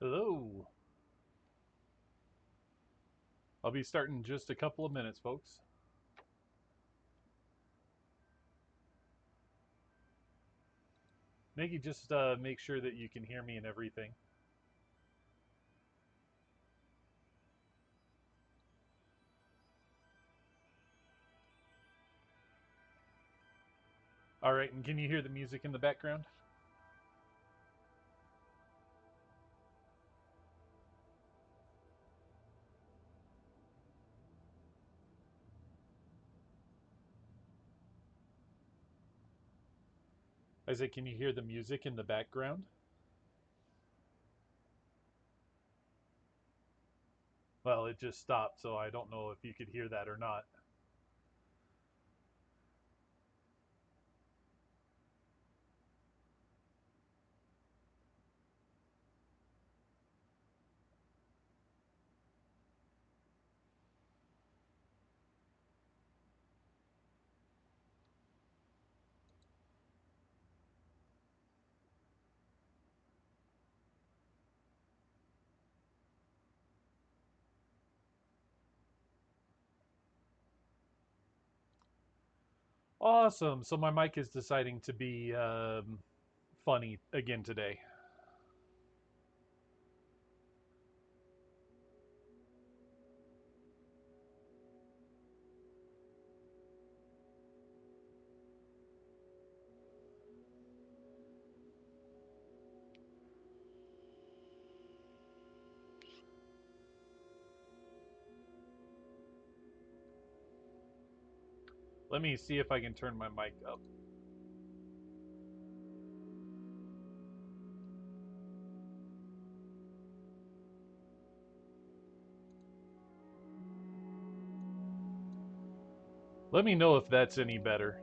Hello. I'll be starting in just a couple of minutes, folks. Nikki, just make sure that you can hear me and everything. All right, and can you hear the music in the background? I said, can you hear the music in the background? Well, it just stopped, so I don't know if you could hear that or not. Awesome. So my mic is deciding to be funny again today. Let me see if I can turn my mic up. Let me know if that's any better.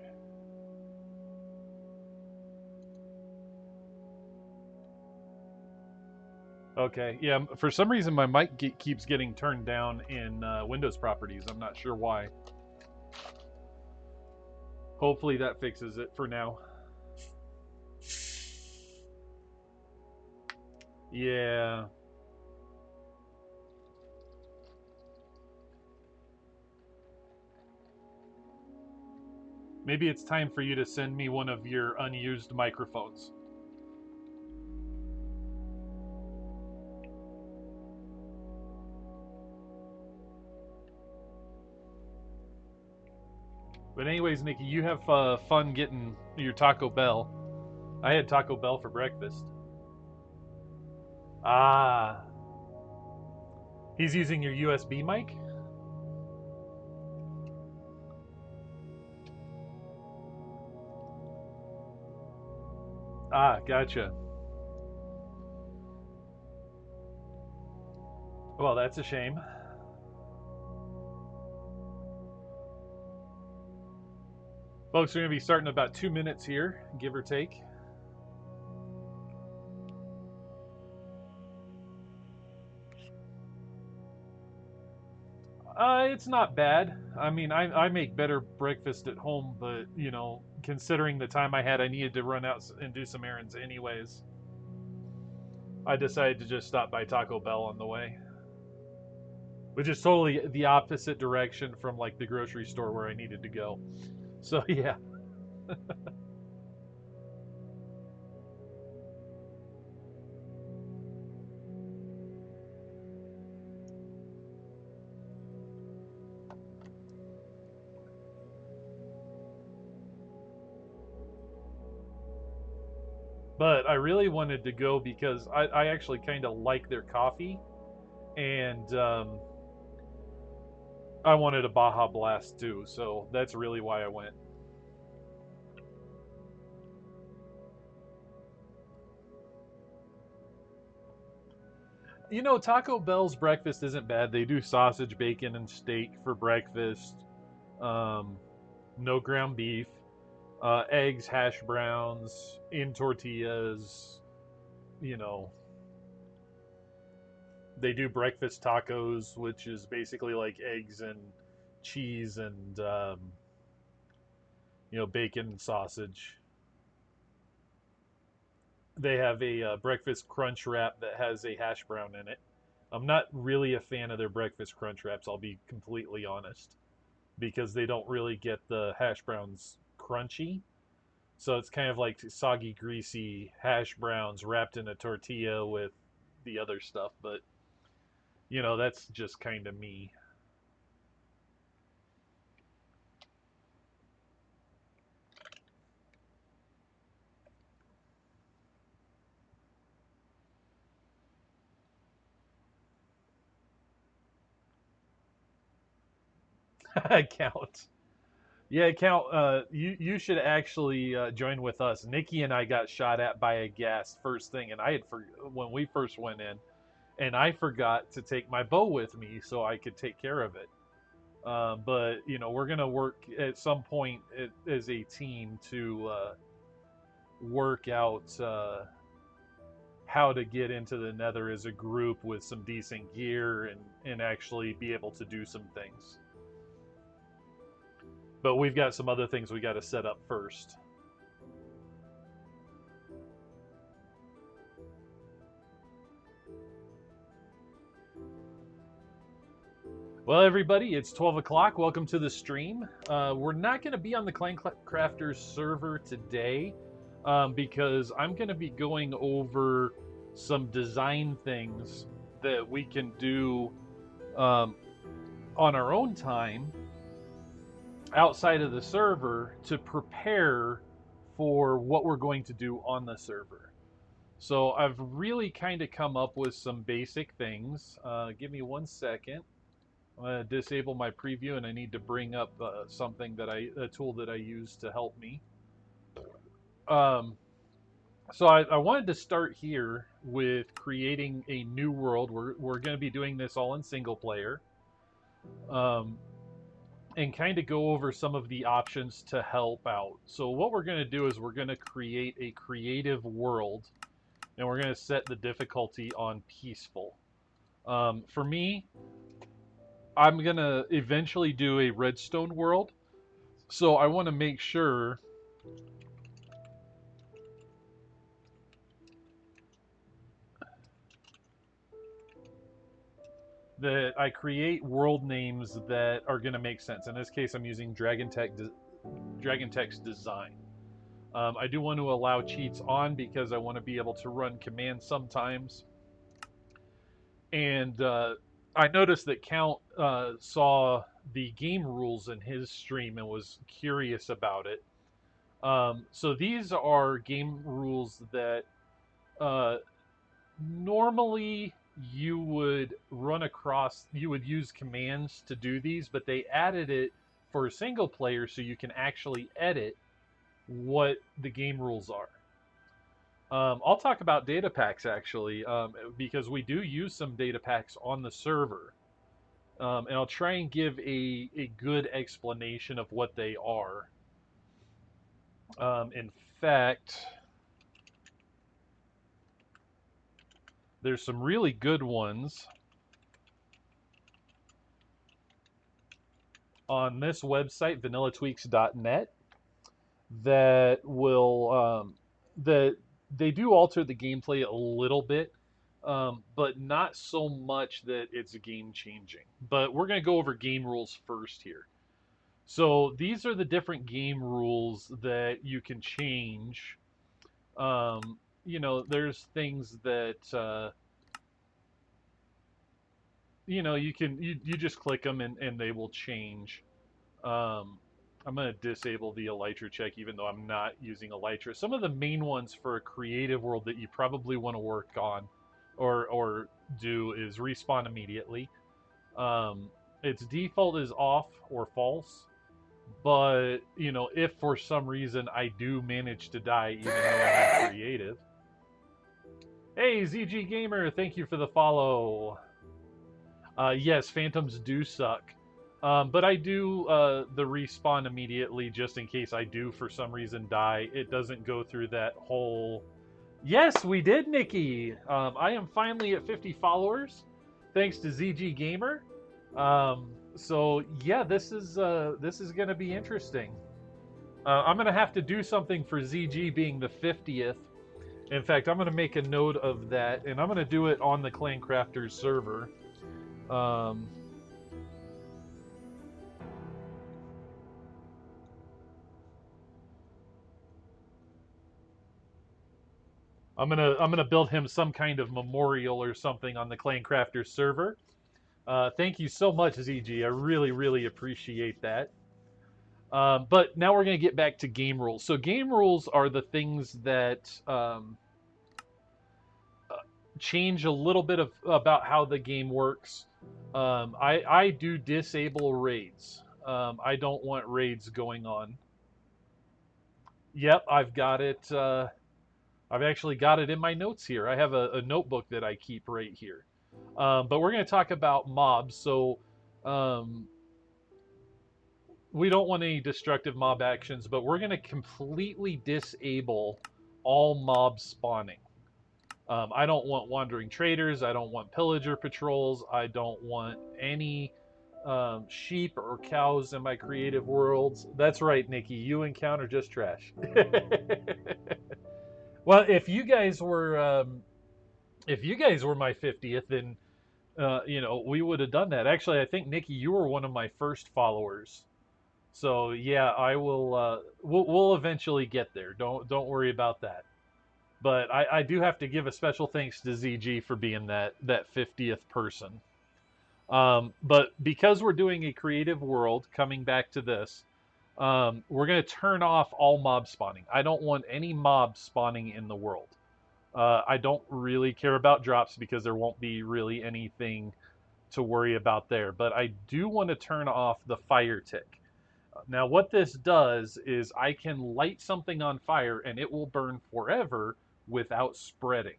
Okay, yeah, for some reason my mic keeps getting turned down in Windows properties. I'm not sure why. Hopefully that fixes it for now. Yeah. Maybe it's time for you to send me one of your unused microphones. But anyways, Nikki, you have fun getting your Taco Bell. I had Taco Bell for breakfast. Ah, he's using your USB mic? Ah, gotcha. Well, that's a shame. Folks, we're going to be starting in about 2 minutes here, give or take. It's not bad. I mean, I make better breakfast at home, but, considering the time I had, I needed to run out and do some errands anyways. I decided to just stop by Taco Bell on the way, which is totally the opposite direction from like the grocery store where I needed to go. So, yeah. But I really wanted to go because I actually kind of like their coffee, and I wanted a Baja Blast too, so that's really why I went. Taco Bell's breakfast isn't bad. They do sausage, bacon, and steak for breakfast. Um, no ground beef, eggs, hash browns in tortillas. You know, they do breakfast tacos, which is basically like eggs and cheese and bacon and sausage. They have a breakfast crunch wrap that has a hash brown in it. I'm not really a fan of their breakfast crunch wraps, I'll be completely honest, because they don't really get the hash browns crunchy. So it's kind of like soggy, greasy hash browns wrapped in a tortilla with the other stuff. But, that's just kind of me. Count. Yeah, Count. You should actually join with us. Nikki and I got shot at by a gas first thing, and I had when we first went in, and I forgot to take my bow with me so I could take care of it. But we're gonna work at some point as a team to work out how to get into the Nether as a group with some decent gear and actually be able to do some things. But we've got some other things we got to set up first. Well, everybody, it's 12 o'clock. Welcome to the stream. We're not going to be on the Clan Crafters server today because I'm going to be going over some design things that we can do on our own time outside of the server to prepare for what we're going to do on the server. So I've really kind of come up with some basic things. Give me 1 second. I'm going to disable my preview, and I need to bring up something a tool that I use to help me. So I wanted to start here with creating a new world. We're going to be doing this all in single player. And kind of go over some of the options to help out. So what we're going to do is we're going to create a creative world, and we're going to set the difficulty on peaceful. For me, I'm going to eventually do a redstone world, so I want to make sure that I create world names that are going to make sense. In this case, I'm using Dragon Text Design. I do want to allow cheats on because I want to be able to run commands sometimes. And I noticed that Count saw the game rules in his stream and was curious about it. So these are game rules that normally you would use commands to do these, but they added it for a single player so you can actually edit what the game rules are. I'll talk about data packs actually, because we do use some data packs on the server. And I'll try and give a good explanation of what they are. In fact, there's some really good ones on this website, vanillatweaks.net, that will that they do alter the gameplay a little bit, but not so much that it's game changing. But we're going to go over game rules first here. So these are the different game rules that you can change. There's things that you just click them and they will change. I'm going to disable the elytra check even though I'm not using elytra. Some of the main ones for a creative world that you probably want to work on or do is respawn immediately. Its default is off or false, but if for some reason I do manage to die even though I'm creative. Hey, ZG Gamer, thank you for the follow. Yes, phantoms do suck. But I do the respawn immediately just in case I do for some reason die. It doesn't go through that whole... Yes, we did, Nikki! I am finally at 50 followers, thanks to ZG Gamer. So yeah, this is going to be interesting. I'm going to have to do something for ZG being the 50th In fact, I'm going to make a note of that, and I'm going to do it on the Clan Crafters server. Um, I'm gonna build him some kind of memorial or something on the Clan Crafters server. Thank you so much, ZG. I really, really appreciate that. But now we're going to get back to game rules. So game rules are the things that uh, change a little bit of about how the game works. I do disable raids. I don't want raids going on. Yep, I've got it. I've actually got it in my notes here. I have a notebook that I keep right here. But we're going to talk about mobs. So um, we don't want any destructive mob actions, but we're going to completely disable all mob spawning. I don't want wandering traders. I don't want pillager patrols. I don't want any sheep or cows in my creative worlds. That's right, Nikki. You encounter just trash. Well, if you guys were my 50th, then we would have done that. Actually, I think Nikki, you were one of my first followers. So yeah, I will. We'll eventually get there. Don't worry about that. But I do have to give a special thanks to ZG for being that 50th person. But because we're doing a creative world, coming back to this, we're going to turn off all mob spawning. I don't want any mob spawning in the world. I don't really care about drops because there won't be really anything to worry about there. But I do want to turn off the fire tick. Now, what this does is I can light something on fire and it will burn forever without spreading.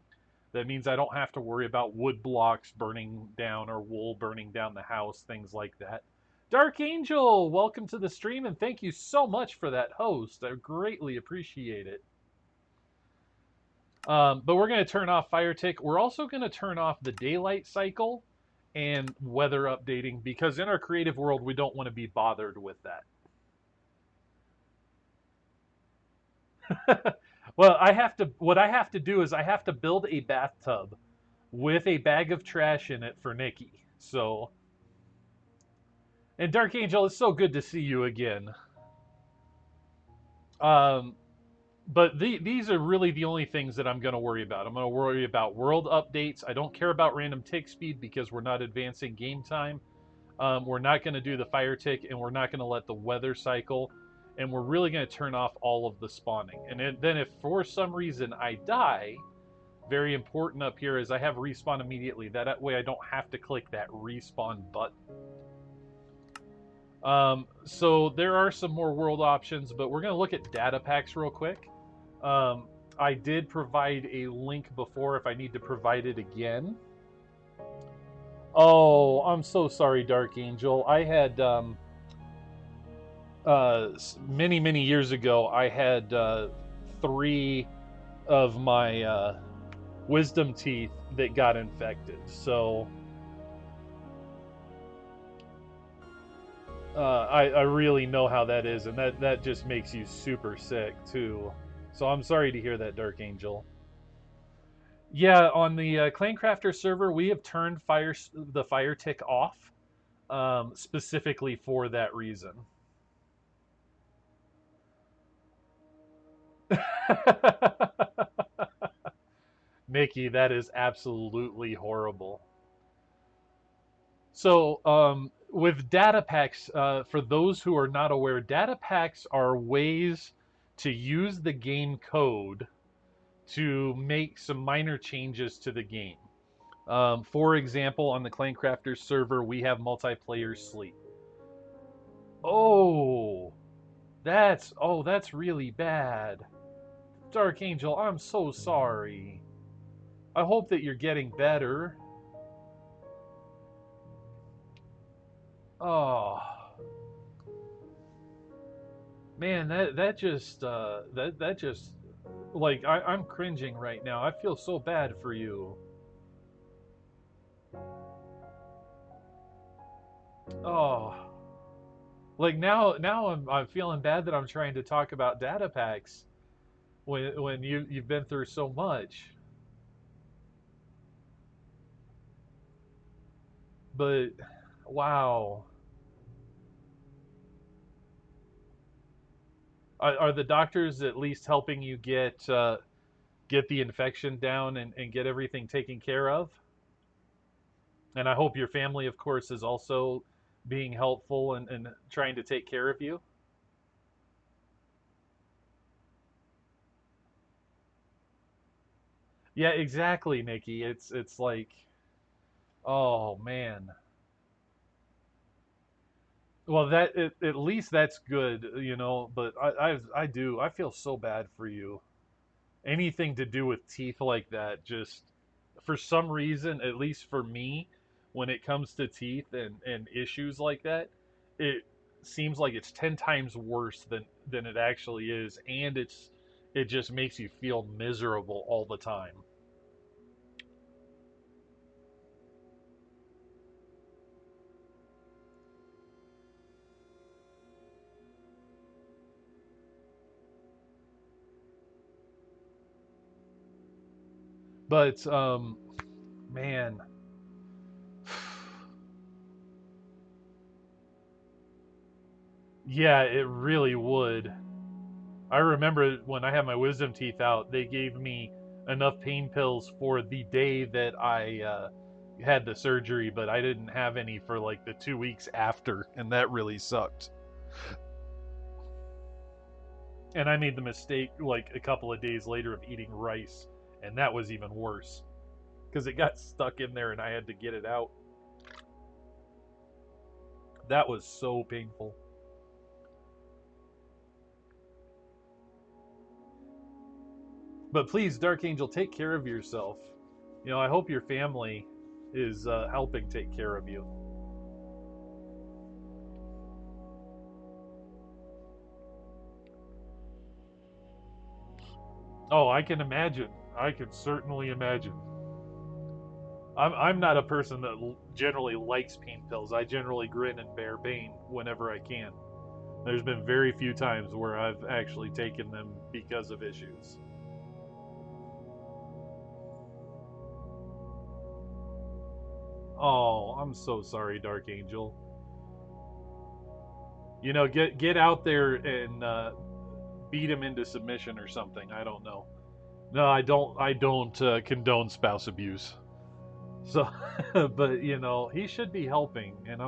That means I don't have to worry about wood blocks burning down or wool burning down the house, things like that. Dark Angel, welcome to the stream and thank you so much for that host. I greatly appreciate it. But we're going to turn off fire tick. We're also going to turn off the daylight cycle and weather updating because in our creative world, we don't want to be bothered with that. Well, what I have to do is I have to build a bathtub with a bag of trash in it for Nikki. So, and Dark Angel, it's so good to see you again. Um, but these are really the only things that I'm going to worry about. I'm going to worry about world updates. I don't care about random tick speed because we're not advancing game time. We're not going to do the fire tick, and we're not going to let the weather cycle. And we're really going to turn off all of the spawning. And then if for some reason I die, very important up here is I have respawn immediately. That way I don't have to click that respawn button. So there are some more world options, but we're going to look at Datapacks real quick. I did provide a link before if I need to provide it again. Oh, I'm so sorry, Dark Angel. I had many years ago, I had 3 of my wisdom teeth that got infected. So I really know how that is, and that just makes you super sick too. So I'm sorry to hear that, Dark Angel. Yeah, on the Clancrafter server, we have turned the fire tick off specifically for that reason. Nikki, that is absolutely horrible. So, with data packs, for those who are not aware, data packs are ways to use the game code to make some minor changes to the game. For example, on the Clancrafters server, we have multiplayer sleep. Oh, that's really bad. Dark Angel, I'm so sorry. I hope that you're getting better. Oh, man, that just that just like I'm cringing right now. I feel so bad for you. Oh, like now I'm feeling bad that I'm trying to talk about data packs when you've been through so much. But wow, are the doctors at least helping you get the infection down and get everything taken care of? And I hope your family, of course, is also being helpful and trying to take care of you. Yeah, exactly, Nikki. It's like, oh man. Well, at least that's good, you know. But I feel so bad for you. Anything to do with teeth like that, just for some reason, at least for me, when it comes to teeth and issues like that, it seems like it's 10 times worse than it actually is, and it just makes you feel miserable all the time. But man, yeah, it really would. I remember when I had my wisdom teeth out, they gave me enough pain pills for the day that I had the surgery, but I didn't have any for like the 2 weeks after, and that really sucked. And I made the mistake like a couple of days later of eating rice, and that was even worse because it got stuck in there and I had to get it out. That was so painful. But please, Dark Angel, take care of yourself. You know, I hope your family is helping take care of you. Oh, I can imagine. I can certainly imagine. I'm not a person that generally likes pain pills. I generally grin and bear pain whenever I can. There's been very few times where I've actually taken them because of issues. Oh, I'm so sorry, Dark Angel. You know, get out there and beat him into submission or something. I don't know. No, I don't condone spouse abuse. So, but you know, he should be helping, and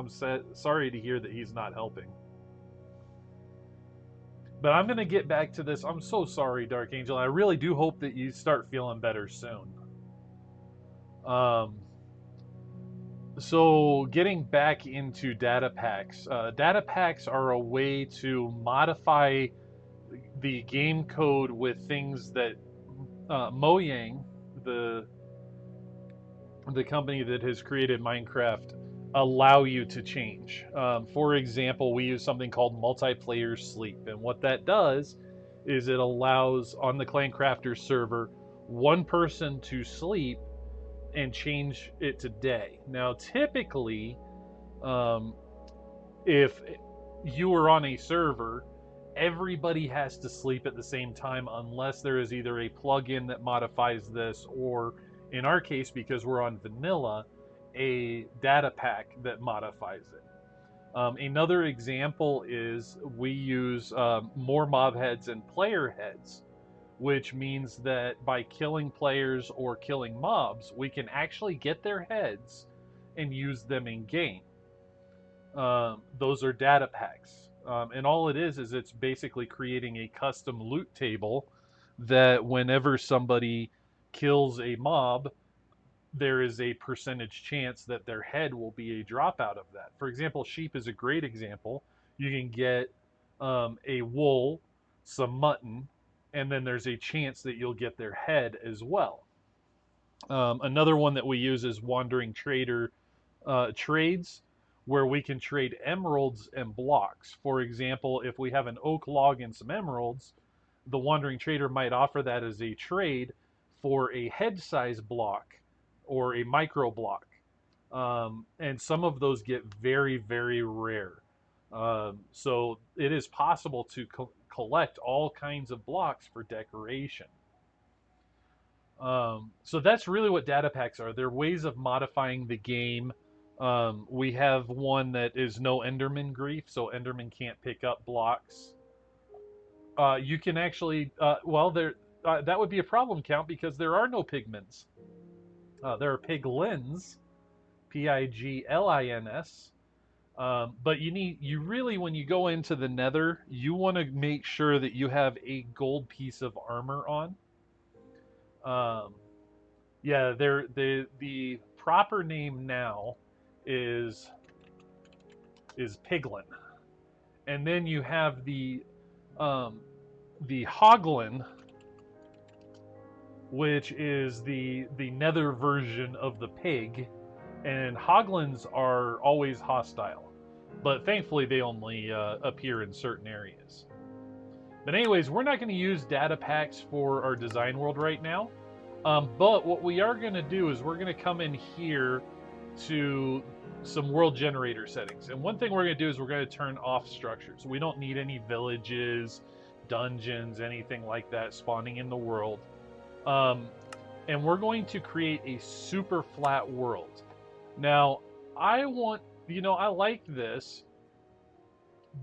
sorry to hear that he's not helping. But I'm gonna get back to this. I'm so sorry, Dark Angel. I really do hope that you start feeling better soon. Um, so getting back into data packs are a way to modify the game code with things that Mojang, the the company that has created Minecraft, allow you to change. For example, we use something called multiplayer sleep, and what that does is it allows on the Clan Crafters server one person to sleep and change it to day. Now, typically, um, if you are on a server, everybody has to sleep at the same time unless there is either a plugin that modifies this, or in our case, because we're on vanilla, a data pack that modifies it. Another example is we use more mob heads and player heads, which means that by killing players or killing mobs, we can actually get their heads and use them in game. Those are data packs. And all it is it's basically creating a custom loot table that whenever somebody kills a mob, there is a percentage chance that their head will be a drop out of that. For example, sheep is a great example. You can get a wool, some mutton, and then there's a chance that you'll get their head as well. Another one that we use is Wandering Trader trades, where we can trade emeralds and blocks. For example, if we have an oak log and some emeralds, the Wandering Trader might offer that as a trade for a head size block or a micro block. And some of those get very, very rare. So it is possible to collect all kinds of blocks for decoration. So that's really what data packs are. They're ways of modifying the game. We have one that is no Enderman grief, so Enderman can't pick up blocks. You can actually, well, that would be a problem count because there are no pigments. There are piglins, Piglins. But you really, when you go into the Nether, you want to make sure that you have a gold piece of armor on. Um, yeah, the proper name now is Piglin, and then you have um, the Hoglin, which is the Nether version of the pig, and Hoglins are always hostile, but thankfully they only appear in certain areas. But anyways, we're not going to use data packs for our design world right now. But what we are going to do is we're going to come in here to some world generator settings. And one thing we're going to do is we're going to turn off structures. We don't need any villages, dungeons, anything like that spawning in the world. And we're going to create a super flat world. Now, I like this,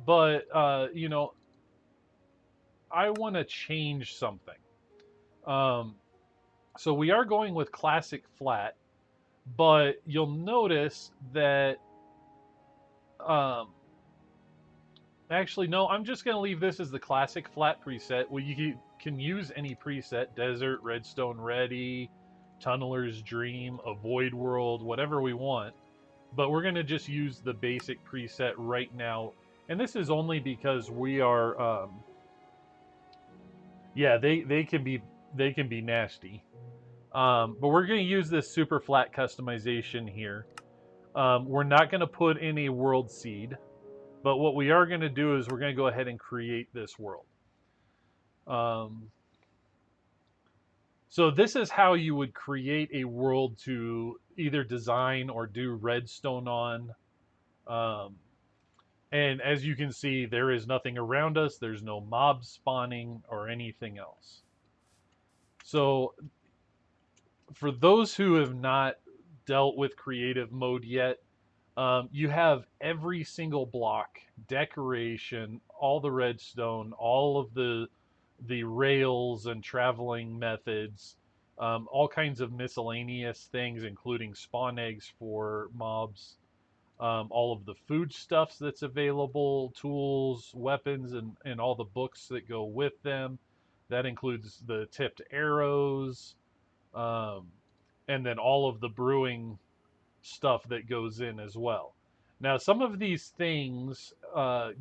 but, I want to change something. So we are going with classic flat, but you'll notice that, actually, no, I'm just going to leave this as the classic flat preset. Well, you can use any preset, desert, redstone ready, tunneler's dream, avoid world, whatever we want. But we're going to just use the basic preset right now. And this is only because we are, yeah, they can be nasty. But we're going to use this super flat customization here. We're not going to put in a world seed, but what we are going to do is we're going to go ahead and create this world. So this is how you would create a world to either design or do redstone on. And as you can see, there is nothing around us. There's no mobs spawning or anything else. So for those who have not dealt with creative mode yet, you have every single block, decoration, all the redstone, all of the rails and traveling methods, all kinds of miscellaneous things, including spawn eggs for mobs, all of the foodstuffs that's available, tools, weapons, and all the books that go with them. That includes the tipped arrows, and then all of the brewing stuff that goes in as well. Now, some of these things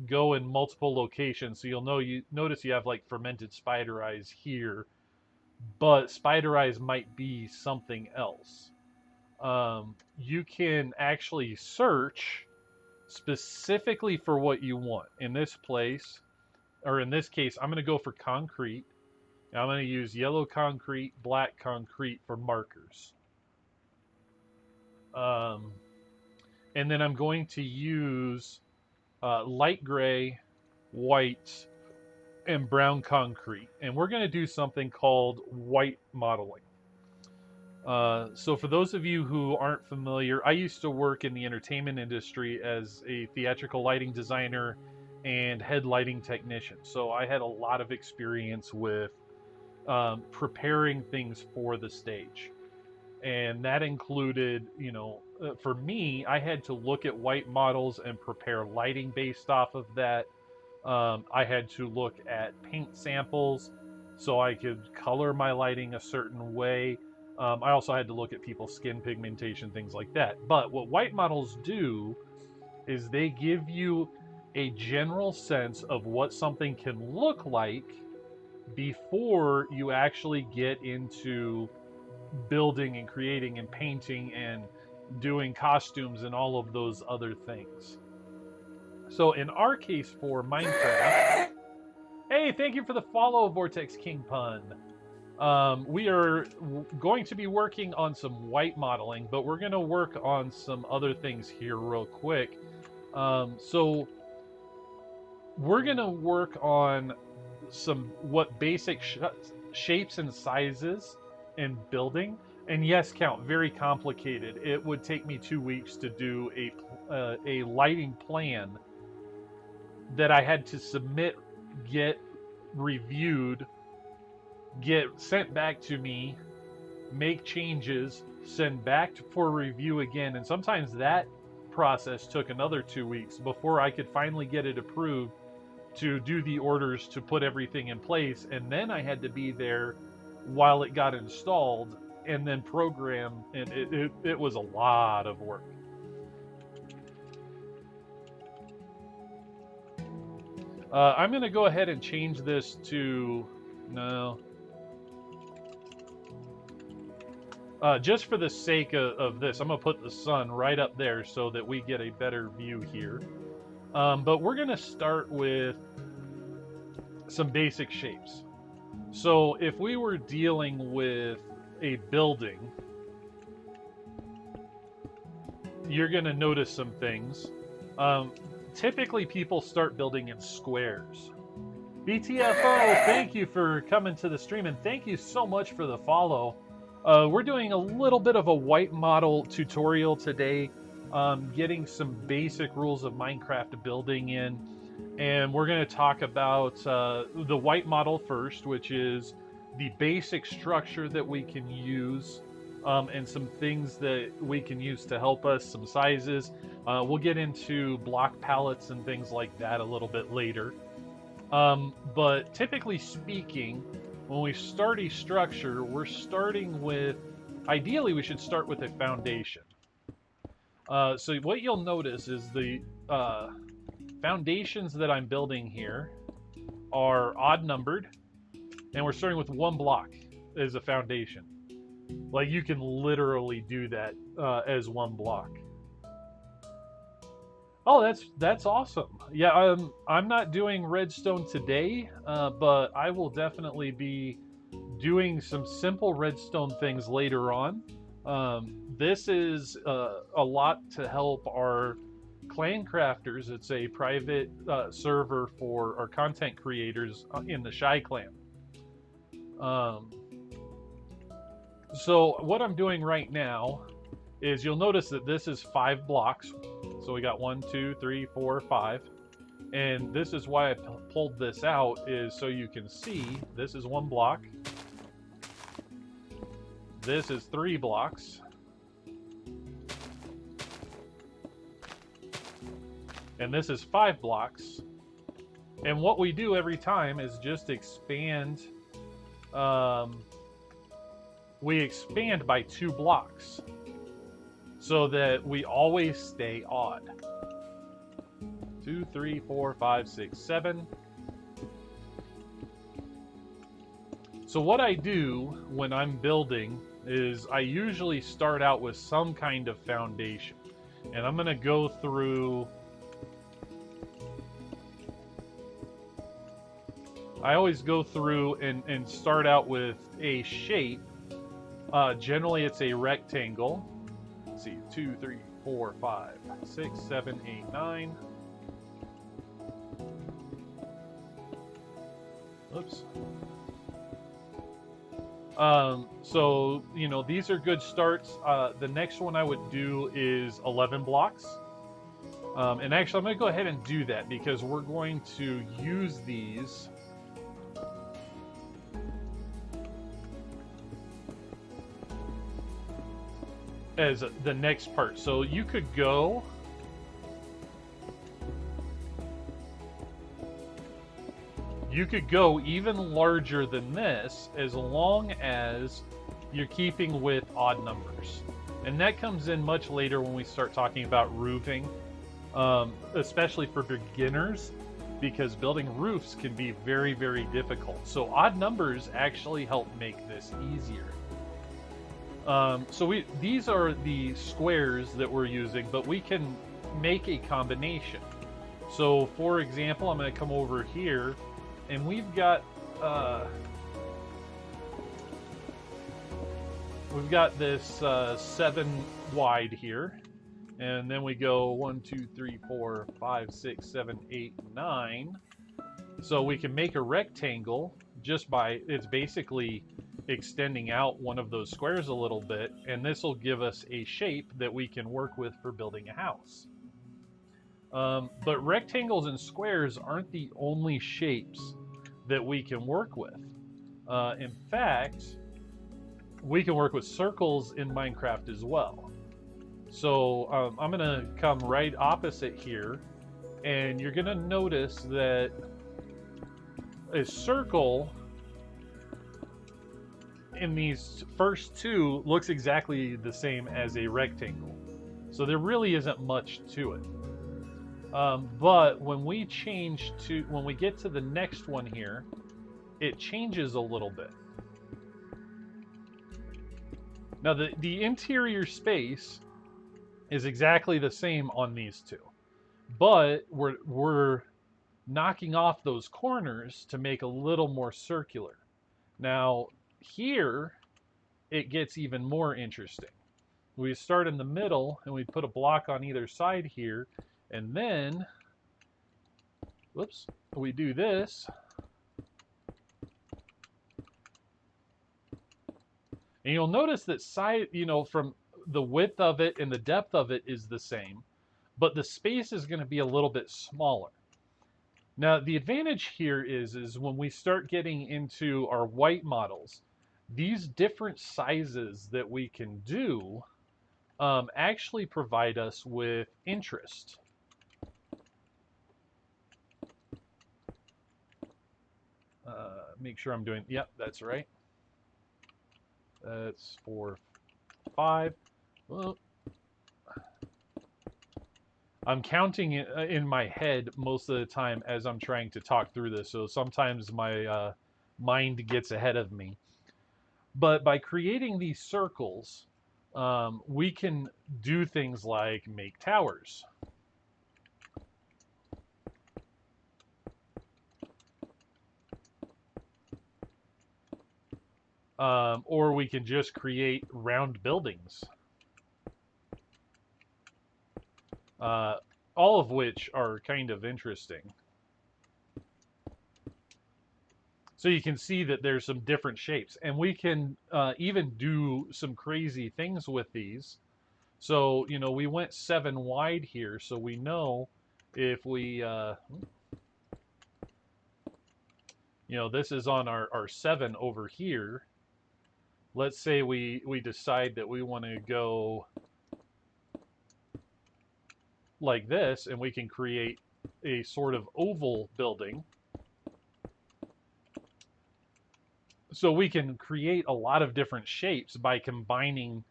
go in multiple locations, so notice you have like fermented spider eyes here, but spider eyes might be something else. You can actually search specifically for what you want. In this place, or in this case, I'm going to go for concrete. I'm going to use yellow concrete, black concrete for markers. And then I'm going to use light gray, white, and brown concrete. And we're going to do something called white modeling. So for those of you who aren't familiar, I used to work in the entertainment industry as a theatrical lighting designer and head lighting technician. So I had a lot of experience with preparing things for the stage. And that included, for me, I had to look at white models and prepare lighting based off of that. I had to look at paint samples so I could color my lighting a certain way. I also had to look at people's skin pigmentation, things like that. But what white models do is they give you a general sense of what something can look like before you actually get into building and creating and painting and doing costumes and all of those other things. So in our case for Minecraft, hey, thank you for the follow, Vortex King Pun. We are going to be working on some white modeling, but we're going to work on some other things here real quick. So we're going to work on what basic shapes and sizes in building. And yes, Count, very complicated. It would take me 2 weeks to do a lighting plan that I had to submit, get reviewed, get sent back to me, make changes, send back for review again. And sometimes that process took another 2 weeks before I could finally get it approved to do the orders to put everything in place. And then I had to be there while it got installed and then program. And it was a lot of work. I'm going to go ahead and change this to, no. Just for the sake of this, I'm going to put the sun right up there so that we get a better view here. But we're going to start with some basic shapes. So if we were dealing with a building, you're going to notice some things. Typically, people start building in squares. BTFO, thank you for coming to the stream, and thank you so much for the follow. We're doing a little bit of a white model tutorial today, getting some basic rules of Minecraft building in, and we're going to talk about the white model first, which is the basic structure that we can use, and some things that we can use to help us, some sizes. We'll get into block palettes and things like that a little bit later. But typically speaking, when we start a structure, we're starting with, ideally we should start with a foundation. So what you'll notice is the foundations that I'm building here are odd numbered, and we're starting with 1 block as a foundation. Like, you can literally do that as 1 block. Oh, that's awesome. Yeah, I'm not doing redstone today, but I will definitely be doing some simple redstone things later on. This is a lot to help our clan crafters. It's a private server for our content creators in the Shy clan. So what I'm doing right now is, you'll notice that this is 5 blocks. So we got 1, 2, 3, 4, 5. And this is why I pulled this out, is so you can see this is 1 block. This is 3 blocks. And this is 5 blocks. And what we do every time is just expand. We expand by 2 blocks so that we always stay odd. 2, 3, 4, 5, 6, 7. So what I do when I'm building is I usually start out with some kind of foundation. And I'm going to go through... I always go through and start out with a shape. Generally, it's a rectangle. Let's see, 2, 3, 4, 5, 6, 7, 8, 9. Oops. So, you know, these are good starts. The next one I would do is 11 blocks. And actually, I'm going to go ahead and do that because we're going to use these as the next part. So you could go even larger than this, as long as you're keeping with odd numbers. And that comes in much later when we start talking about roofing, especially for beginners, because building roofs can be very, very difficult. So odd numbers actually help make this easier. So these are the squares that we're using, but we can make a combination. So for example, I'm going to come over here, and we've got this 7 wide here, and then we go 1, 2, 3, 4, 5, 6, 7, 8, 9. So we can make a rectangle just by, it's basically extending out one of those squares a little bit, and this will give us a shape that we can work with for building a house. But rectangles and squares aren't the only shapes that we can work with. In fact, we can work with circles in Minecraft as well. So I'm going to come right opposite here, and you're going to notice that a circle in these first two looks exactly the same as a rectangle. So there really isn't much to it. But when we get to the next one here, it changes a little bit. Now the interior space is exactly the same on these two, but we're knocking off those corners to make a little more circular. Now here it gets even more interesting. We start in the middle and we put a block on either side here, and then whoops, we do this. And you'll notice that from the width of it and the depth of it is the same, but the space is going to be a little bit smaller. Now, the advantage here is when we start getting into our white models, these different sizes that we can do actually provide us with interest. Make sure I'm doing, yep, that's right. That's 4, 5. Well, I'm counting it in my head most of the time as I'm trying to talk through this, so sometimes my mind gets ahead of me. But by creating these circles, we can do things like make towers. Or we can just create round buildings. All of which are kind of interesting. So you can see that there's some different shapes, and we can even do some crazy things with these. So, we went 7 wide here, so we know if we, this is on our 7 over here. Let's say we decide that we want to go like this, and we can create a sort of oval building. So we can create a lot of different shapes by combining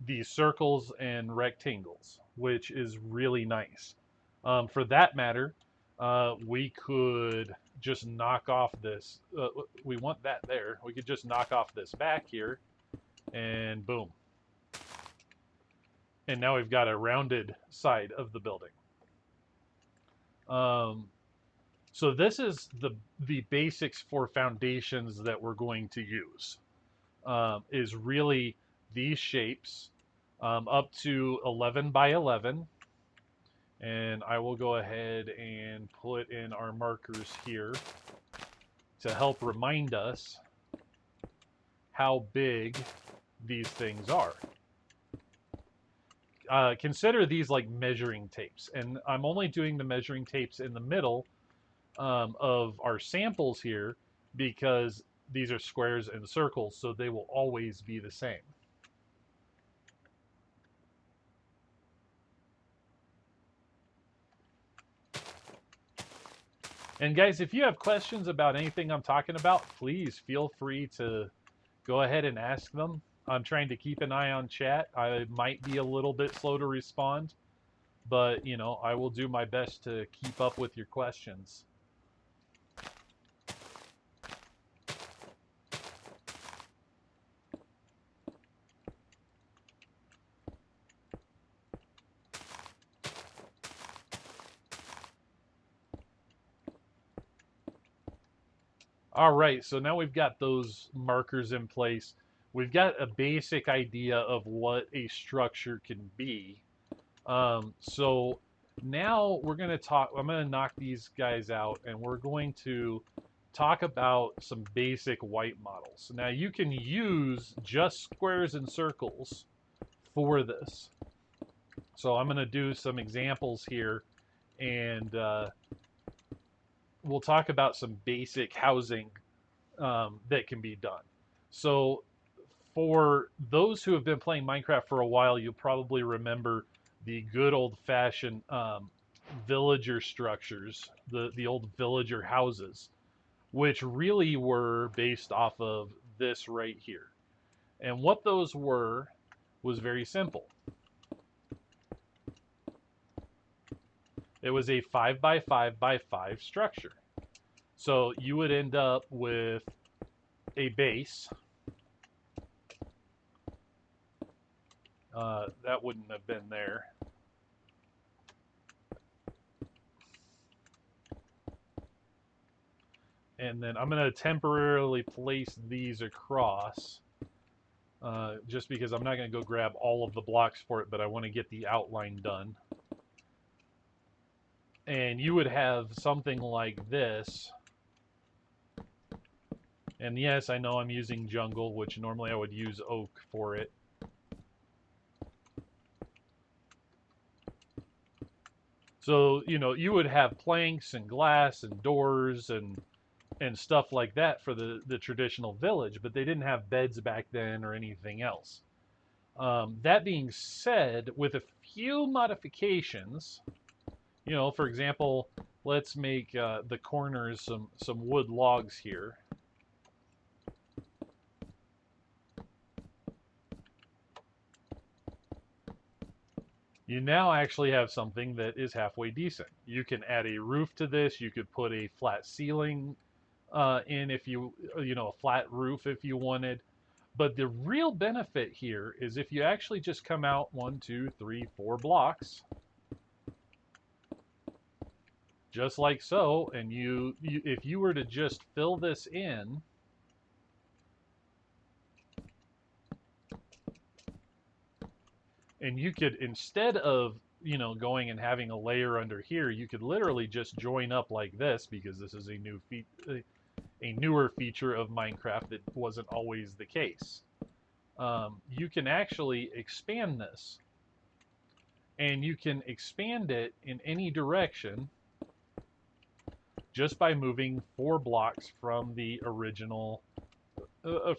these circles and rectangles, which is really nice. For that matter, we could just knock off this. We want that there. We could just knock off this back here, and boom. And now we've got a rounded side of the building. So this is the basics for foundations that we're going to use. Is really these shapes up to 11 by 11. And I will go ahead and put in our markers here to help remind us how big these things are. Consider these like measuring tapes, and I'm only doing the measuring tapes in the middle of our samples here because these are squares and circles, so they will always be the same. And guys, if you have questions about anything I'm talking about, please feel free to go ahead and ask them. I'm trying to keep an eye on chat. I might be a little bit slow to respond, but I will do my best to keep up with your questions. All right, so now we've got those markers in place. We've got a basic idea of what a structure can be. So Now we're going to talk, I'm going to knock these guys out and we're going to talk about some basic white models. Now you can use just squares and circles for this. So I'm going to do some examples here and we'll talk about some basic housing that can be done. So for those who have been playing Minecraft for a while, you'll probably remember the good old-fashioned villager structures, the old villager houses, which really were based off of this right here. And what those were was very simple. It was a 5 by 5 by 5 structure. So you would end up with a base. That wouldn't have been there. And then I'm going to temporarily place these across just because I'm not going to go grab all of the blocks for it, but I want to get the outline done. And you would have something like this. And yes, I know I'm using jungle, which normally I would use oak for it. So, you know, you would have planks and glass and doors and stuff like that for the traditional village, but they didn't have beds back then or anything else. That being said, with a few modifications, you know, for example, let's make the corners some wood logs here. You now actually have something that is halfway decent. You can add a roof to this. You could put a flat ceiling in if you know, a flat roof if you wanted. But the real benefit here is if you actually just come out 1, 2, 3, 4 blocks, just like so, and you if you were to just fill this in, and you could, instead of, you know, going and having a layer under here, you could literally just join up like this, because this is a newer feature of Minecraft that wasn't always the case. You can actually expand this, and you can expand it in any direction just by moving 4 blocks from the original,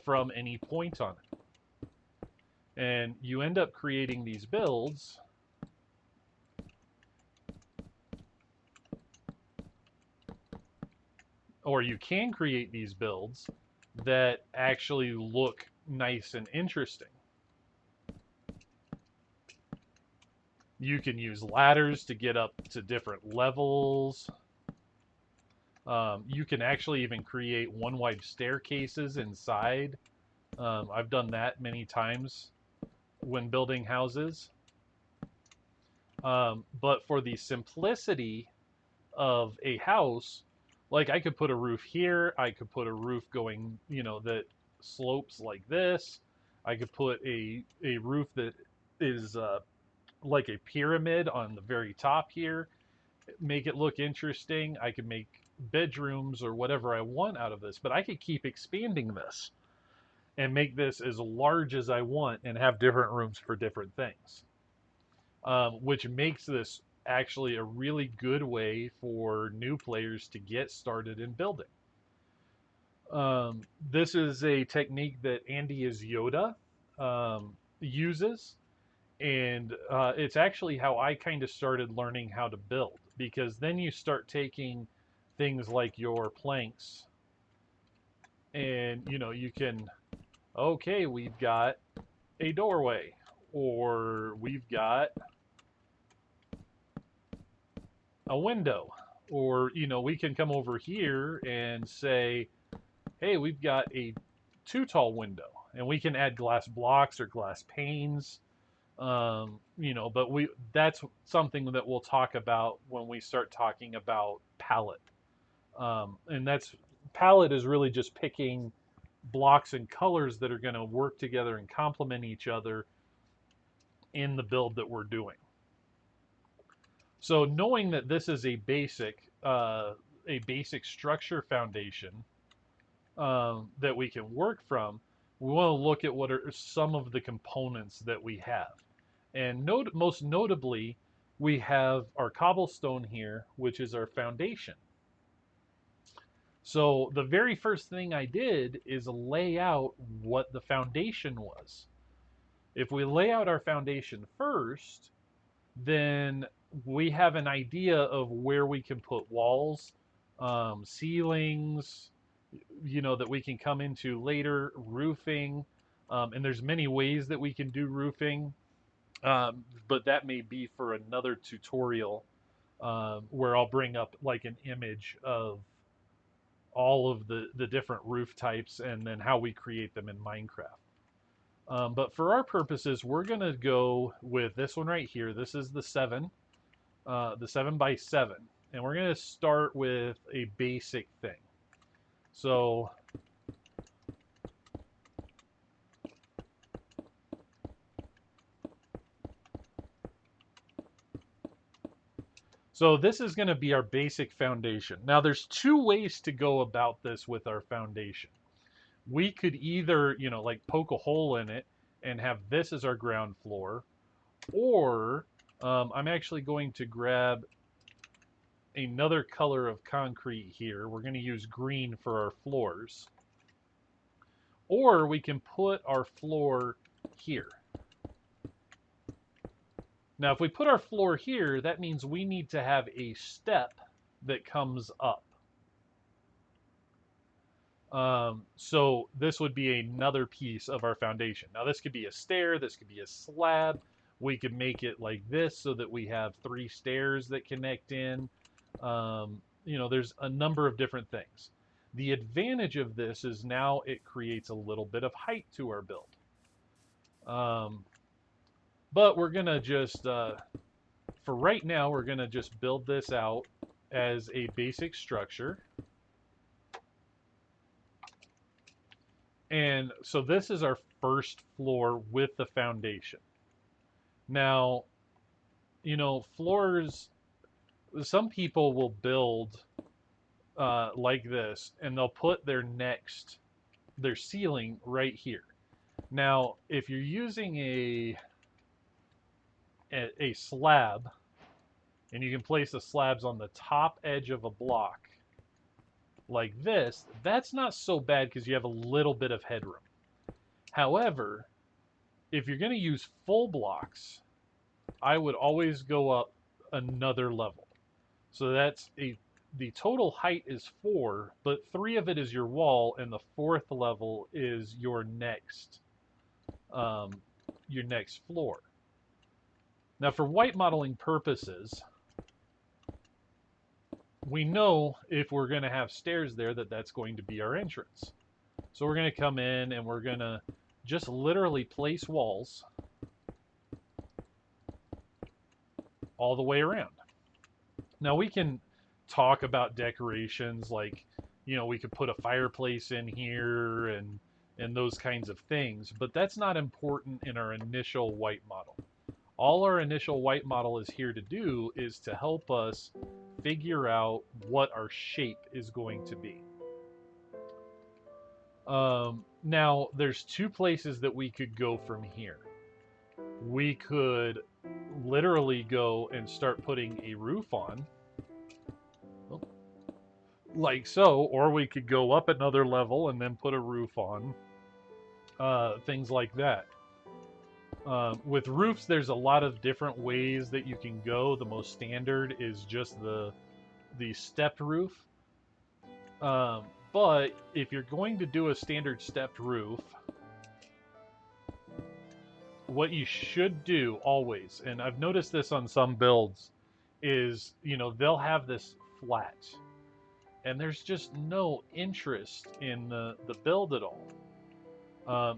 from any point on it. And you end up creating these builds or you can create these builds that actually look nice and interesting. You can use ladders to get up to different levels. You can actually even create one wide staircases inside. I've done that many times when building houses. But for the simplicity of a house, like I could put a roof here, I could put a roof going, you know, that slopes like this. I could put a roof that is like a pyramid on the very top here, make it look interesting. I could make bedrooms or whatever I want out of this, but I could keep expanding this and make this as large as I want and have different rooms for different things, which makes this actually a really good way for new players to get started in building. This is a technique that Andy is Yoda uses, and it's actually how I kind of started learning how to build, because then you start taking things like your planks and, you know, you can, okay, we've got a doorway, or we've got a window, or, you know, we can come over here and say, hey, we've got a too tall window, and we can add glass blocks or glass panes. You know, but that's something that we'll talk about when we start talking about palette. And that's, palette is really just picking blocks and colors that are going to work together and complement each other in the build that we're doing. So knowing that this is a basic structure foundation that we can work from, we want to look at what are some of the components that we have. And most notably, we have our cobblestone here, which is our foundation. So the very first thing I did is lay out what the foundation was. If we lay out our foundation first, then we have an idea of where we can put walls, ceilings, that we can come into later, roofing, and there's many ways that we can do roofing, but that may be for another tutorial where I'll bring up like an image of all of the different roof types and then how we create them in Minecraft. But for our purposes, we're going to go with this one right here. This is the 7 by 7. And we're going to start with a basic thing. So this is going to be our basic foundation. Now there's two ways to go about this with our foundation. We could either, like poke a hole in it and have this as our ground floor, or I'm actually going to grab another color of concrete here. We're going to use green for our floors. Or we can put our floor here. Now, if we put our floor here, that means we need to have a step that comes up. So this would be another piece of our foundation. Now, this could be a stair. This could be a slab. We could make it like this so that we have 3 stairs that connect in. There's a number of different things. The advantage of this is now it creates a little bit of height to our build. But we're going to just, for right now, we're going to just build this out as a basic structure. And so this is our first floor with the foundation. Now, floors, some people will build like this, and they'll put their ceiling right here. Now, if you're using a slab, and you can place the slabs on the top edge of a block like this, that's not so bad because you have a little bit of headroom. However, if you're going to use full blocks, I would always go up another level. So the total height is 4, but 3 of it is your wall, and the 4th level is your next floor. Now, for white modeling purposes, we know if we're going to have stairs there that's going to be our entrance. So we're going to come in and we're going to just literally place walls all the way around. Now we can talk about decorations like, we could put a fireplace in here and those kinds of things, but that's not important in our initial white model. All our initial white model is here to do is to help us figure out what our shape is going to be. Now, there's 2 places that we could go from here. We could literally go and start putting a roof on, like so, or we could go up another level and then put a roof on, things like that. With roofs, there's a lot of different ways that you can go. The most standard is just the stepped roof. But if you're going to do a standard stepped roof, what you should do always, and I've noticed this on some builds, is, they'll have this flat. And there's just no interest in the build at all.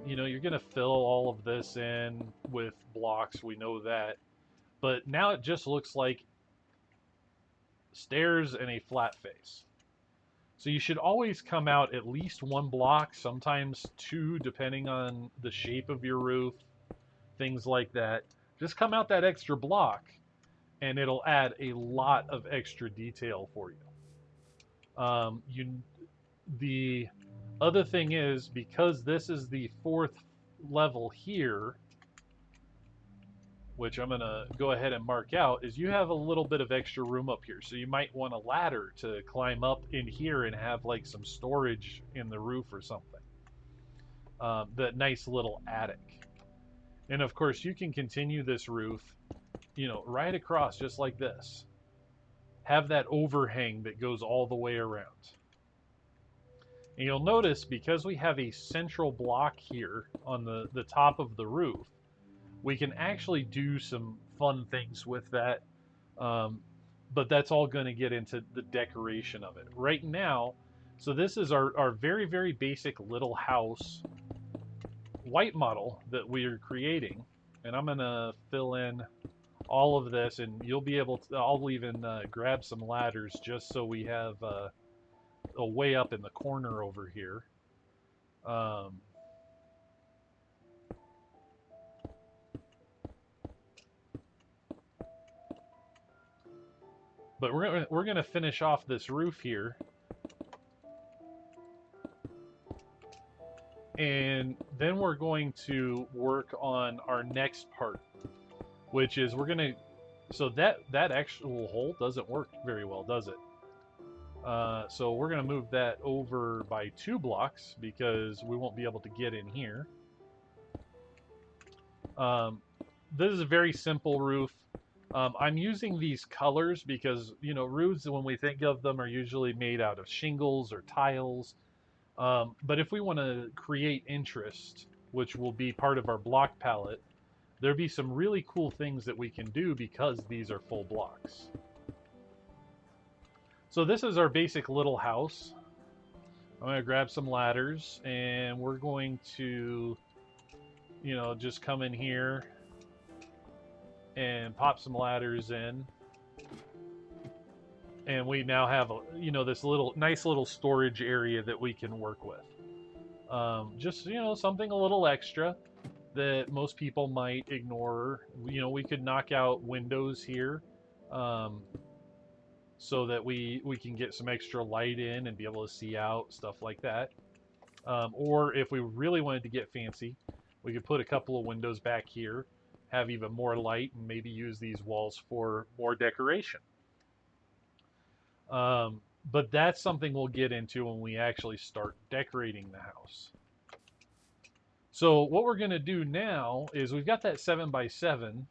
You're going to fill all of this in with blocks, we know that. But now it just looks like stairs and a flat face. So you should always come out at least 1 block, sometimes 2, depending on the shape of your roof, things like that. Just come out that extra block. and it'll add a lot of extra detail for you. The other thing is, because this is the fourth level here, which I'm gonna go ahead and mark out, is you have a little bit of extra room up here. So you might want a ladder to climb up in here and have like some storage in the roof or something. That nice little attic. And of course you can continue this roof, right across just like this. Have that overhang that goes all the way around. And you'll notice, because we have a central block here on the top of the roof, we can actually do some fun things with that. But that's all going to get into the decoration of it. Right now, so this is our very, very basic little house white model that we are creating. And I'm going to fill in all of this, and you'll be able to, I'll even grab some ladders just so we have a way up in the corner over here. But we're gonna finish off this roof here, and then we're going to work on our next part, which is we're gonna. So that actual hole doesn't work very well, does it? So we're gonna move that over by 2 blocks because we won't be able to get in here. This is a very simple roof. I'm using these colors because, roofs, when we think of them, are usually made out of shingles or tiles. But if we want to create interest, which will be part of our block palette, there'll be some really cool things that we can do because these are full blocks. So this is our basic little house. I'm going to grab some ladders, and we're going to, just come in here and pop some ladders in, and we now have this nice little storage area that we can work with. Just something a little extra that most people might ignore. We could knock out windows here, so that we can get some extra light in and be able to see out, stuff like that. Or if we really wanted to get fancy, we could put a couple of windows back here, have even more light, and maybe use these walls for more decoration. But that's something we'll get into when we actually start decorating the house. So what we're going to do now is we've got that 7x7,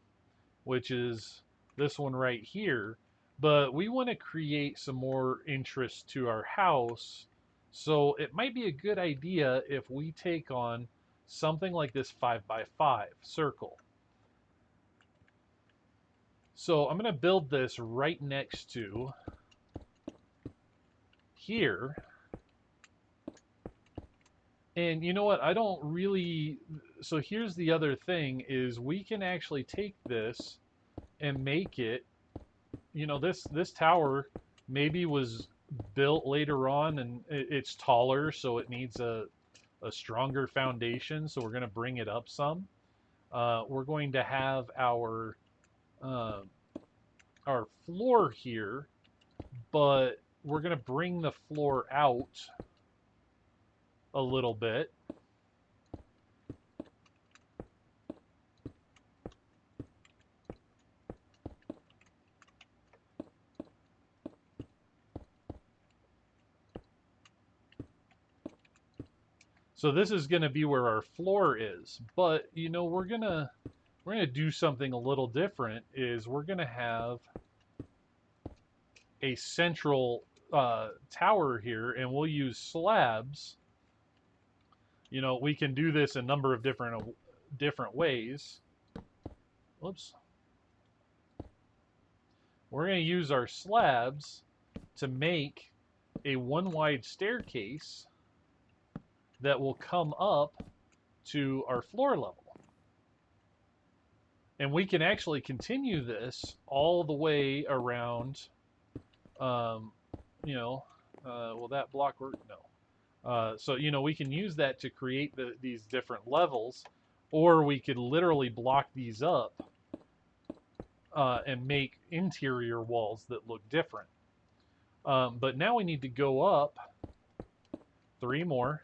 which is this one right here, but we want to create some more interest to our house. So it might be a good idea if we take on something like this 5x5 circle. So I'm going to build this right next to here. And you know what? I don't really... So here's the other thing, is we can actually take this and make it... this tower maybe was built later on, and it's taller, so it needs a stronger foundation. So we're going to bring it up some. We're going to have our floor here, but we're going to bring the floor out a little bit. So this is going to be where our floor is, but we're going to do something a little different. Is we're going to have a central tower here, and we'll use slabs. We can do this a number of different ways. Whoops. We're going to use our slabs to make a one wide staircase that will come up to our floor level. And we can actually continue this all the way around. Will that block work? No. So, we can use that to create these different levels, or we could literally block these up and make interior walls that look different. But now we need to go up 3 more.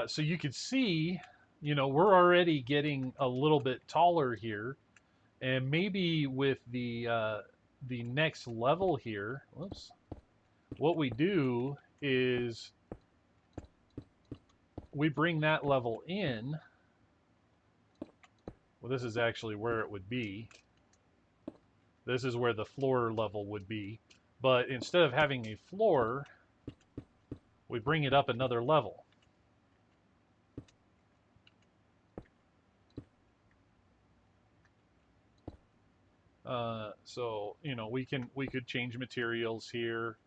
So you could see, we're already getting a little bit taller here, and maybe with the next level here, whoops, what we do is we bring that level in. Well, this is actually where it would be. This is where the floor level would be. But instead of having a floor, we bring it up another level. So we could change materials here.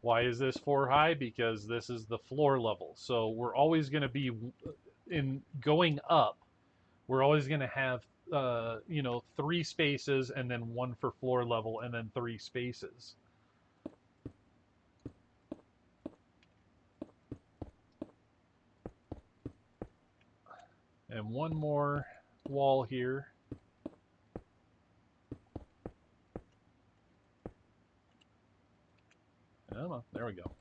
Why is this 4 high? Because this is the floor level. So we're always going to be in going up. We're always going to have 3 spaces and then 1 for floor level and then 3 spaces. And 1 more wall here. Oh, there we go.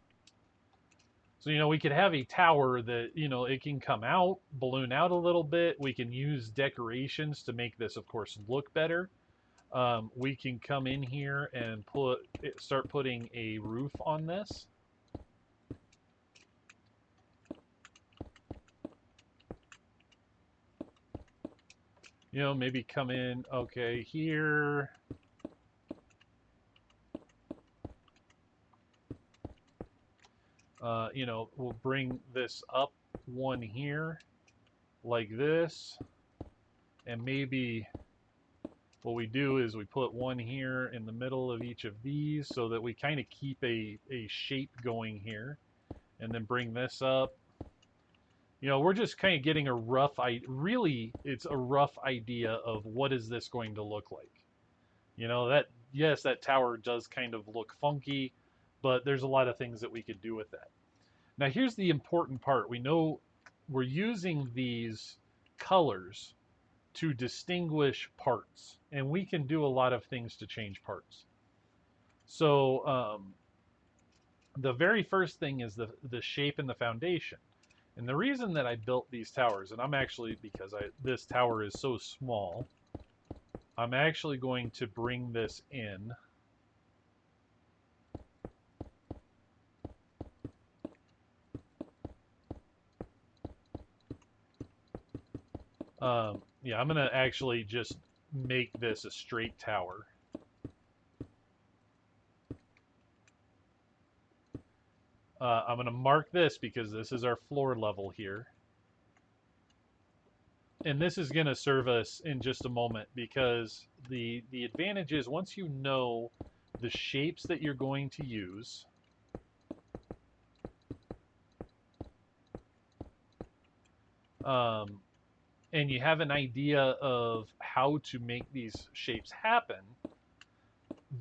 So, we could have a tower that, it can come out, balloon out a little bit. We can use decorations to make this, of course, look better. We can come in here and start putting a roof on this. Maybe come in, okay, here. We'll bring this up 1 here, like this. And maybe what we do is we put 1 here in the middle of each of these so that we kind of keep a shape going here. And then bring this up. We're just kind of getting a rough idea. Really, it's a rough idea of what is this going to look like. Yes, that tower does kind of look funky, but there's a lot of things that we could do with that. Now, here's the important part. We know we're using these colors to distinguish parts, and we can do a lot of things to change parts. So the very first thing is the shape and the foundation. And the reason that I built these towers, and I'm actually, because this tower is so small, I'm actually going to bring this in. Yeah, I'm going to actually just make this a straight tower. I'm going to mark this because this is our floor level here. And this is going to serve us in just a moment, because the advantage is once you know the shapes that you're going to use, and you have an idea of how to make these shapes happen,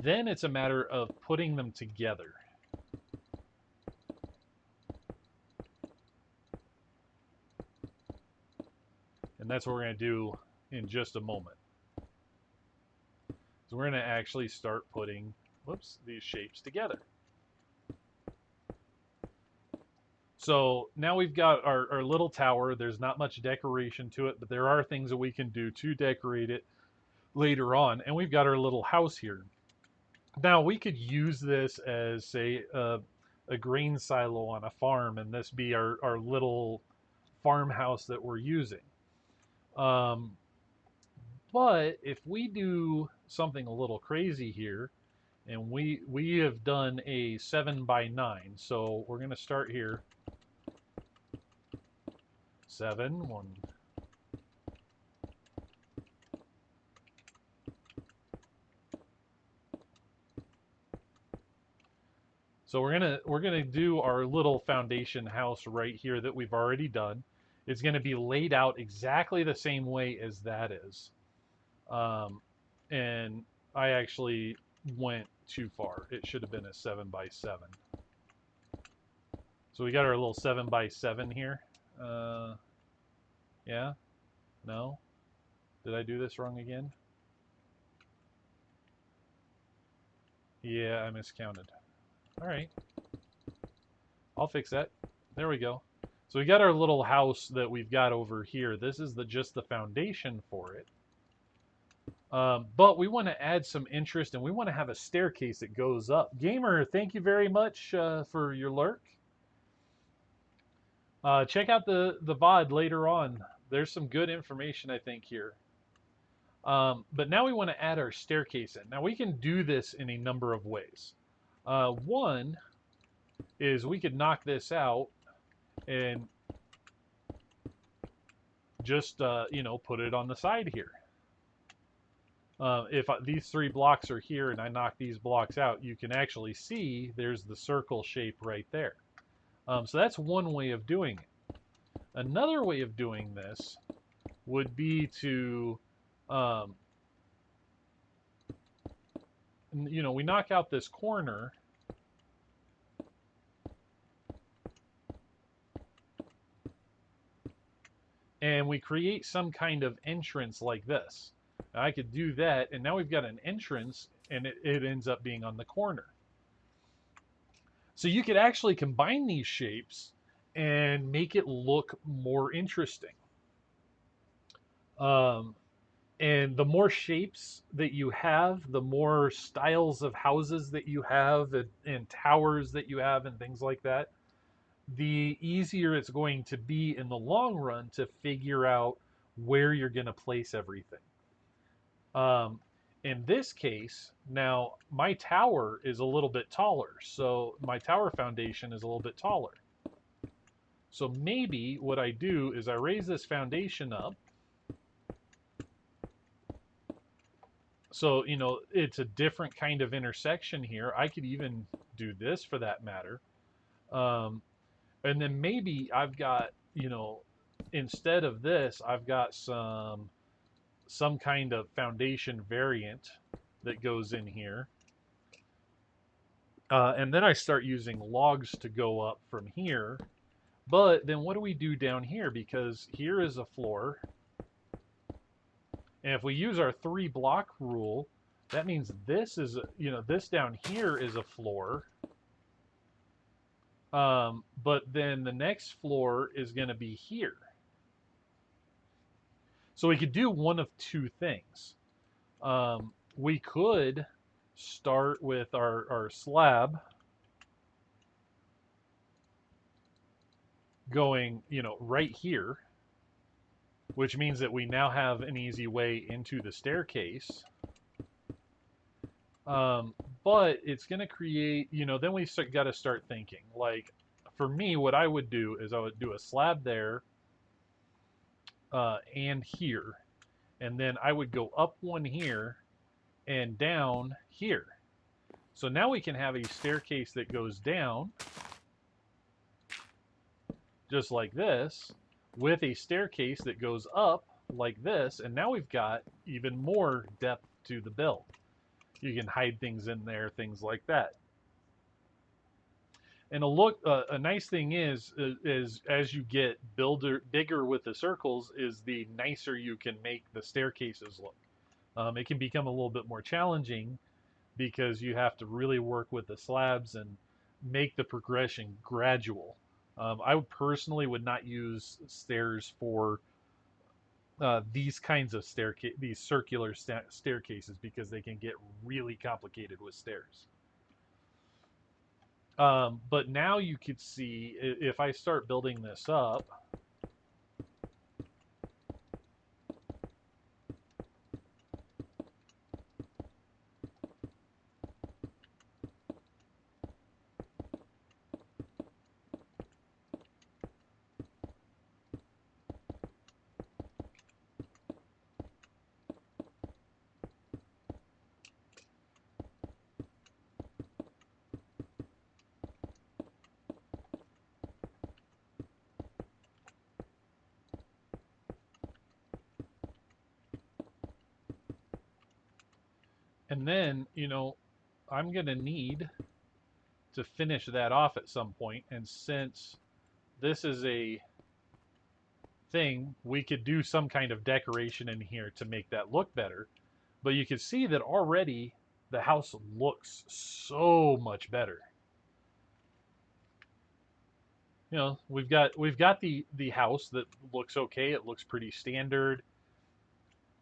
then it's a matter of putting them together. And that's what we're going to do in just a moment. So we're going to actually start putting, these shapes together. So now we've got our little tower. There's not much decoration to it, but there are things that we can do to decorate it later on. And we've got our little house here. Now we could use this as, say, a grain silo on a farm, and this be our little farmhouse that we're using. But if we do something a little crazy here, and we have done a 7 by 9, so we're going to start here. 7, 1. So we're gonna do our little foundation house right here that we've already done. It's gonna be laid out exactly the same way as that is. Um, and I actually went too far. It should have been a 7 by 7. So we got our little 7 by 7 here. Yeah, no, did I do this wrong again? Yeah, I miscounted. All right, I'll fix that. There we go. So we got our little house that we've got over here. This is just the foundation for it. But we want to add some interest, and we want to have a staircase that goes up. Gamer, thank you very much for your lurk. Check out the VOD later on. There's some good information, I think, here. But now we want to add our staircase in. Now we can do this in a number of ways. One is we could knock this out and just put it on the side here. If these 3 blocks are here and I knock these blocks out, you can actually see there's the circle shape right there. So that's one way of doing it. Another way of doing this would be to, we knock out this corner. And we create some kind of entrance like this. Now I could do that, and now we've got an entrance, and it ends up being on the corner. So you could actually combine these shapes and make it look more interesting. And the more shapes that you have, the more styles of houses that you have, and towers that you have, and things like that, the easier it's going to be in the long run to figure out where you're going to place everything. In this case, now my tower is a little bit taller, so my tower foundation is a little bit taller. So maybe what I do is I raise this foundation up. So, it's a different kind of intersection here. I could even do this for that matter. And then maybe I've got, instead of this, I've got some kind of foundation variant that goes in here. And then I start using logs to go up from here. But then what do we do down here? Because here is a floor. And if we use our 3 block rule, that means this is, this down here is a floor. But then the next floor is going to be here. So we could do one of 2 things. We could start with our slab going, right here, which means that we now have an easy way into the staircase. But it's going to create, then we got to start thinking. Like, for me, what I would do is I would do a slab there and here. And then I would go up one here and down here. So now we can have a staircase that goes down, just like this, with a staircase that goes up like this. And now we've got even more depth to the build. You can hide things in there, things like that. And a nice thing is as you get bigger with the circles, is the nicer you can make the staircases look. It can become a little bit more challenging because you have to really work with the slabs and make the progression gradual. I personally would not use stairs for these kinds of these circular staircases, because they can get really complicated with stairs. But now you could see, if I start building this up, And then, I'm going to need to finish that off at some point. And since this is a thing, we could do some kind of decoration in here to make that look better. But you can see that already the house looks so much better. We've got the house that looks okay. It looks pretty standard.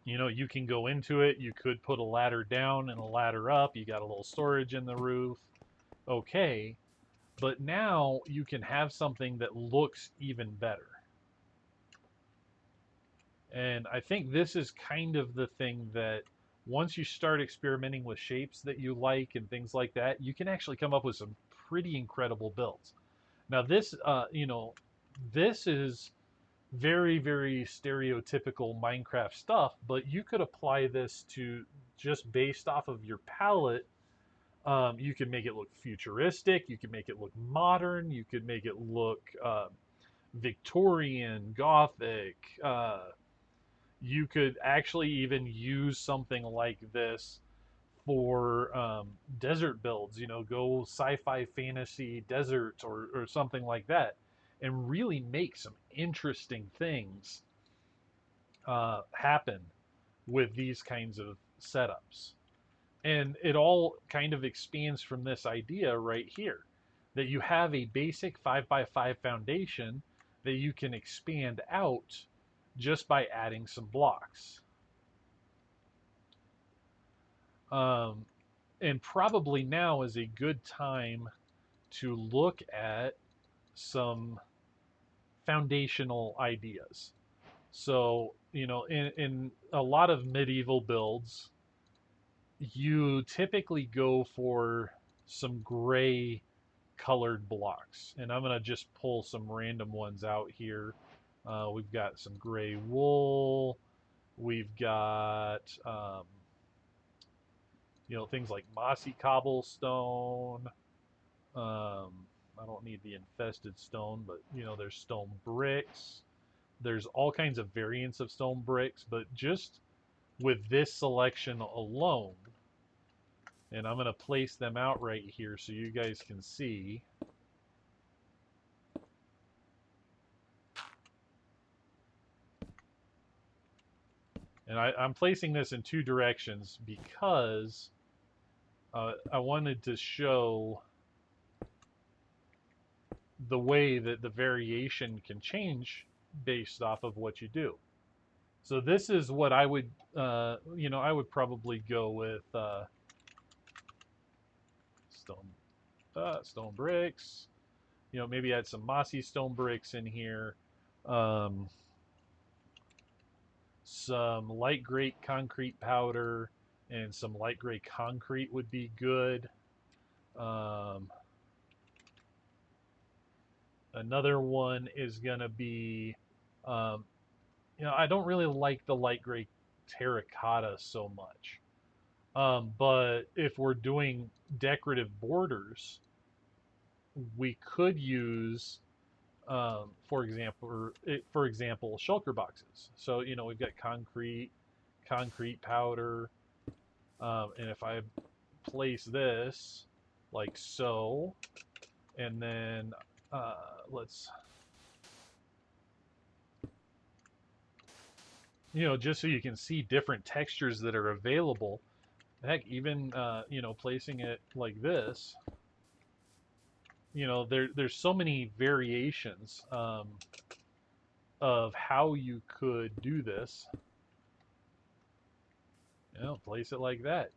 You can go into it. You could put a ladder down and a ladder up. You got a little storage in the roof. Okay. But now you can have something that looks even better. And I think this is kind of the thing that once you start experimenting with shapes that you like and things like that, you can actually come up with some pretty incredible builds. Now this is very, very stereotypical Minecraft stuff, but you could apply this to just based off of your palette. You can make it look futuristic. You can make it look modern. You could make it look Victorian, Gothic. You could actually even use something like this for desert builds. Go sci-fi, fantasy, desert, or something like that, and really make some interesting things happen with these kinds of setups. And it all kind of expands from this idea right here that you have a basic 5x5 foundation that you can expand out just by adding some blocks. Um, and probably now is a good time to look at some foundational ideas. So, in a lot of medieval builds, you typically go for some gray colored blocks. And I'm going to just pull some random ones out here. We've got some gray wool. We've got, things like mossy cobblestone. I don't need the infested stone, but, there's stone bricks. There's all kinds of variants of stone bricks, but just with this selection alone, and I'm going to place them out right here so you guys can see. And I'm placing this in two directions because I wanted to show the way that the variation can change based off of what you do. So this is what I would, I would probably go with stone bricks. Maybe add some mossy stone bricks in here. Some light gray concrete powder and some light gray concrete would be good. Another one is going to be, I don't really like the light gray terracotta so much. But if we're doing decorative borders, we could use, for example, shulker boxes. So we've got concrete powder, and if I place this like so, and then let's, just so you can see different textures that are available. Heck, even placing it like this, there's so many variations of how you could do this. Place it like that.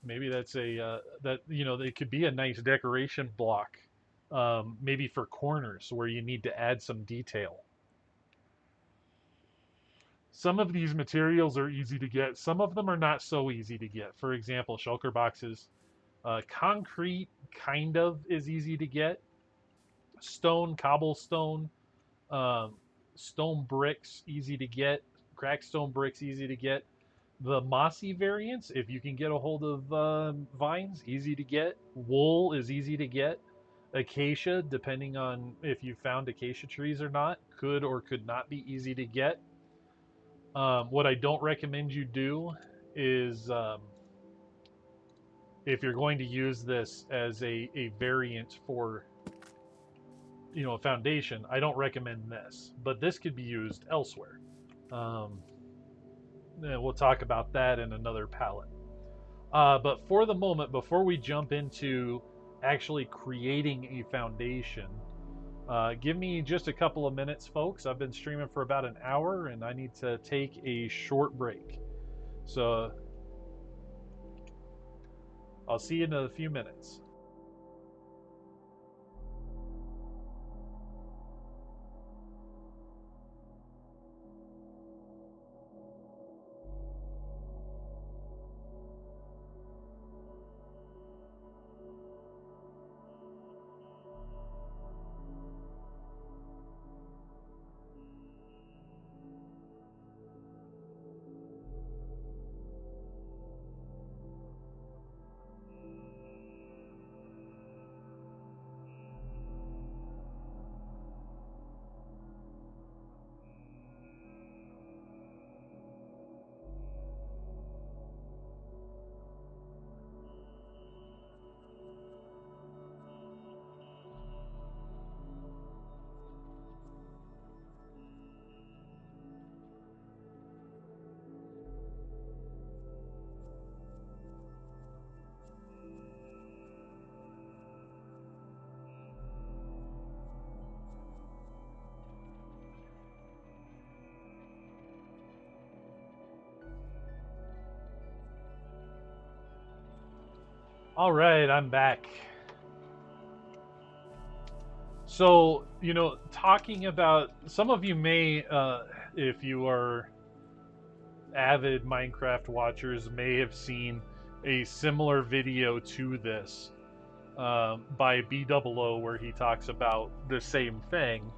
Maybe that's it could be a nice decoration block, maybe for corners where you need to add some detail. Some of these materials are easy to get. Some of them are not so easy to get. For example, shulker boxes. Concrete kind of is easy to get. Stone, cobblestone, stone bricks, easy to get. Cracked stone bricks, easy to get. The mossy variants, if you can get a hold of vines, easy to get. Wool is easy to get. Acacia, depending on if you found acacia trees or not, could or could not be easy to get. What I don't recommend you do is if you're going to use this as a variant for, you know, a foundation, I don't recommend this, but this could be used elsewhere. Um, and we'll talk about that in another palette. But for the moment, before we jump into actually creating a foundation, give me just a couple of minutes, folks. I've been streaming for about an hour and I need to take a short break. So I'll see you in a few minutes. All right, I'm back. So, you know, talking about, some of you may, if you are avid Minecraft watchers, may have seen a similar video to this by B00, where he talks about the same thing.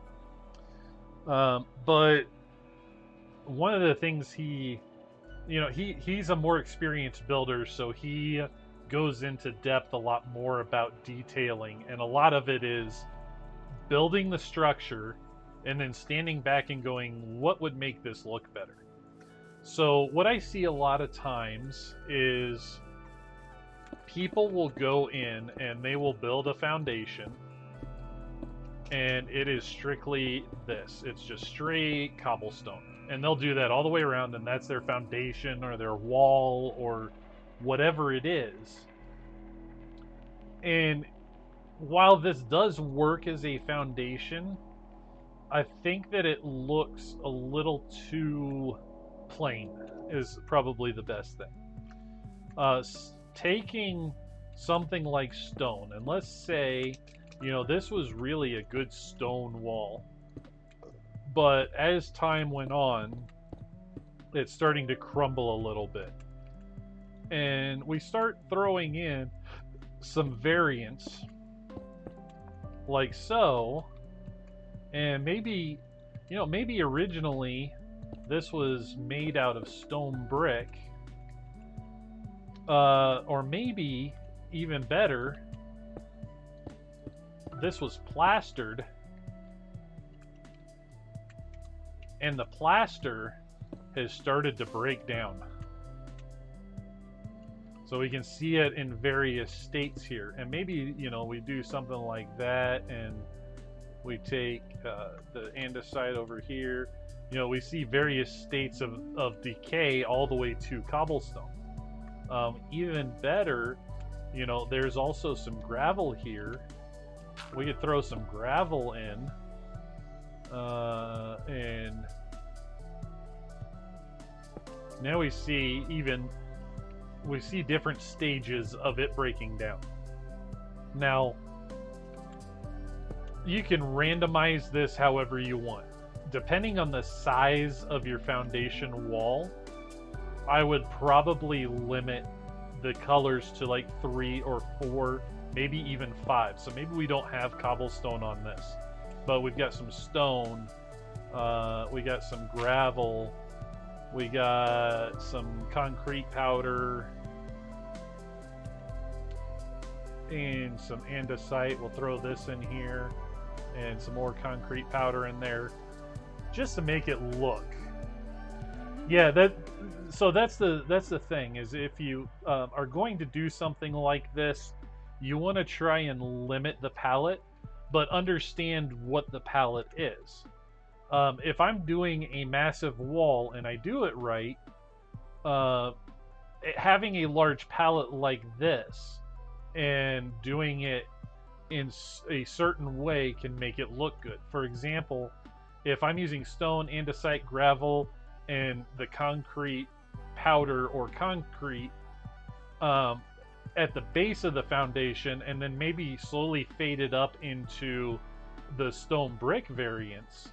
But one of the things he's a more experienced builder, so he goes into depth a lot more about detailing, and a lot of it is building the structure and then standing back and going, what would make this look better? So what I see a lot of times is people will go in and they will build a foundation, and it is strictly this. It's just straight cobblestone. And they'll do that all the way around, and that's their foundation or their wall or whatever it is. And while this does work as a foundation, I think that it looks a little too plain is probably the best thing. Taking something like stone, and let's say, you know, this was really a good stone wall, but as time went on, it's starting to crumble a little bit. And we start throwing in some variants, like so, and maybe, you know, maybe originally this was made out of stone brick, or maybe even better, this was plastered, and the plaster has started to break down. So we can see it in various states here. And maybe, you know, we do something like that, and we take the andesite over here. You know, we see various states of decay all the way to cobblestone. Even better, you know, there's also some gravel here. We could throw some gravel in, and now we see different stages of it breaking down. Now, you can randomize this however you want. Depending on the size of your foundation wall, I would probably limit the colors to like 3 or 4, maybe even 5. So maybe we don't have cobblestone on this, but we've got some stone, we got some gravel, we got some concrete powder, and some andesite. We'll throw this in here, and some more concrete powder in there, just to make it look. Yeah, that So that's the thing is if you are going to do something like this, you want to try and limit the palette, but understand what the palette is. If I'm doing a massive wall and I do it right, uh, having a large palette like this and doing it in a certain way can make it look good. For example, if I'm using stone, andesite, gravel, and the concrete powder or concrete um, at the base of the foundation, and then maybe slowly fade it up into the stone brick variants,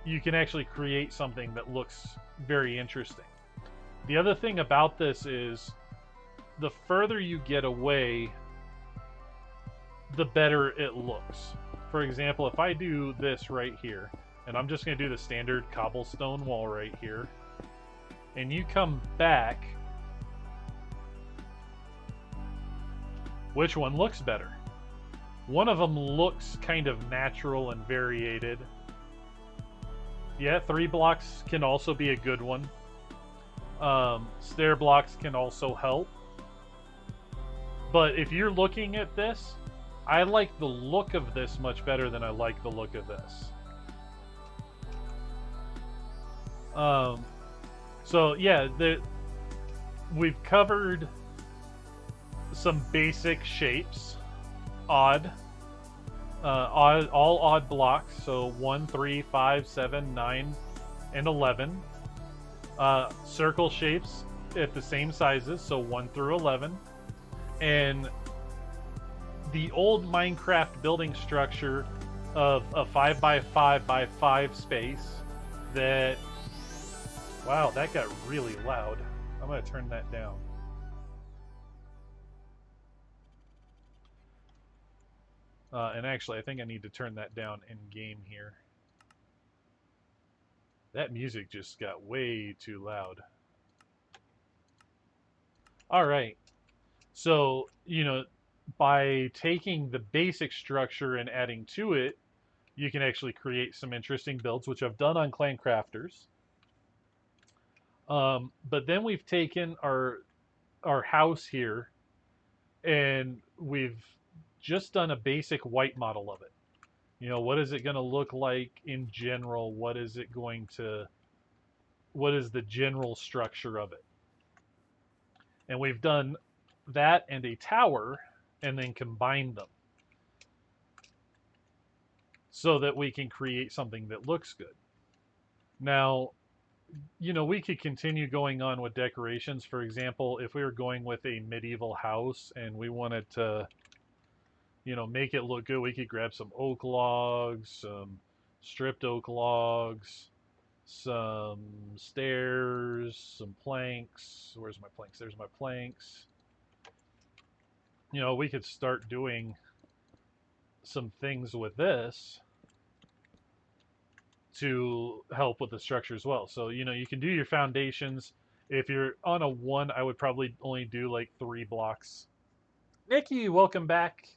you can actually create something that looks very interesting. The other thing about this is the further you get away, the better it looks. For example, if I do this right here, and I'm just going to do the standard cobblestone wall right here, and you come back, which one looks better? One of them looks kind of natural and variated. Yeah, 3 blocks can also be a good one. Stair blocks can also help. But if you're looking at this, I like the look of this much better than I like the look of this. So yeah, we've covered some basic shapes, all odd blocks. So 1, 3, 5, 7, 9, and 11. Circle shapes at the same sizes, so 1 through 11, and the old Minecraft building structure of a 5 by 5 by 5 space that, wow, that got really loud. I'm going to turn that down. And actually, I think I need to turn that down in game here. That music just got way too loud. All right. So, by taking the basic structure and adding to it, you can actually create some interesting builds, which I've done on Clan Crafters. But then we've taken our house here, and we've just done a basic white model of it. What is it going to look like in general? What is the general structure of it? And we've done that and a tower and then combined them so that we can create something that looks good. Now, we could continue going on with decorations. For example, if we were going with a medieval house and we wanted to, make it look good, we could grab some oak logs, some stripped oak logs, some stairs, some planks. Where's my planks? There's my planks. We could start doing some things with this to help with the structure as well. So, you can do your foundations. If you're on a 1, I would probably only do like 3 blocks. Nikki, welcome back.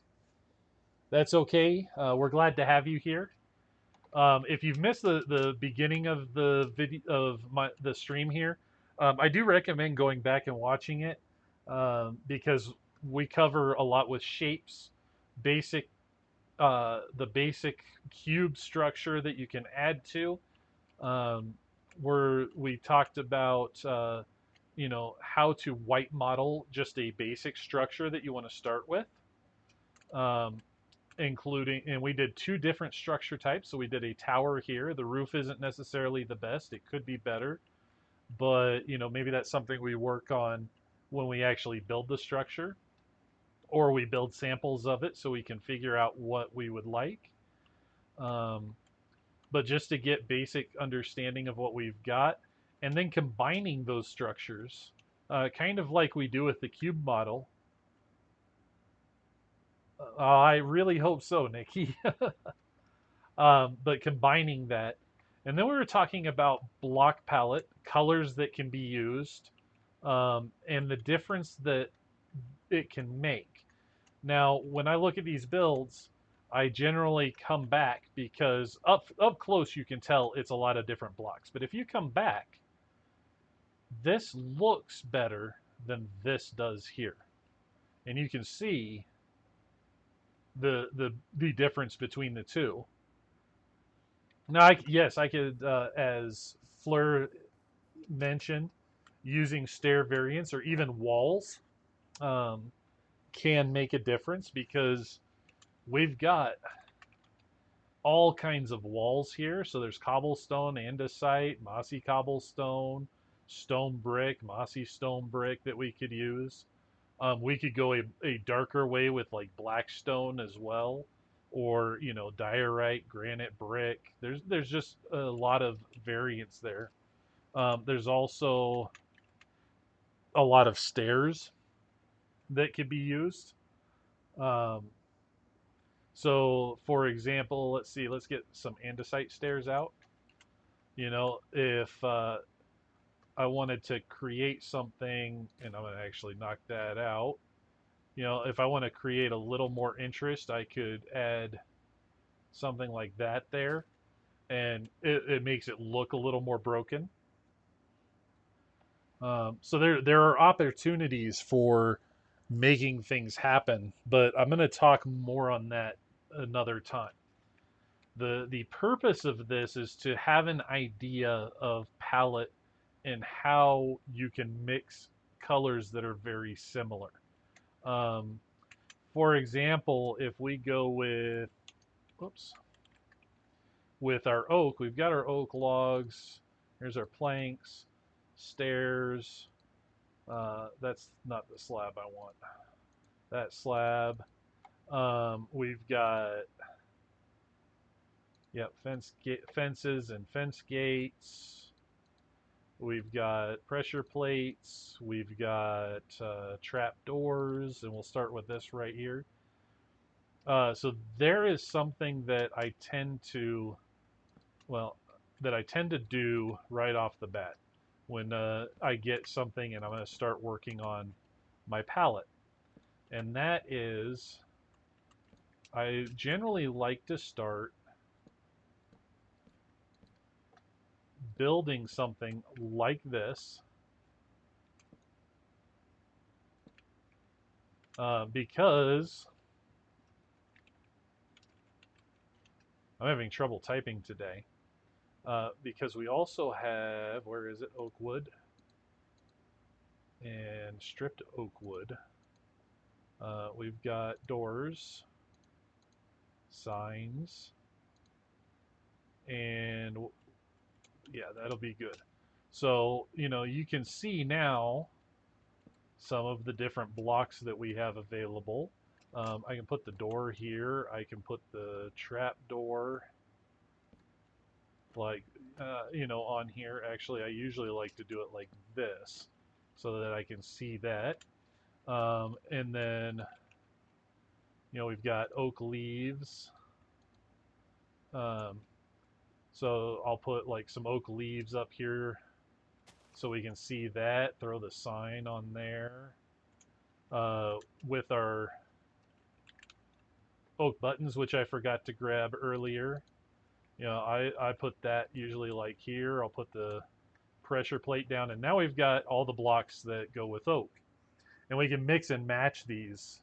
That's okay. We're glad to have you here. If you've missed the beginning of the video of the stream here, I do recommend going back and watching it because we cover a lot with shapes, the basic cube structure that you can add to. Where we talked about how to white model just a basic structure that you want to start with. Including, and we did 2 different structure types. So we did a tower here. The roof isn't necessarily the best. It could be better, but maybe that's something we work on when we actually build the structure, or we build samples of it so we can figure out what we would like. But just to get basic understanding of what we've got, and then combining those structures, kind of like we do with the cube model. I really hope so, Nikki. But combining that. And then we were talking about block palette, colors that can be used, and the difference that it can make. Now, when I look at these builds, I generally come back because up close you can tell it's a lot of different blocks. But if you come back, this looks better than this does here. And you can see the difference between the two. Now, yes, I could, as Fleur mentioned, using stair variants or even walls um, can make a difference because we've got all kinds of walls here. So there's cobblestone, andesite, mossy cobblestone, stone brick, mossy stone brick that we could use. We could go a darker way with like black stone as well, or diorite, granite brick. There's just a lot of variants there. There's also a lot of stairs that could be used. Um, so, for example, let's see, let's get some andesite stairs out. If I wanted to create something, and I'm going to actually knock that out. If I want to create a little more interest, I could add something like that there, and it makes it look a little more broken. So there are opportunities for making things happen, but I'm going to talk more on that another time. The purpose of this is to have an idea of palette and how you can mix colors that are very similar. Um, for example, if we go oops, with our oak, we've got our oak logs. Here's our planks, stairs. That's not the slab I want. That slab. We've got fences and fence gates. We've got pressure plates. We've got trap doors, and we'll start with this right here. So there is something that I tend to, well, that I tend to do right off the bat when I get something and I'm going to start working on my palette. And that is, I generally like to start building something like this because I'm having trouble typing today. Because we also have, where is it, oak wood and stripped oak wood. We've got doors, signs, and yeah, that'll be good. So, you can see now some of the different blocks that we have available. I can put the door here. I can put the trap door like, on here. Actually, I usually like to do it like this so that I can see that. And then, we've got oak leaves. Um, so I'll put like some oak leaves up here so we can see that. Throw the sign on there. With our oak buttons, which I forgot to grab earlier. I put that usually like here. I'll put the pressure plate down, and now we've got all the blocks that go with oak. And we can mix and match these.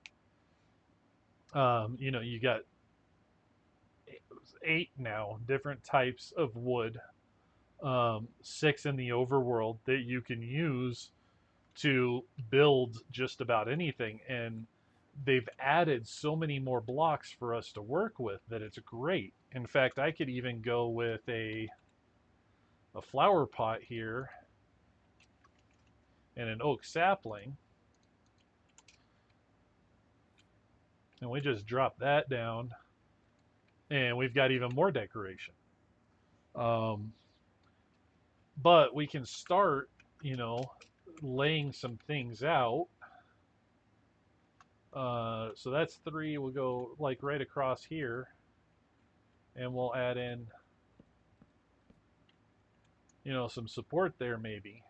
You got 8 now different types of wood, 6 in the overworld that you can use to build just about anything. And they've added so many more blocks for us to work with that it's great. In fact, I could even go with a flower pot here and an oak sapling, and we just drop that down, and we've got even more decoration. Um, but we can start, laying some things out. So that's 3. We'll go like right across here, and we'll add in, some support there maybe.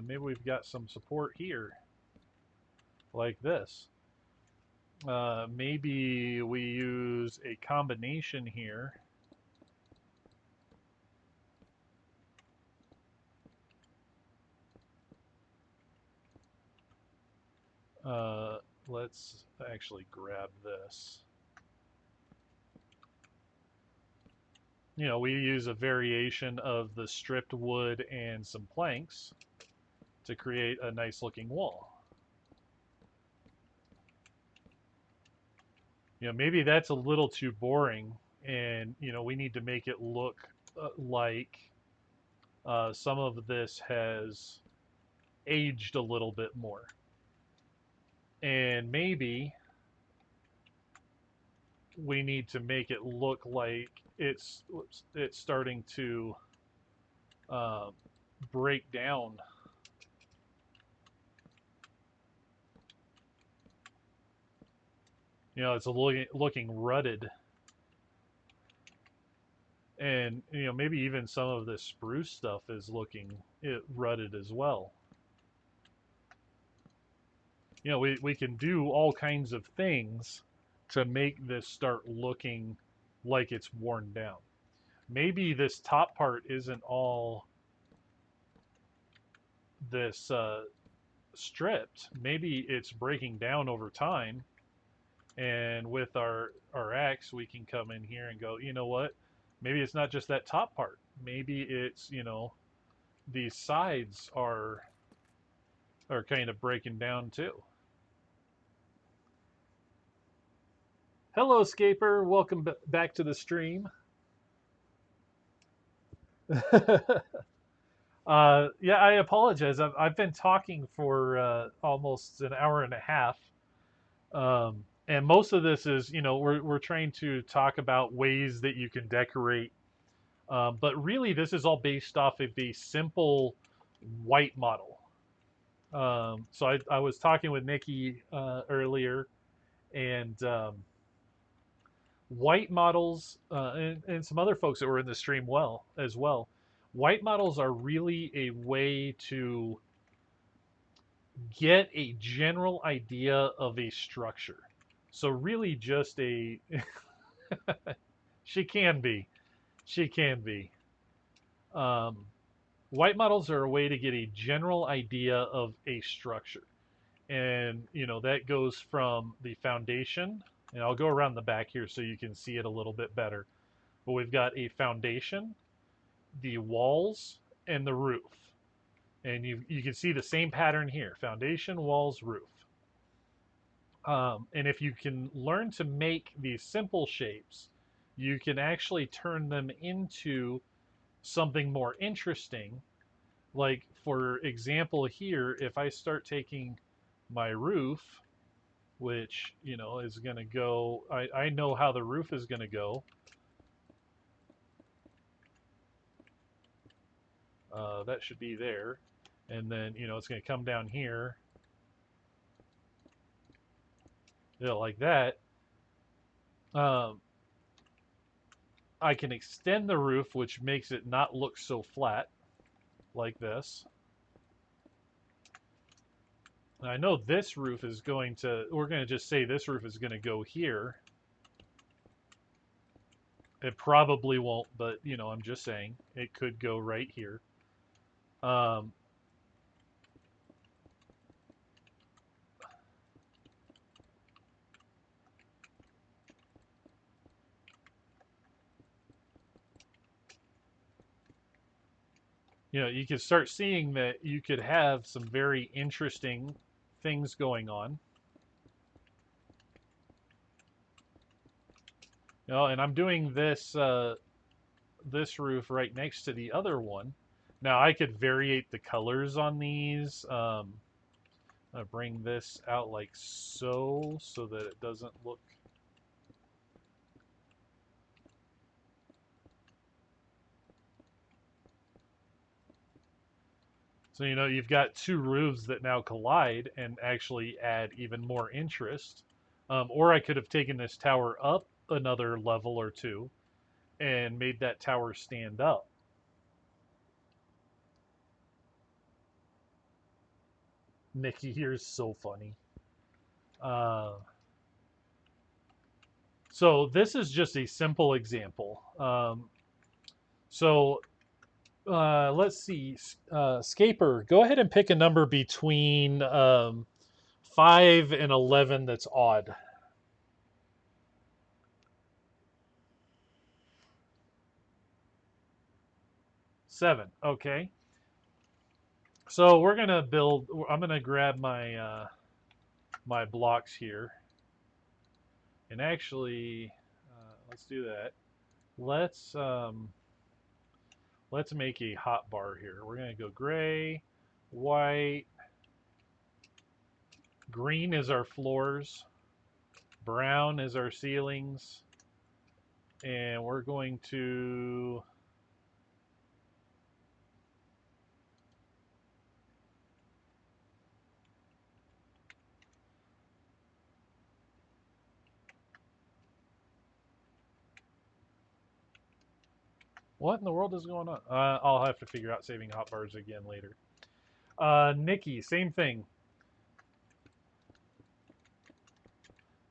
Maybe we've got some support here, like this. Maybe we use a combination here. . Let's actually grab this. We use a variation of the stripped wood and some planks to create a nice looking wall. Maybe that's a little too boring, and we need to make it look like some of this has aged a little bit more. And maybe we need to make it look like it's starting to uh, break down. It's looking rutted, and maybe even some of this spruce stuff is looking rutted as well. We can do all kinds of things to make this start looking like it's worn down. Maybe this top part isn't all this stripped. Maybe it's breaking down over time, and with our axe we can come in here and go, you know what, maybe it's not just that top part. Maybe it's these sides are kind of breaking down too. Hello, Scaper. Welcome back to the stream. Yeah, I apologize. I've been talking for almost an hour and a half, and most of this is, we're trying to talk about ways that you can decorate, but really this is all based off of a simple white model. So I was talking with Nikki earlier, and white models, and some other folks that were in the stream as well. White models are really a way to get a general idea of a structure. So really just a she can be. She can be. Um, White models are a way to get a general idea of a structure. And that goes from the foundation, and I'll go around the back here so you can see it a little bit better. But we've got a foundation, the walls, and the roof. And you can see the same pattern here: foundation, walls, roof. And if you can learn to make these simple shapes, you can actually turn them into something more interesting. Like, for example, here, if I start taking my roof, which is going to go, I know how the roof is going to go. That should be there, and then it's going to come down here, like that. I can extend the roof, which makes it not look so flat, like this. And I know this roof is going to, we're going to just say this roof is going to go here. It probably won't, but I'm just saying it could go right here. Um, you could start seeing that you could have some very interesting things going on. And I'm doing this roof right next to the other one. Now I could variate the colors on these. I'm gonna bring this out like so that it doesn't look. So you've got two roofs that now collide and actually add even more interest. Or I could have taken this tower up another level or two and made that tower stand up. Nikki here is so funny. Uh, so this is just a simple example. So let's see. Scaper, go ahead and pick a number between 5 and 11, that's odd. 7. Okay. So we're gonna build. I'm gonna grab my my blocks here, and actually, let's do that. Let's um, let's make a hot bar here. We're gonna go gray, white, green is our floors, brown is our ceilings, and we're going to. What in the world is going on? I'll have to figure out saving hot bars again later. Nikki, same thing.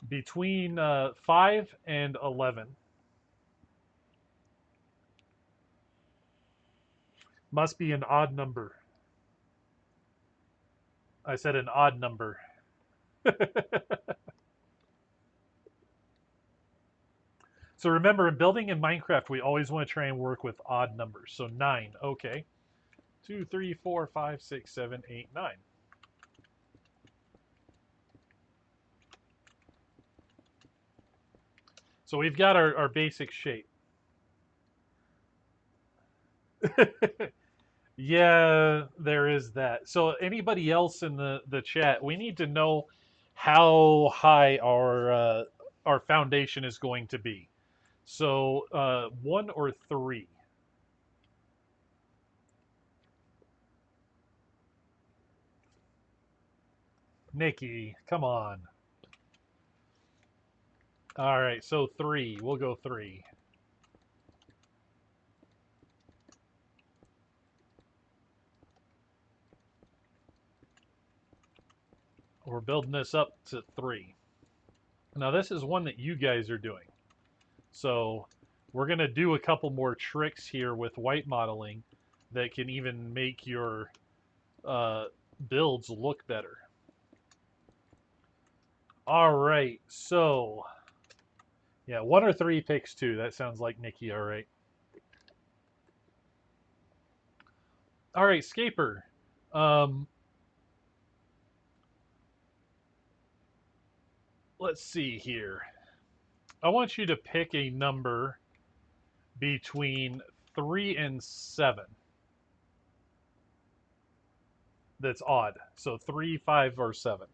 Between 5 and 11. Must be an odd number. I said an odd number. So remember, in building in Minecraft, we always want to try and work with odd numbers. So 9, okay. 2, 3, 4, 5, 6, 7, 8, 9. So we've got our basic shape. Yeah, there is that. So anybody else in the chat, we need to know how high our foundation is going to be. So 1 or 3. Nikki, come on. All right, so 3. We'll go 3. We're building this up to 3. Now this is one that you guys are doing. So we're going to do a couple more tricks here with white modeling that can even make your uh, builds look better. All right, so yeah, 1 or 3 picks 2. That sounds like Nikki. All right. All right, Scaper. Um, let's see here. I want you to pick a number between 3 and 7 that's odd. So 3, 5, or 7.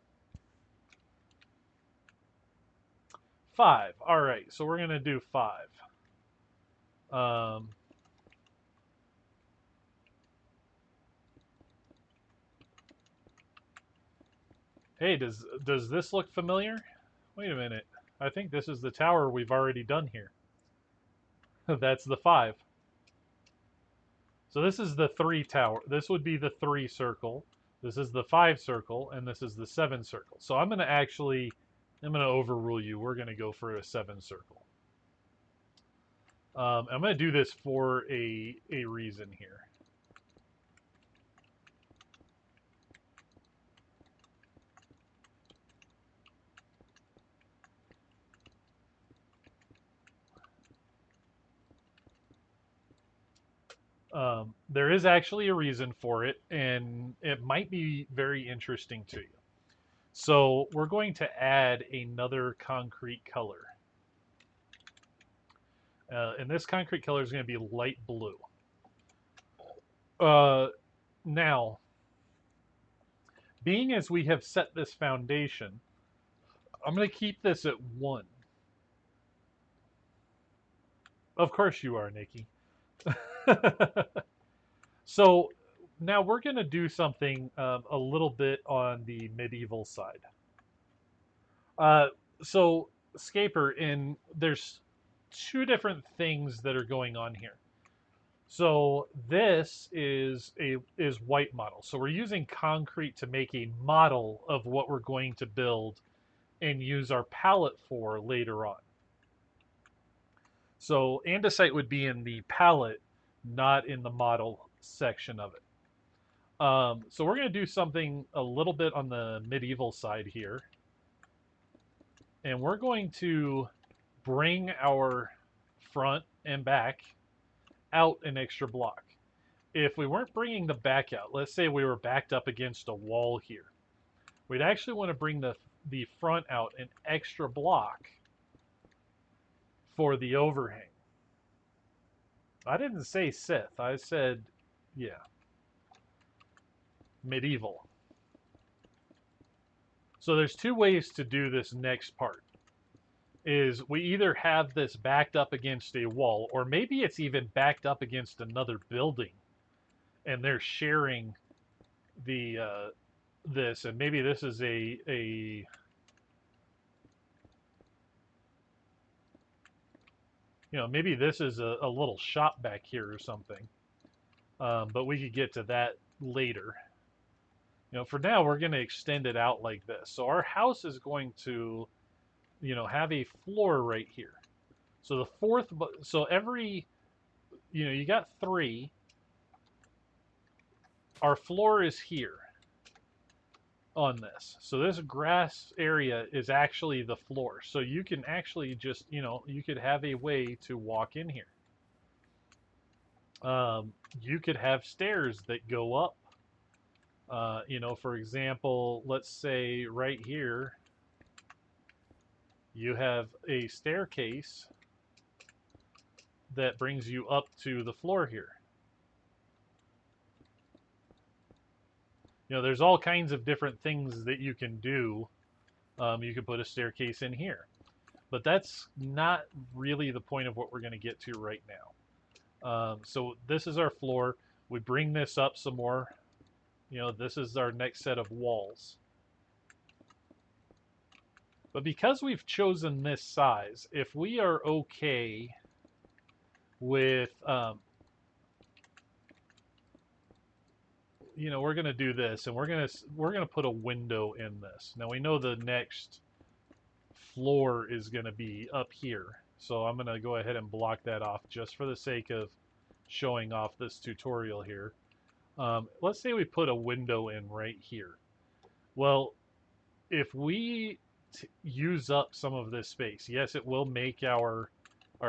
5. All right, so we're going to do 5. Um, hey, does this look familiar? Wait a minute. I think this is the tower we've already done here. That's the 5. So this is the 3 tower. This would be the 3 circle. This is the 5 circle, and this is the 7 circle. So I'm going to overrule you. We're going to go for a 7 circle. I'm going to do this for a reason here. There is actually a reason for it, and it might be very interesting to you. So we're going to add another concrete color. And this concrete color is going to be light blue. Now, being as we have set this foundation, I'm going to keep this at 1. Of course you are, Nikki. So now we're going to do something a little bit on the medieval side. So Scaper, there's 2 different things that are going on here. So this is white model. So we're using concrete to make a model of what we're going to build and use our palette for later on. So andesite would be in the palette, not in the model section of it. So we're going to do something a little bit on the medieval side here. And we're going to bring our front and back out an extra block. If we weren't bringing the back out, let's say we were backed up against a wall here, we'd actually want to bring the front out an extra block for the overhang. I didn't say Sith. I said, yeah, medieval. So there's two ways to do this next part. Is we either have this backed up against a wall, or maybe it's even backed up against another building, and they're sharing the this, and maybe this is a maybe this is a little shop back here or something. But we could get to that later. For now, we're going to extend it out like this. So our house is going to, have a floor right here. So the fourth, so every, you got three. Our floor is here on this. So this grass area is actually the floor. So you can actually just, you could have a way to walk in here. You could have stairs that go up. For example, let's say right here, you have a staircase that brings you up to the floor here. There's all kinds of different things that you can do. You could put a staircase in here. But that's not really the point of what we're going to get to right now. So this is our floor. We bring this up some more. This is our next set of walls. But because we've chosen this size, if we are okay with, we're going to do this, and we're going to put a window in this. Now we know the next floor is going to be up here. So I'm going to go ahead and block that off just for the sake of showing off this tutorial here. Let's say we put a window in right here. Well, if we use up some of this space, yes, it will make our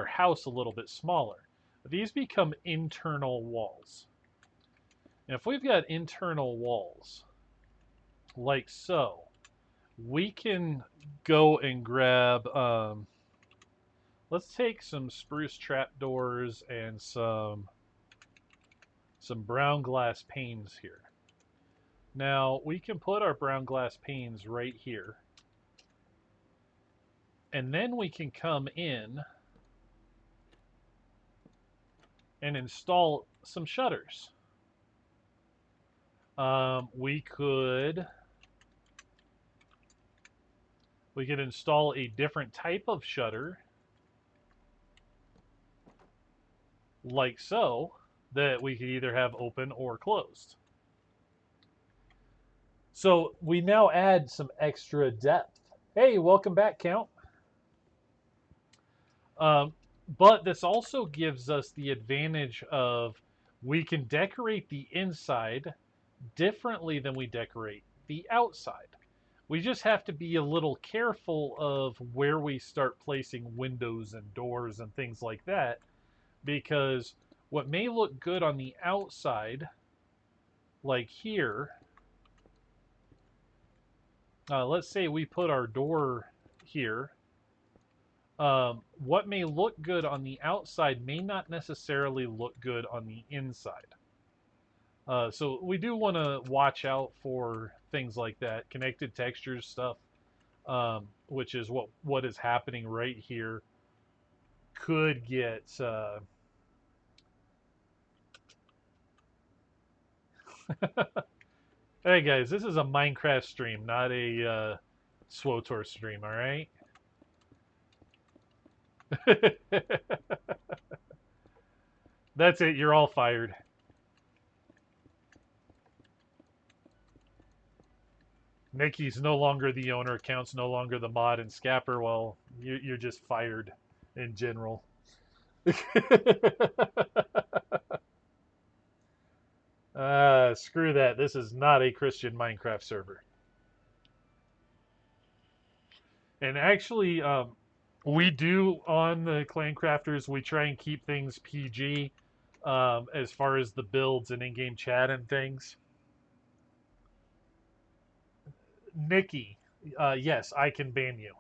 house a little bit smaller. But these become internal walls. And if we've got internal walls, like so, we can go and grab, let's take some spruce trapdoors and some brown glass panes here. Now, we can put our brown glass panes right here. And then we can come in and install some shutters. We could install a different type of shutter, like so, that we could either have open or closed. So we now add some extra depth. Hey, welcome back, Count. But this also gives us the advantage of we can decorate the inside differently than we decorate the outside. We just have to be a little careful of where we start placing windows and doors and things like that, because what may look good on the outside, like here, let's say we put our door here, what may look good on the outside may not necessarily look good on the inside. So we do want to watch out for things like that, connected textures stuff, which is what is happening right here. Could get hey guys, this is a Minecraft stream, not a SWOTOR stream, all right? That's it, you're all fired. Nikki's no longer the owner, account's no longer the mod, and Scapper, well, you're just fired in general. Screw that. This is not a Christian Minecraft server. And actually, we do on the Clan Crafters, we try and keep things PG as far as the builds and in-game chat and things. Nikki, yes, I can ban you.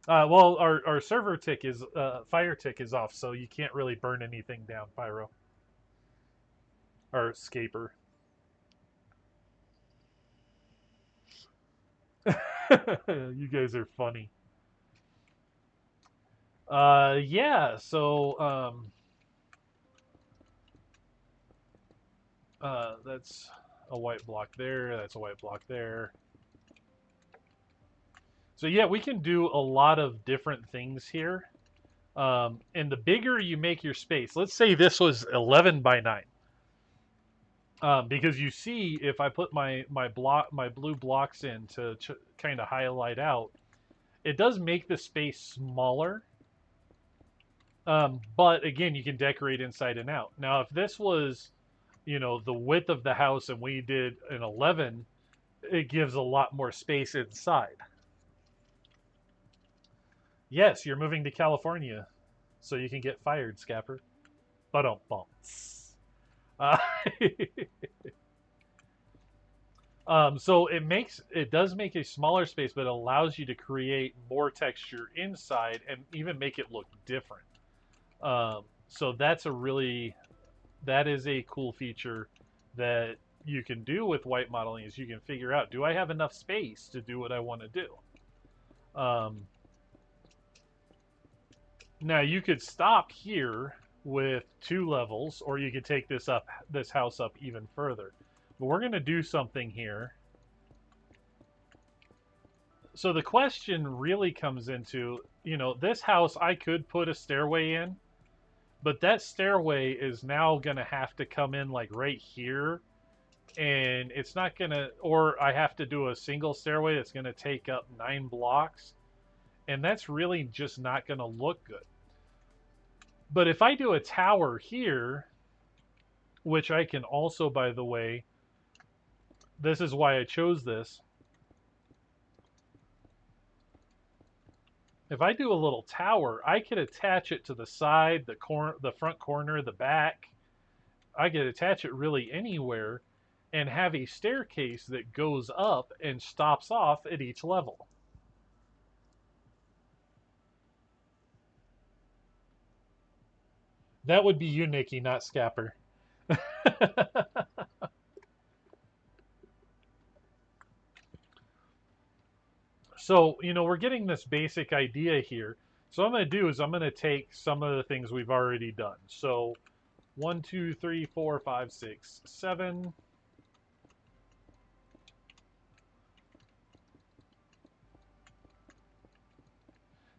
Well, our server tick is fire tick is off, so you can't really burn anything down, Pyro or Scaper. You guys are funny. Yeah. So that's a white block there. That's a white block there. So yeah, we can do a lot of different things here. And the bigger you make your space, let's say this was 11 by 9. Because you see, if I put my blue blocks in to kind of highlight out, it does make the space smaller. But again, you can decorate inside and out. Now, if this was, the width of the house and we did an 11, it gives a lot more space inside. Yes, you're moving to California, so you can get fired, Scapper. But don't bump. So it does make a smaller space, but it allows you to create more texture inside and even make it look different. So that is a cool feature that you can do with white modeling, is you can figure out, do I have enough space to do what I want to do? Now you could stop here with 2 levels, or you could take this house up even further. But we're going to do something here. So the question really comes into, this house, I could put a stairway in, but that stairway is now going to have to come in like right here. And it's not going to, or I have to do a single stairway that's going to take up 9 blocks. And that's really just not going to look good. But if I do a tower here, which I can also, by the way, this is why I chose this. If I do a little tower, I could attach it to the side, the front corner, the back. I could attach it really anywhere and have a staircase that goes up and stops off at each level. That would be you, Nikki, not Scapper. So, we're getting this basic idea here. So what I'm going to do is I'm going to take some of the things we've already done. So 1, 2, 3, 4, 5, 6, 7.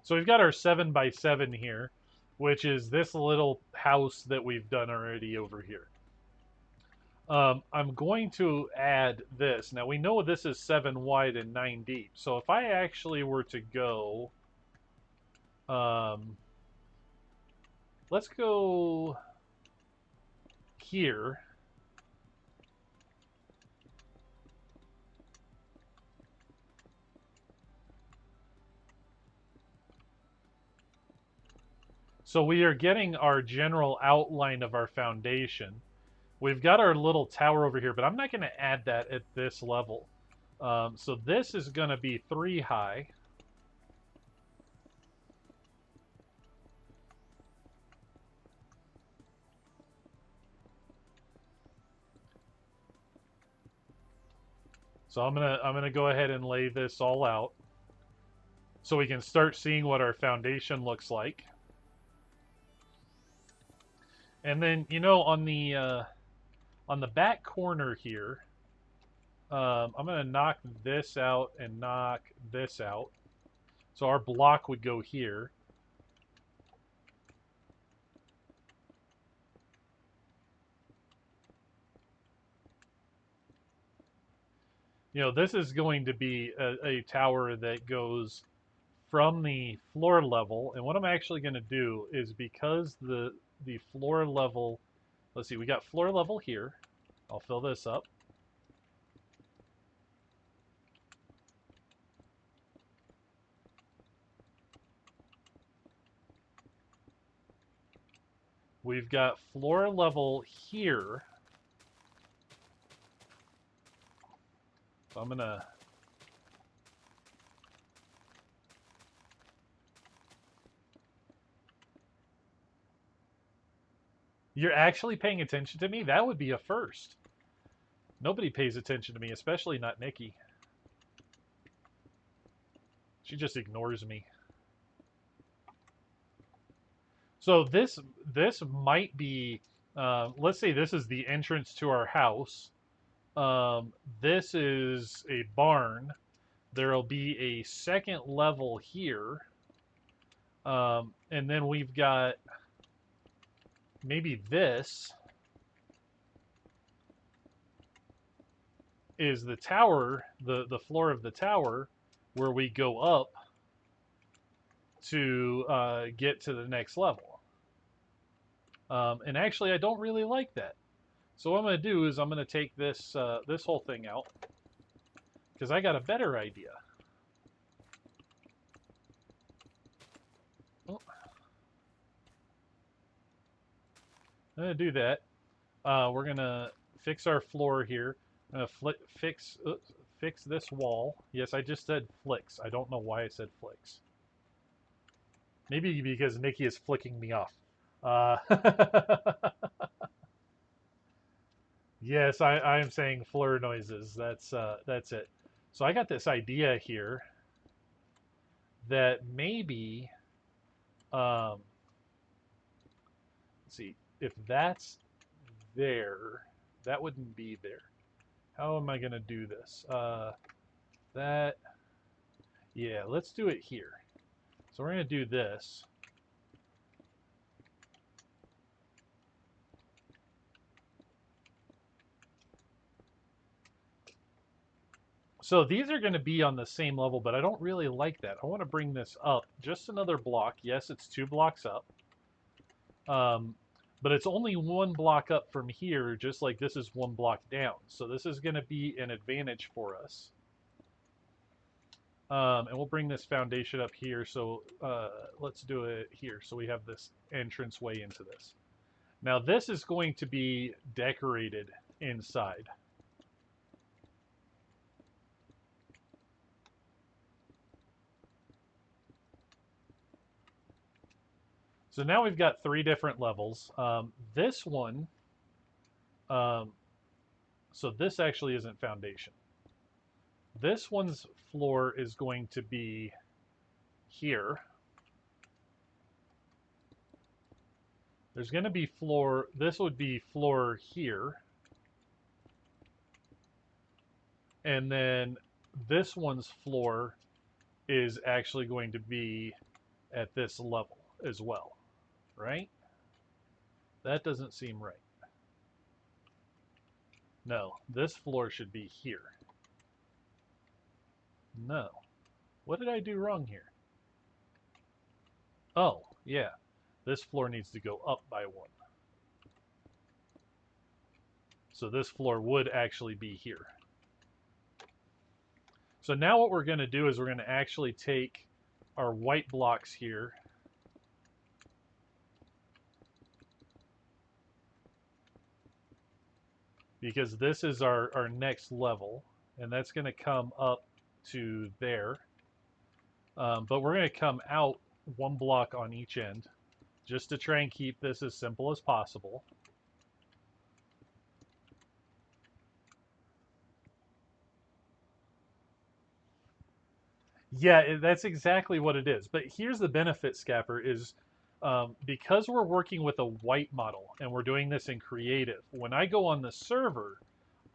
So we've got our 7 by 7 here, which is this little house that we've done already over here. I'm going to add this. Now we know this is 7 wide and 9 deep. So if I actually were to go, let's go here. So we are getting our general outline of our foundation. We've got our little tower over here, but I'm not going to add that at this level. So this is going to be 3 high. So I'm gonna go ahead and lay this all out so we can start seeing what our foundation looks like. And then, on the back corner here, I'm going to knock this out and knock this out. So our block would go here. This is going to be a tower that goes from the floor level. And what I'm actually going to do is, because the floor level. Let's see, we got floor level here. I'll fill this up. We've got floor level here. So I'm gonna You're actually paying attention to me? That would be a first. Nobody pays attention to me, especially not Nikki. She just ignores me. So this might be, let's say this is the entrance to our house. This is a barn. There'll be a second level here. And then we've got maybe this is the tower, the floor of the tower, where we go up to get to the next level. And actually, I don't really like that. So what I'm going to do is I'm going to take this this whole thing out because I got a better idea. Oh. I'm going to do that. We're going to fix our floor here. I'm going to fix this wall. Yes, I just said flicks. I don't know why I said flicks. Maybe because Nikki is flicking me off. Yes, I am saying floor noises. That's it. So I got this idea here that maybe, let's see, if that's there, that wouldn't be there. How am I going to do this? That, yeah, let's do it here. So we're going to do this. So these are going to be on the same level, but I don't really like that. I want to bring this up just another block. Yes, it's 2 blocks up. But it's only 1 block up from here, just like this is 1 block down. So this is going to be an advantage for us. And we'll bring this foundation up here. So let's do it here. So we have this entrance way into this. Now this is going to be decorated inside. So now we've got 3 different levels. This one, so this actually isn't foundation. This one's floor is going to be here. There's going to be floor, this would be floor here. And then this one's floor is actually going to be at this level as well, right? That doesn't seem right. No, this floor should be here. No. What did I do wrong here? Oh, yeah. This floor needs to go up by 1. So this floor would actually be here. So now what we're going to do is we're going to actually take our white blocks here. Because this is our next level. And that's going to come up to there. But we're going to come out 1 block on each end. Just to try and keep this as simple as possible. Yeah, that's exactly what it is. But here's the benefit, Scapper, is because we're working with a white model and we're doing this in creative, when I go on the server,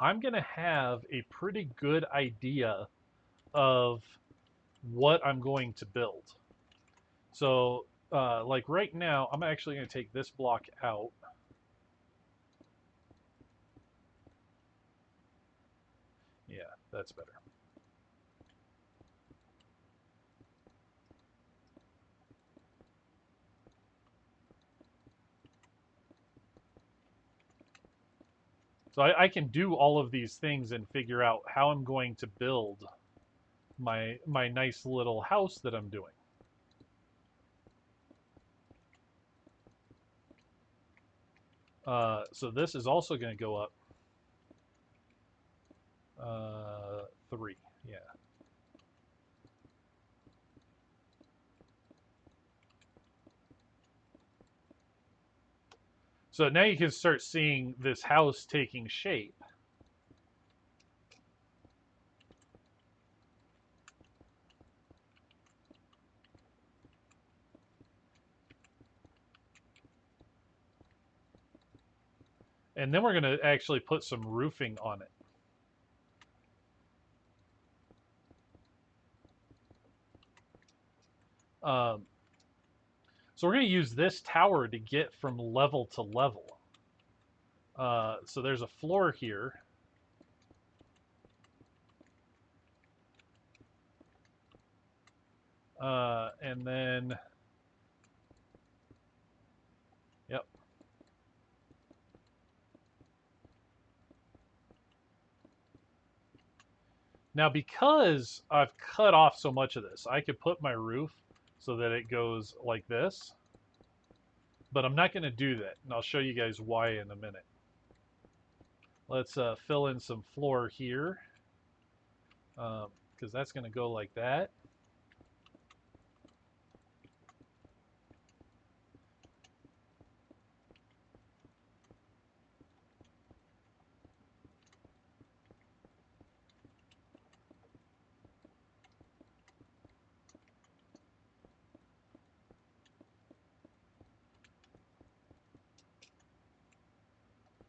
I'm going to have a pretty good idea of what I'm going to build. So, like right now, I'm actually going to take this block out. Yeah, that's better. So I can do all of these things and figure out how I'm going to build my nice little house that I'm doing. So this is also going to go up 3. Yeah. So now you can start seeing this house taking shape. And then we're going to actually put some roofing on it. Um, so we're going to use this tower to get from level to level. So there's a floor here. And then, yep. Now, because I've cut off so much of this, I could put my roof so that it goes like this, but I'm not going to do that. And I'll show you guys why in a minute. Let's fill in some floor here, because that's going to go like that.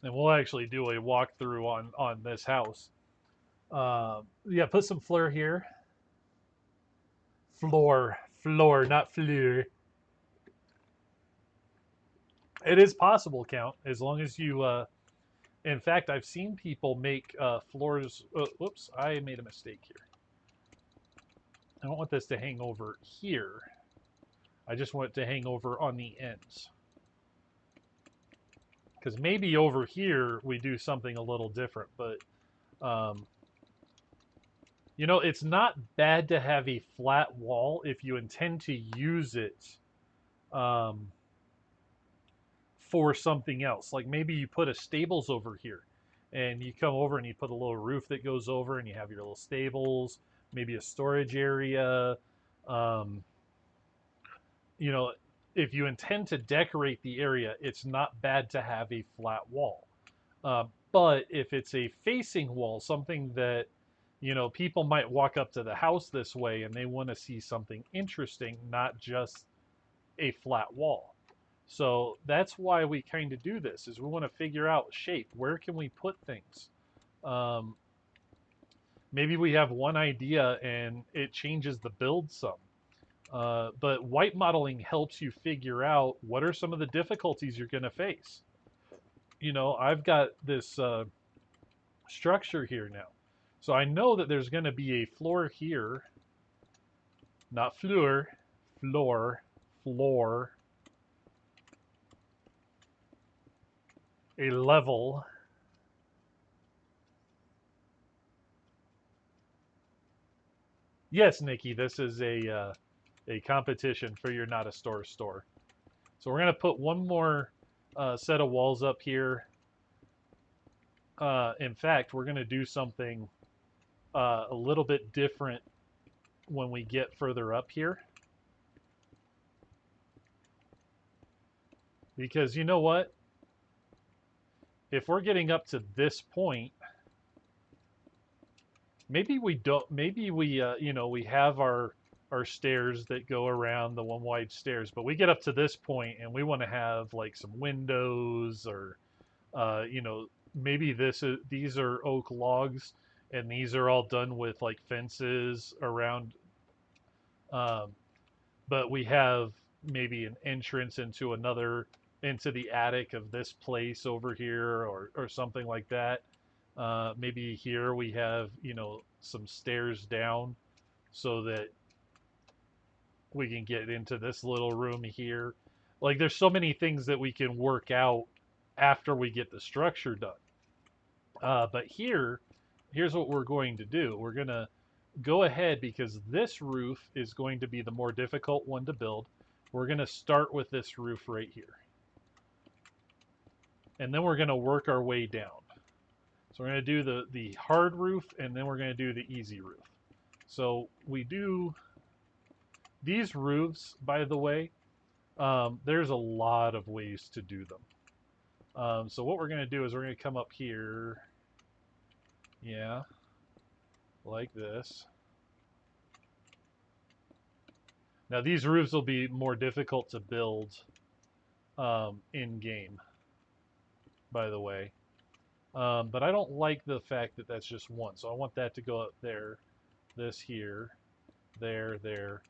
And we'll actually do a walkthrough on this house. Yeah, put some floor here. Floor, not fleur. It is possible, Count, as long as you. In fact, I've seen people make floors. Whoops, I made a mistake here. I don't want this to hang over here. I just want it to hang over on the ends. Because maybe over here we do something a little different, but um, you know, it's not bad to have a flat wall if you intend to use it um, for something else. Like maybe you put a stables over here and you come over and you put a little roof that goes over and you have your little stables, maybe a storage area. Um, you know, if you intend to decorate the area, it's not bad to have a flat wall. But if it's a facing wall, something that, you know, people might walk up to the house this way and they want to see something interesting, not just a flat wall. So that's why we kind of do this, is we want to figure out shape. Where can we put things? Um, Maybe we have one idea and it changes the build some. But white modeling helps you figure out what are some of the difficulties you're going to face. You know, I've got this structure here now. So I know that there's going to be a floor here, not floor, floor, floor, a level. Yes, Nikki, this is a competition for your not a store store. So we're going to put one more set of walls up here. In fact, we're going to do something a little bit different when we get further up here. Because you know what? If we're getting up to this point, maybe we don't, maybe we, you know, we have our stairs that go around the one wide stairs, but we get up to this point and we want to have like some windows or, you know, maybe these are oak logs and these are all done with like fences around. Um, but we have maybe an entrance into into the attic of this place over here or something like that. Maybe here we have, you know, some stairs down so that we can get into this little room here. Like there's so many things that we can work out after we get the structure done. But here's what we're going to do. We're going to go ahead because this roof is going to be the more difficult one to build. We're going to start with this roof right here. And then we're going to work our way down. So we're going to do the hard roof, and then we're going to do the easy roof. So we do these roofs, by the way, there's a lot of ways to do them. So what we're going to do is we're going to come up here. Yeah, like this. Now these roofs will be more difficult to build in game, by the way. But I don't like the fact that that's just one. So I want that to go up there, this here, there.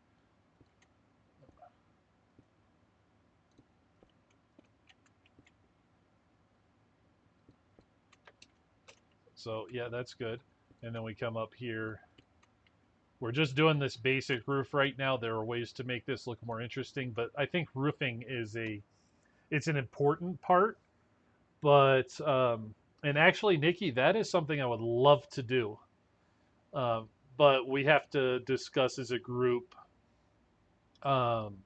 So yeah, that's good. And then we come up here. We're just doing this basic roof right now. There are ways to make this look more interesting, but I think roofing is it's an important part. But and actually, Nikki, that is something I would love to do. Um, but we have to discuss as a group um,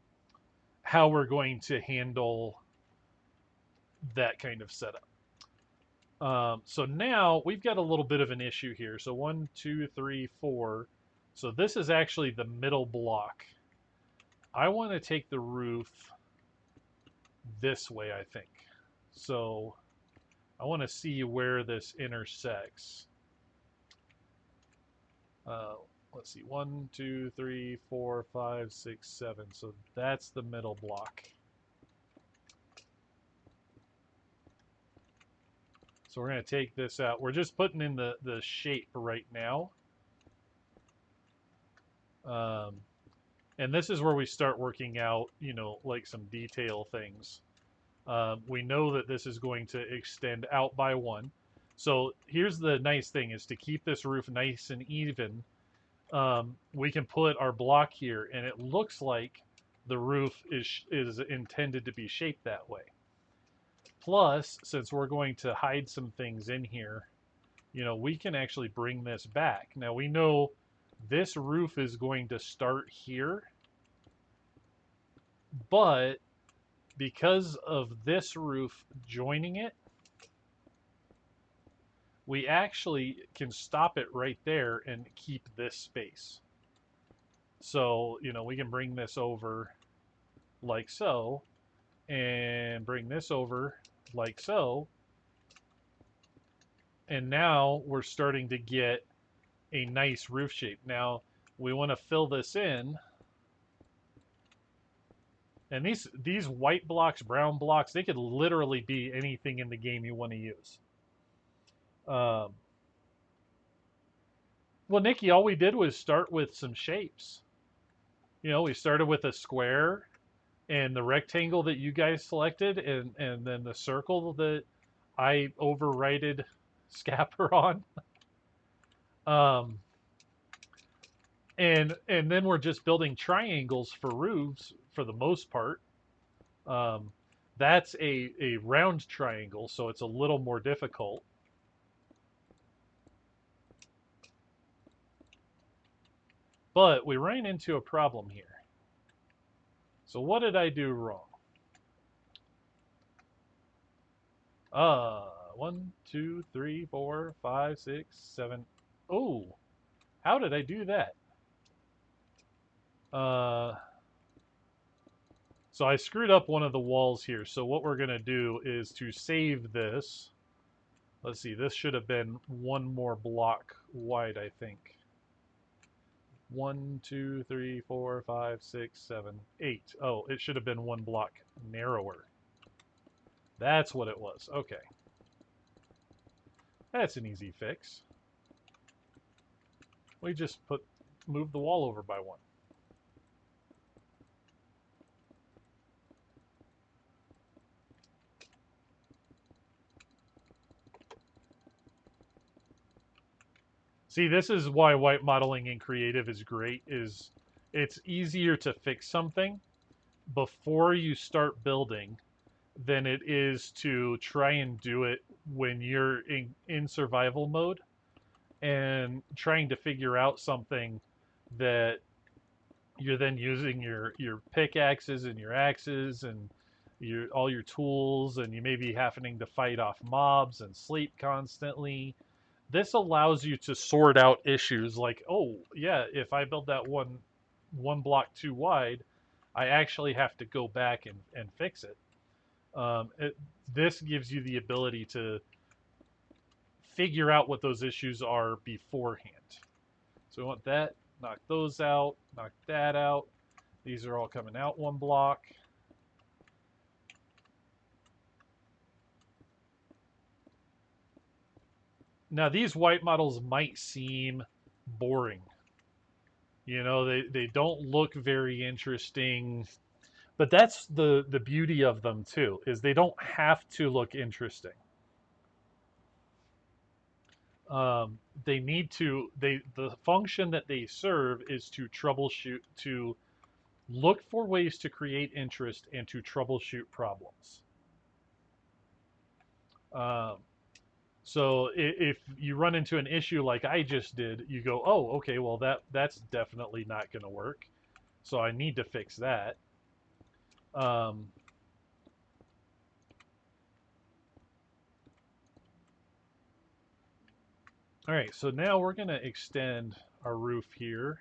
how we're going to handle that kind of setup. So now we've got a little bit of an issue here. So 1, 2, 3, 4. So this is actually the middle block. I want to take the roof this way, I think. So I want to see where this intersects. Uh, let's see, 1, 2, 3, 4, 5, 6, 7. So that's the middle block. So we're going to take this out. We're just putting in the shape right now. And this is where we start working out, like some detail things. We know that this is going to extend out by 1. So here's the nice thing is to keep this roof nice and even. We can put our block here, and it looks like the roof is intended to be shaped that way. Plus, since we're going to hide some things in here, we can actually bring this back. Now we know this roof is going to start here, but because of this roof joining it, we actually can stop it right there and keep this space. So, we can bring this over like so, and bring this over like so. And now we're starting to get a nice roof shape. Now we want to fill this in. And these white blocks, brown blocks, they could literally be anything in the game you want to use. Um, well, Nikki, all we did was start with some shapes. We started with a square and the rectangle that you guys selected, and then the circle that I overrided Scapper on. And then we're just building triangles for roofs for the most part. That's a round triangle, so it's a little more difficult. But we ran into a problem here. So what did I do wrong? 1, 2, 3, 4, 5, 6, 7. Oh, how did I do that? So I screwed up one of the walls here. So what we're going to do is to save this. Let's see, this should have been one more block wide, I think. 1, 2, 3, 4, 5, 6, 7, 8. Oh, it should have been one block narrower. That's what it was. Okay. That's an easy fix. We just move the wall over by 1. See, this is why white modeling in creative is great, is it's easier to fix something before you start building than it is to try and do it when you're in survival mode and trying to figure out something that you're then using your pickaxes and your axes and your all your tools, and you may be having to fight off mobs and sleep constantly. This allows you to sort out issues like, oh yeah, if I build that one block too wide, I actually have to go back and fix it. This gives you the ability to figure out what those issues are beforehand. So we want that, knock those out, knock that out. These are all coming out one block. Now these white models might seem boring. You know, they don't look very interesting, but that's the beauty of them too, is they don't have to look interesting. They need to the function that they serve is to troubleshoot, to look for ways to create interest and to troubleshoot problems. Um, so if you run into an issue like I just did, you go, oh, okay, well that's definitely not going to work. So I need to fix that. Um, all right, so now we're going to extend our roof here.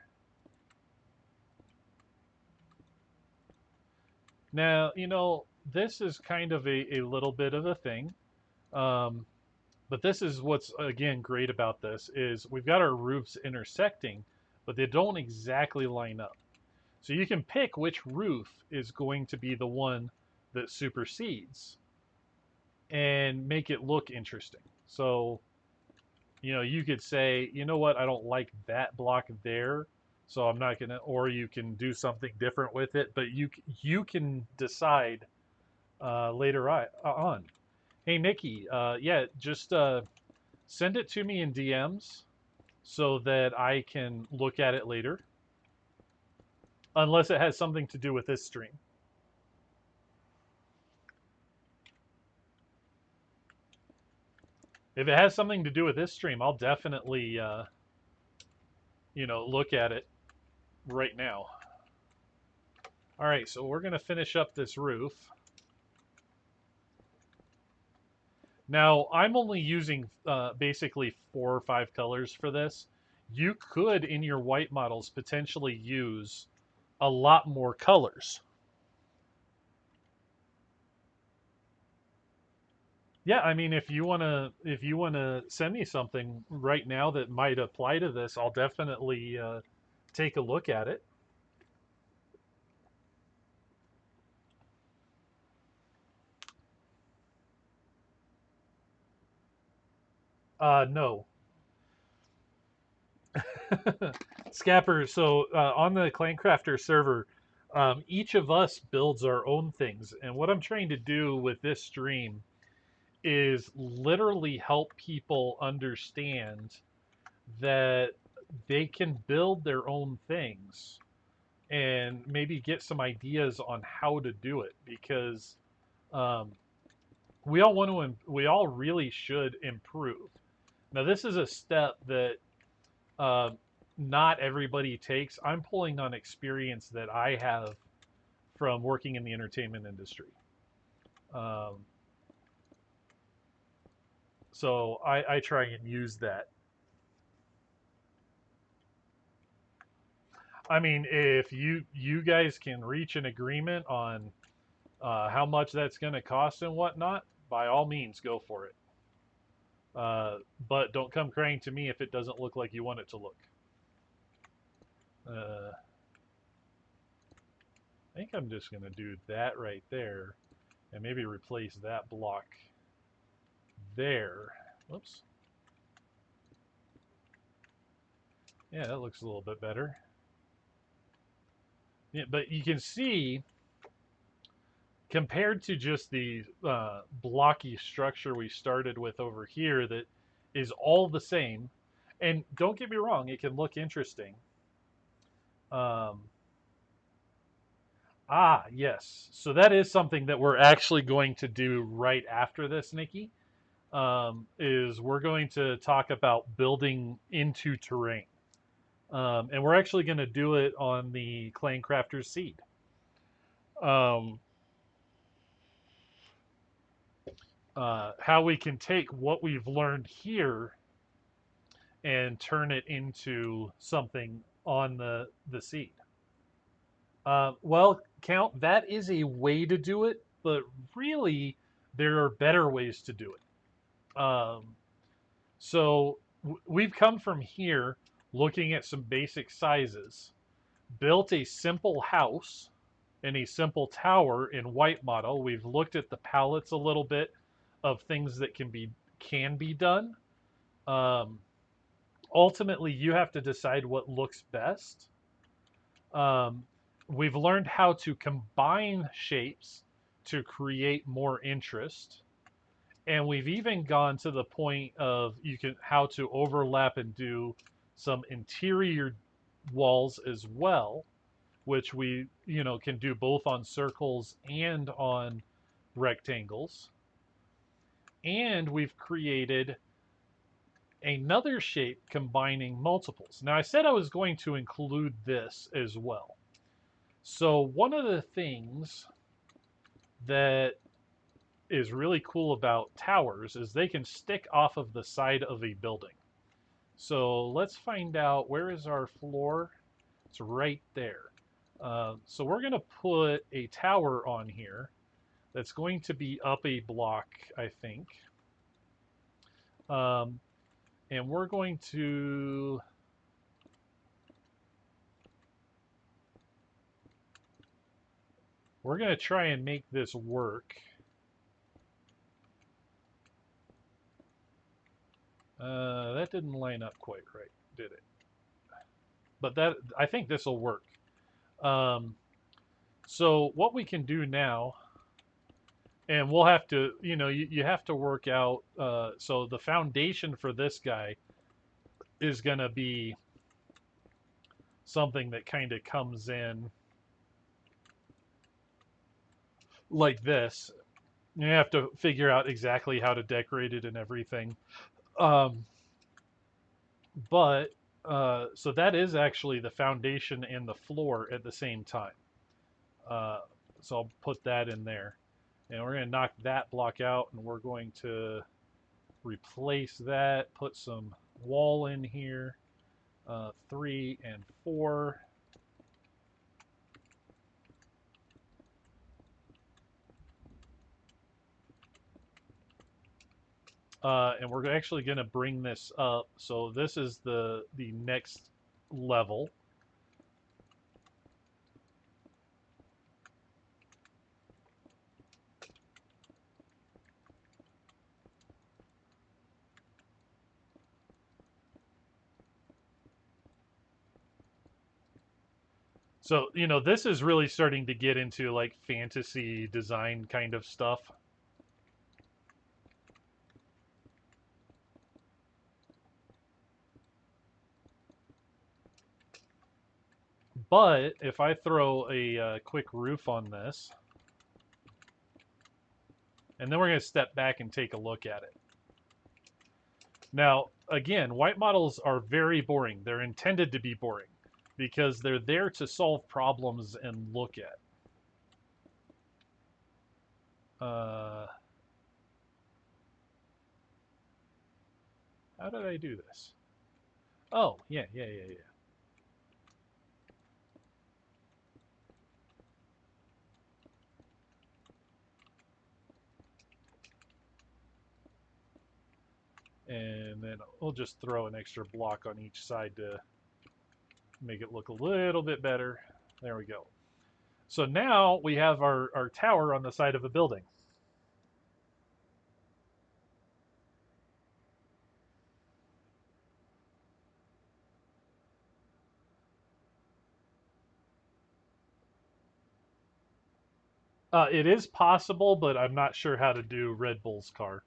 Now, you know, this is kind of a little bit of a thing. Um, but this is what's, again, great about this is we've got our roofs intersecting, but they don't exactly line up. So you can pick which roof is going to be the one that supersedes and make it look interesting. So, you know, you could say, you know what, I don't like that block there, so I'm not gonna. Or you can do something different with it, but you can decide later on. Hey Nikki, yeah, just send it to me in DMs so that I can look at it later, unless it has something to do with this stream. If it has something to do with this stream, I'll definitely, you know, look at it right now. All right, so we're going to finish up this roof. Now, I'm only using basically 4 or 5 colors for this. You could, in your white models, potentially use a lot more colors. Yeah, I mean, if you wanna send me something right now that might apply to this, I'll definitely take a look at it. No, Scapper. So on the Clancrafter server, each of us builds our own things, and what I'm trying to do with this stream is literally help people understand that they can build their own things and maybe get some ideas on how to do it, because um, we all really should improve. Now this is a step that uh, not everybody takes. I'm pulling on experience that I have from working in the entertainment industry. Um, so I try and use that. I mean, if you guys can reach an agreement on how much that's going to cost and whatnot, by all means, go for it. But don't come crying to me if it doesn't look like you want it to look. I think I'm just going to do that right there and maybe replace that block there. Whoops. Yeah, that looks a little bit better. Yeah, but you can see, compared to just the blocky structure we started with over here that is all the same, and don't get me wrong, it can look interesting. Um, yes. So that is something that we're actually going to do right after this, Nikki. is we're going to talk about building into terrain. And we're actually going to do it on the Clan Crafter's Seed. Um, how we can take what we've learned here and turn it into something on the seed. Well, Count, that is a way to do it, but really, there are better ways to do it. So we've come from here looking at some basic sizes, built a simple house and a simple tower in white model. We've looked at the palettes a little bit of things that can be done. Um, Ultimately, you have to decide what looks best. Um, we've learned how to combine shapes to create more interest, and we've even gone to the point of you can how to overlap and do some interior walls as well, which we can do both on circles and on rectangles. And we've created another shape combining multiples. Now I said I was going to include this as well. So one of the things that is really cool about towers is they can stick off of the side of a building. So let's find out, where is our floor? It's right there. So we're going to put a tower on here that's going to be up a block, I think. Um, and we're going to try and make this work. That didn't line up quite right, did it? But I think this will work. Um, so what we can do now, and we'll have to, you have to work out. So the foundation for this guy is going to be something that kind of comes in like this. You have to figure out exactly how to decorate it and everything. Um, but so that is actually the foundation and the floor at the same time. Uh, so I'll put that in there. And we're going to knock that block out, and we're going to replace that, put some wall in here, 3 and 4. And we're actually going to bring this up. So this is the next level. So, this is really starting to get into like fantasy design kind of stuff. But if I throw a quick roof on this, and then we're going to step back and take a look at it. Now, again, white models are very boring. They're intended to be boring because they're there to solve problems and look at. How did I do this? Oh, yeah, yeah, yeah, yeah. And then we'll just throw an extra block on each side to make it look a little bit better. There we go. So now we have our tower on the side of a building. It is possible, but I'm not sure how to do Red Bull's car.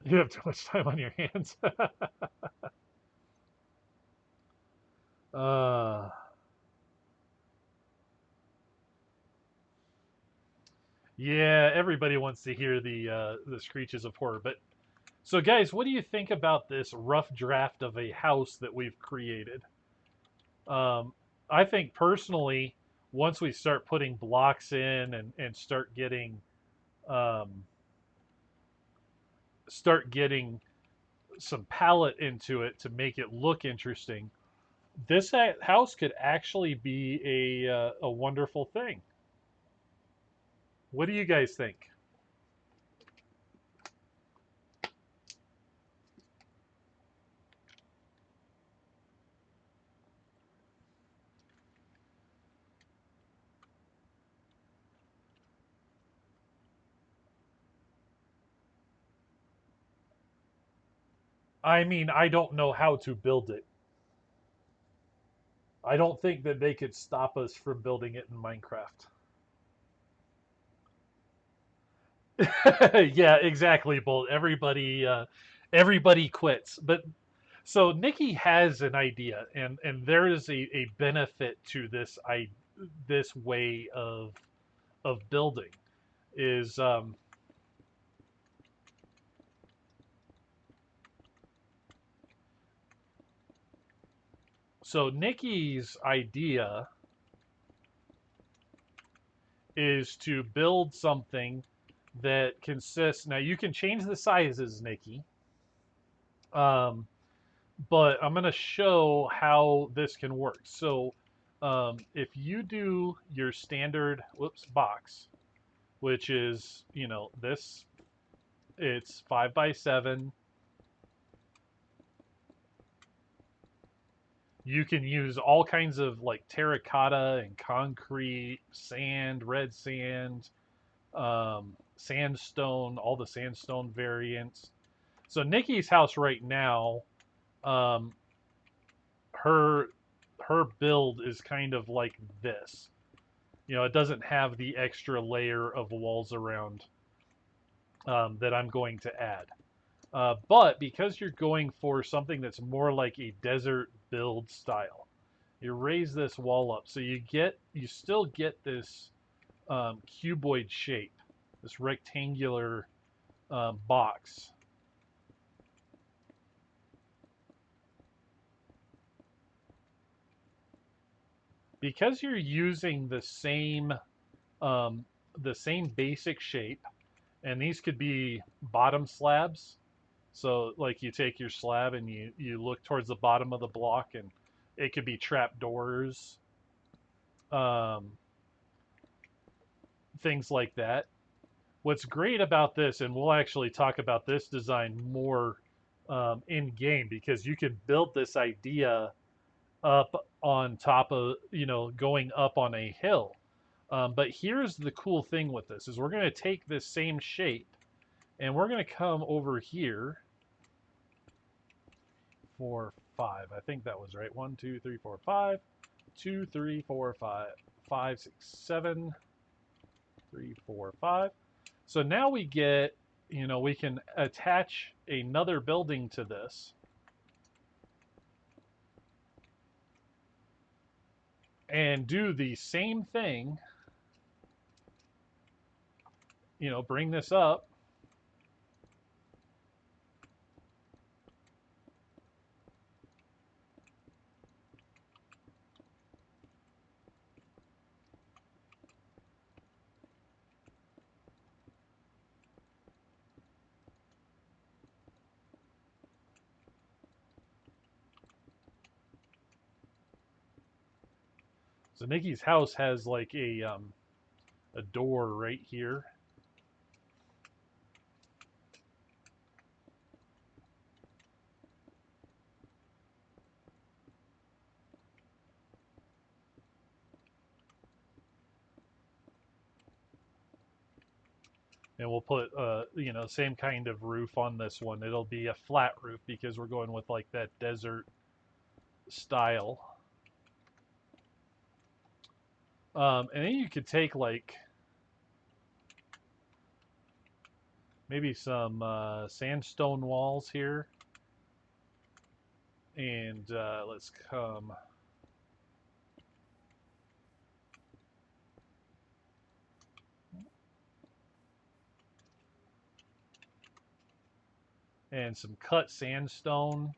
You have too much time on your hands. uh, Yeah, everybody wants to hear the screeches of horror. But so, guys, what do you think about this rough draft of a house that we've created? Um, I think personally, once we start putting blocks in and um, start getting some palette into it to make it look interesting, this house could actually be a wonderful thing. What do you guys think? I mean, I don't know how to build it. I don't think that they could stop us from building it in Minecraft. Yeah, exactly, Bolt. Everybody quits. But so Nikki has an idea, and there is a benefit to this way of building. Is So Nikki's idea is to build something that consists. Now you can change the sizes, Nikki. Um, but I'm going to show how this can work. So, if you do your standard, whoops, box, which is, this, it's 5 by 7. You can use all kinds of like terracotta and concrete, sand, red sand, sandstone, all the sandstone variants. So Nikki's house right now, um, her her build is kind of like this. It doesn't have the extra layer of walls around that I'm going to add. But because you're going for something that's more like a desert build style, you raise this wall up, so you still get this cuboid shape, this rectangular box. Because you're using um, the same basic shape, and these could be bottom slabs. So like you take your slab and you look towards the bottom of the block, and it could be trap doors, um, things like that. What's great about this, and we'll actually talk about this design more in game, because you can build this idea up on top of, going up on a hill. But here's the cool thing with this is we're going to take this same shape and we're going to come over here. 4, 5. I think that was right. 1, 2, 3, 4, 5. 2, 3, 4, 5. 5, 6, 7. 3, 4, 5. So now we can attach another building to this and do the same thing. Bring this up. So Nikki's house has like a door right here. And we'll put same kind of roof on this one. It'll be a flat roof because we're going with like that desert style. And then you could take like maybe some sandstone walls here, and let's come. and some cut sandstone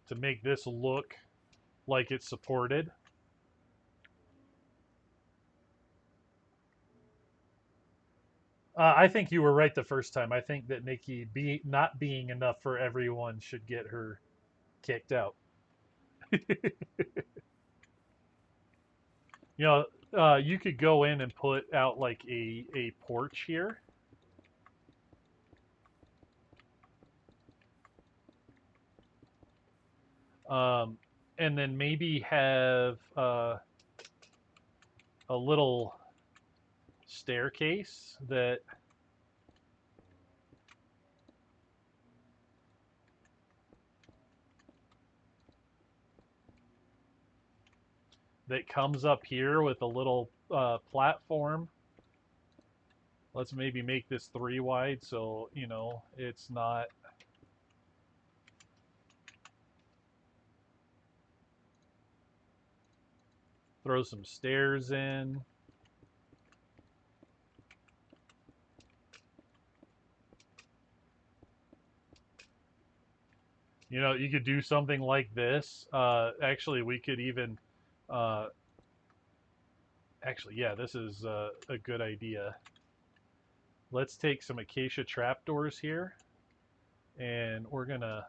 to make this look like it's supported. I think you were right the first time. I think that Nikki not being enough for everyone should get her kicked out. You know, you could go in and put out like a porch here. Um, and then maybe have a little staircase that comes up here with a little platform. Let's maybe make this 3 wide so, you know, it's not. Throw some stairs in. You know, you could do something like this. Actually, we could even. Uh, actually, yeah, this is a good idea. Let's take some acacia trapdoors here, and we're gonna.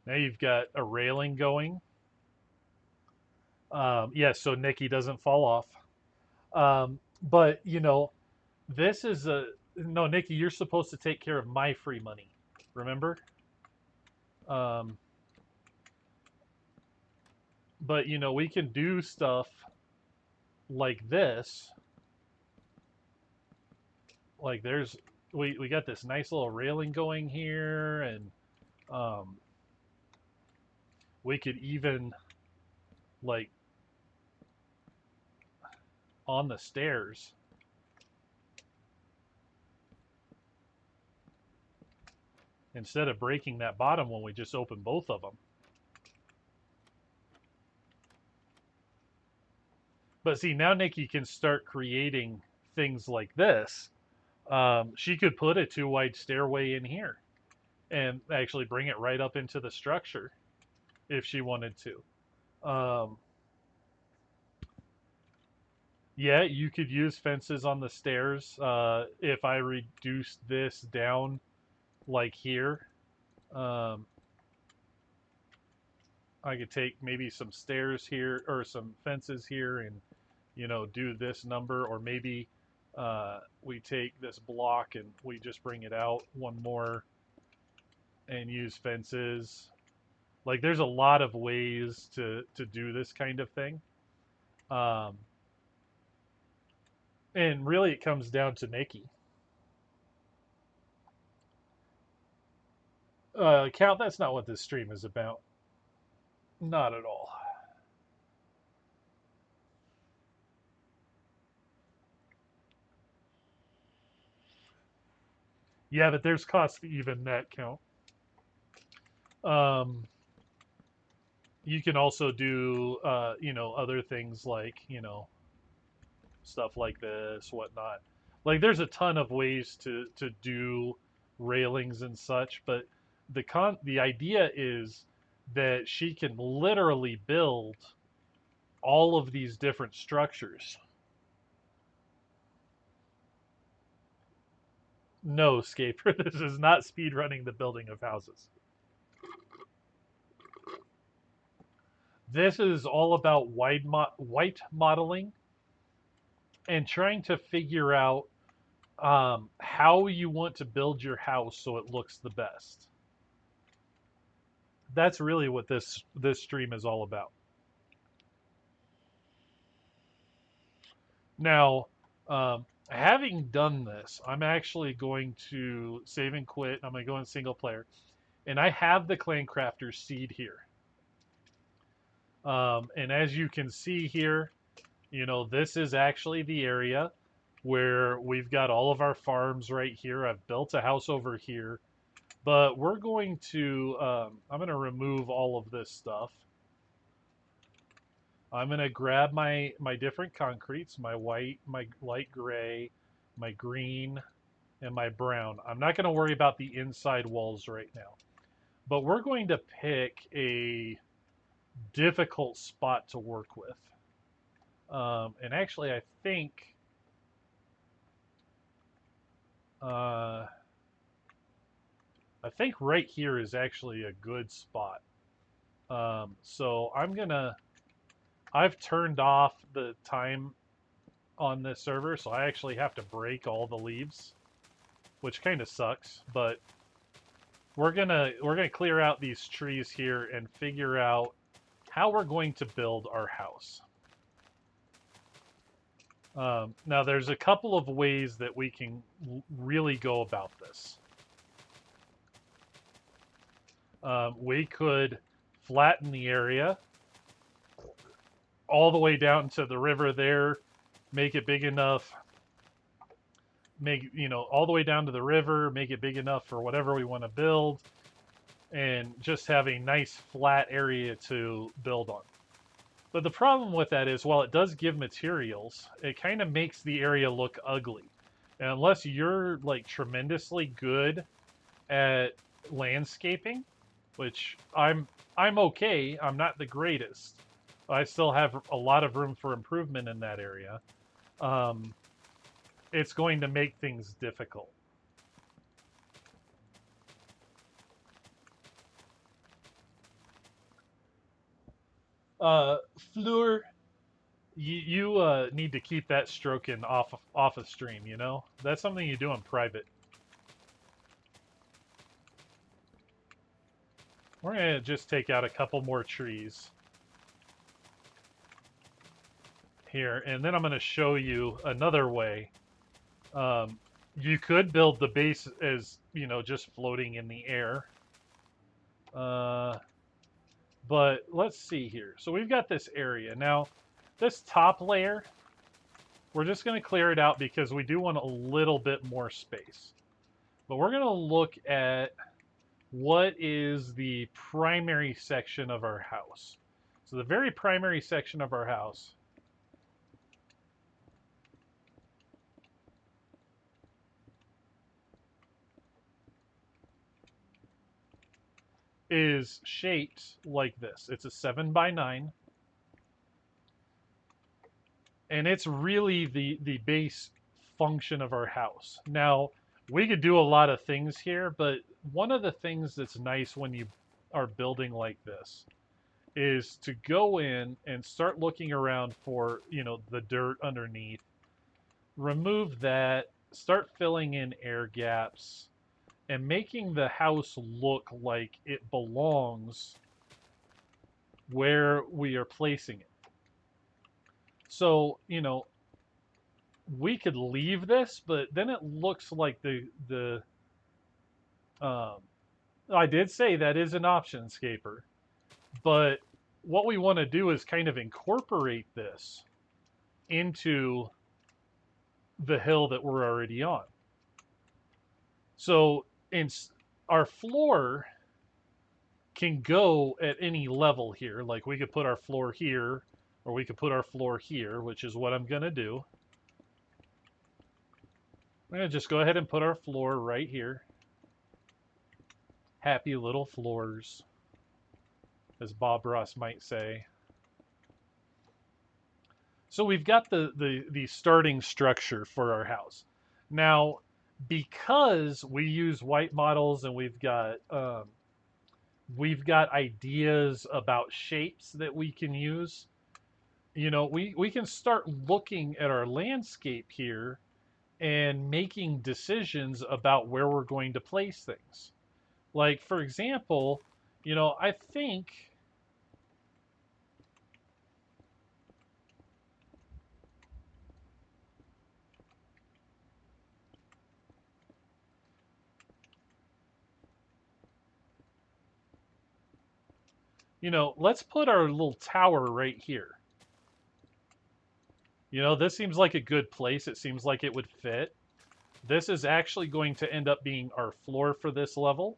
Now you've got a railing going. Yes, so Nikki doesn't fall off. But you know, this is a no, Nikki. You're supposed to take care of my free money. Remember? Um, but you know, we can do stuff like this. Like there's we got this nice little railing going here, and um, we could even like on the stairs. Instead of breaking that bottom one, we just open both of them. But see, now Nikki can start creating things like this. She could put a 2 wide stairway in here and actually bring it right up into the structure if she wanted to. Yeah, you could use fences on the stairs. If I reduce this down like here, um, I could take maybe some stairs here or some fences here and, you know, do this number. Or maybe we take this block and we just bring it out one more and use fences. Like there's a lot of ways to do this kind of thing. Um, and really it comes down to Nikki. Count, that's not what this stream is about. Not at all. Yeah, but there's cost to even that count. Um, you can also do, you know, other things like, you know, stuff like this, whatnot. Like there's a ton of ways to do railings and such, but the idea is that she can literally build all of these different structures. No, Scaper, this is not speed running the building of houses. This is all about white modeling and trying to figure out how you want to build your house so it looks the best. That's really what this stream is all about. Now, having done this, I'm actually going to save and quit. I'm going to go in single player, and I have the Clan Crafter seed here. And as you can see here, you know, this is actually the area. where we've got all of our farms right here. I've built a house over here, but we're going to, I'm going to remove all of this stuff. I'm going to grab my different concretes, my white, my light gray, my green, and my brown. I'm not going to worry about the inside walls right now, but we're going to pick a difficult spot to work with. And actually, uh, I think right here is actually a good spot. So I've turned off the time on this server, so I actually have to break all the leaves, which kind of sucks, but we're gonna clear out these trees here and figure out how we're going to build our house. Now, there's a couple of ways that we can really go about this. We could flatten the area all the way down to the river there, make it big enough, all the way down to the river, make it big enough for whatever we want to build, and just have a nice flat area to build on. But the problem with that is, while it does give materials, it kind of makes the area look ugly. And unless you're like tremendously good at landscaping, which I'm okay, I'm not the greatest. I still have a lot of room for improvement in that area. Um, it's going to make things difficult. Fleur, you need to keep that stroking off of stream. You know, that's something you do in private. We're gonna just take out a couple more trees here, and then I'm gonna show you another way. Um, you could build the base as, just floating in the air. But let's see here. So we've got this area. Now, this top layer, we're just going to clear it out because we do want a little bit more space. But we're going to look at what is the primary section of our house. So the very primary section of our house is shaped like this. It's a 7x9. And it's really the base function of our house. Now, we could do a lot of things here, but one of the things that's nice when you are building like this is to go in and start looking around for, the dirt underneath, remove that, start filling in air gaps, and making the house look like it belongs where we are placing it. So, we could leave this, but then it looks like um, I did say that is an option, Scaper, but what we want to do is kind of incorporate this into the hill that we're already on. So our floor can go at any level here. Like, we could put our floor here, or we could put our floor here, which is what I'm going to do. I'm going to just go ahead and put our floor right here. Happy little floors, as Bob Ross might say. So we've got the starting structure for our house. Now, because we use white models and we've got ideas about shapes that we can use, we can start looking at our landscape here and making decisions about where we're going to place things. Like, for example, I think, let's put our little tower right here. You know, this seems like a good place. It seems like it would fit. This is actually going to end up being our floor for this level.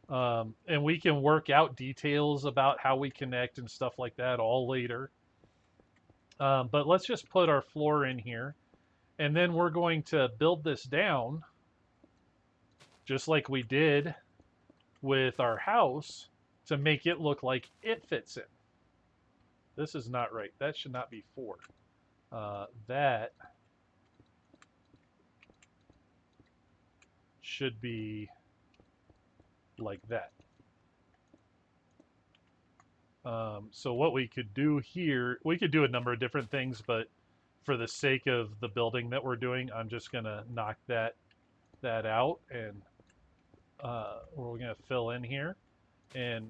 And we can work out details about how we connect and stuff like that all later. But let's just put our floor in here. And then we're going to build this down just like we did with our house to make it look like it fits in. This is not right. That should not be 4. That should be like that. So what we could do here, we could do a number of different things, but for the sake of the building that we're doing, I'm just gonna knock that out, and we're gonna fill in here, and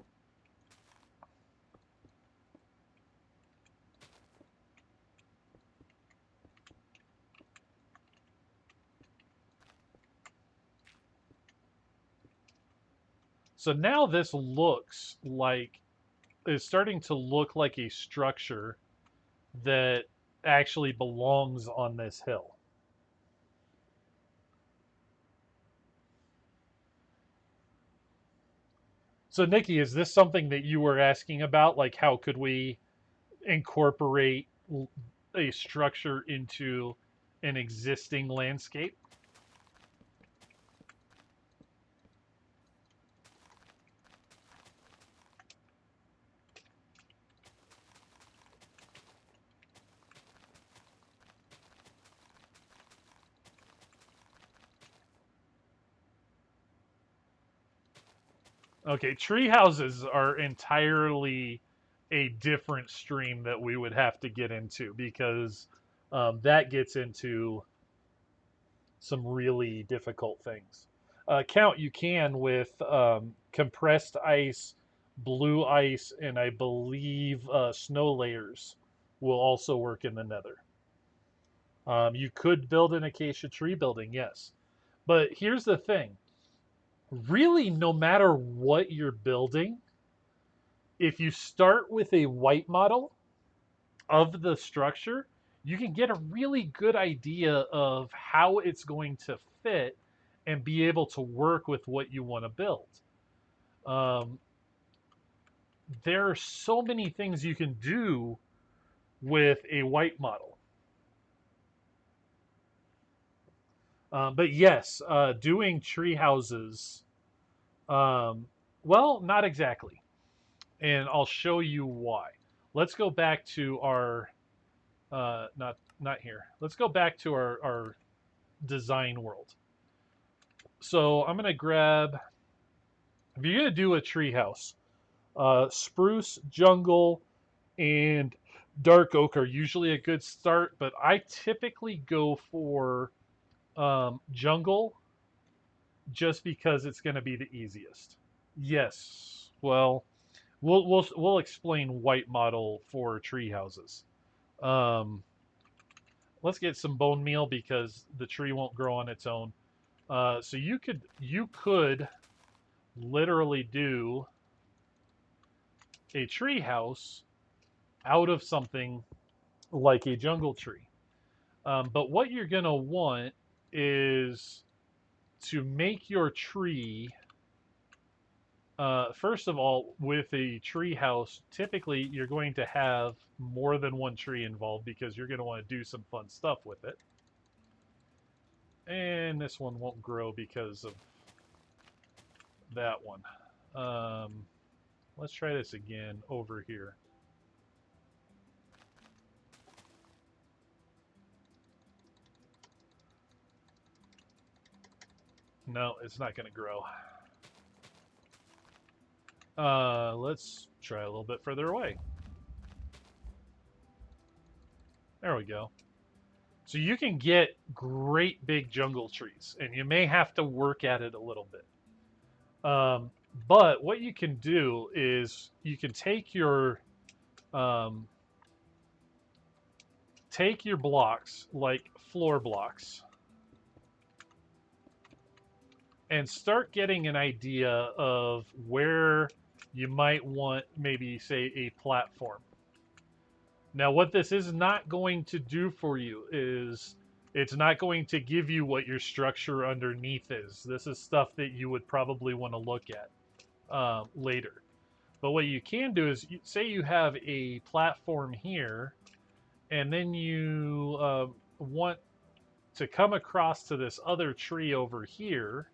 so now this looks like is starting to look like a structure that actually belongs on this hill. So Nikki, is this something that you were asking about? Like, how could we incorporate a structure into an existing landscape? Okay, tree houses are entirely a different stream that we would have to get into because that gets into some really difficult things. Count you can with compressed ice, blue ice, and I believe snow layers will also work in the nether. You could build an acacia tree building, yes. But here's the thing really, no matter what you're building, if you start with a white model of the structure, you can get a really good idea of how it's going to fit and be able to work with what you want to build. Um, there are so many things you can do with a white model. But yes, doing tree houses, well, not exactly. And I'll show you why. Let's go back to our not here. Let's go back to our design world. So I'm gonna grab. If you're gonna do a treehouse, spruce, jungle, and dark oak are usually a good start. But I typically go for jungle just because it's going to be the easiest. Yes. Well, we'll explain white model for tree houses. Um, let's get some bone meal because the tree won't grow on its own. So you could literally do a tree house out of something like a jungle tree. But what you're gonna want is to make your tree. First of all, with a tree house, typically you're going to have more than one tree involved because you're going to want to do some fun stuff with it. And this one won't grow because of that one. Let's try this again over here. No, it's not going to grow. Let's try a little bit further away. There we go. So you can get great big jungle trees, and you may have to work at it a little bit. But what you can do is you can um, take your blocks, like floor blocks, and start getting an idea of where you might want maybe say a platform. Now, what this is not going to do for you is it's not going to give you what your structure underneath is. This is stuff that you would probably want to look at later. But what you can do is, say you have a platform here, and then you want to come across to this other tree over here.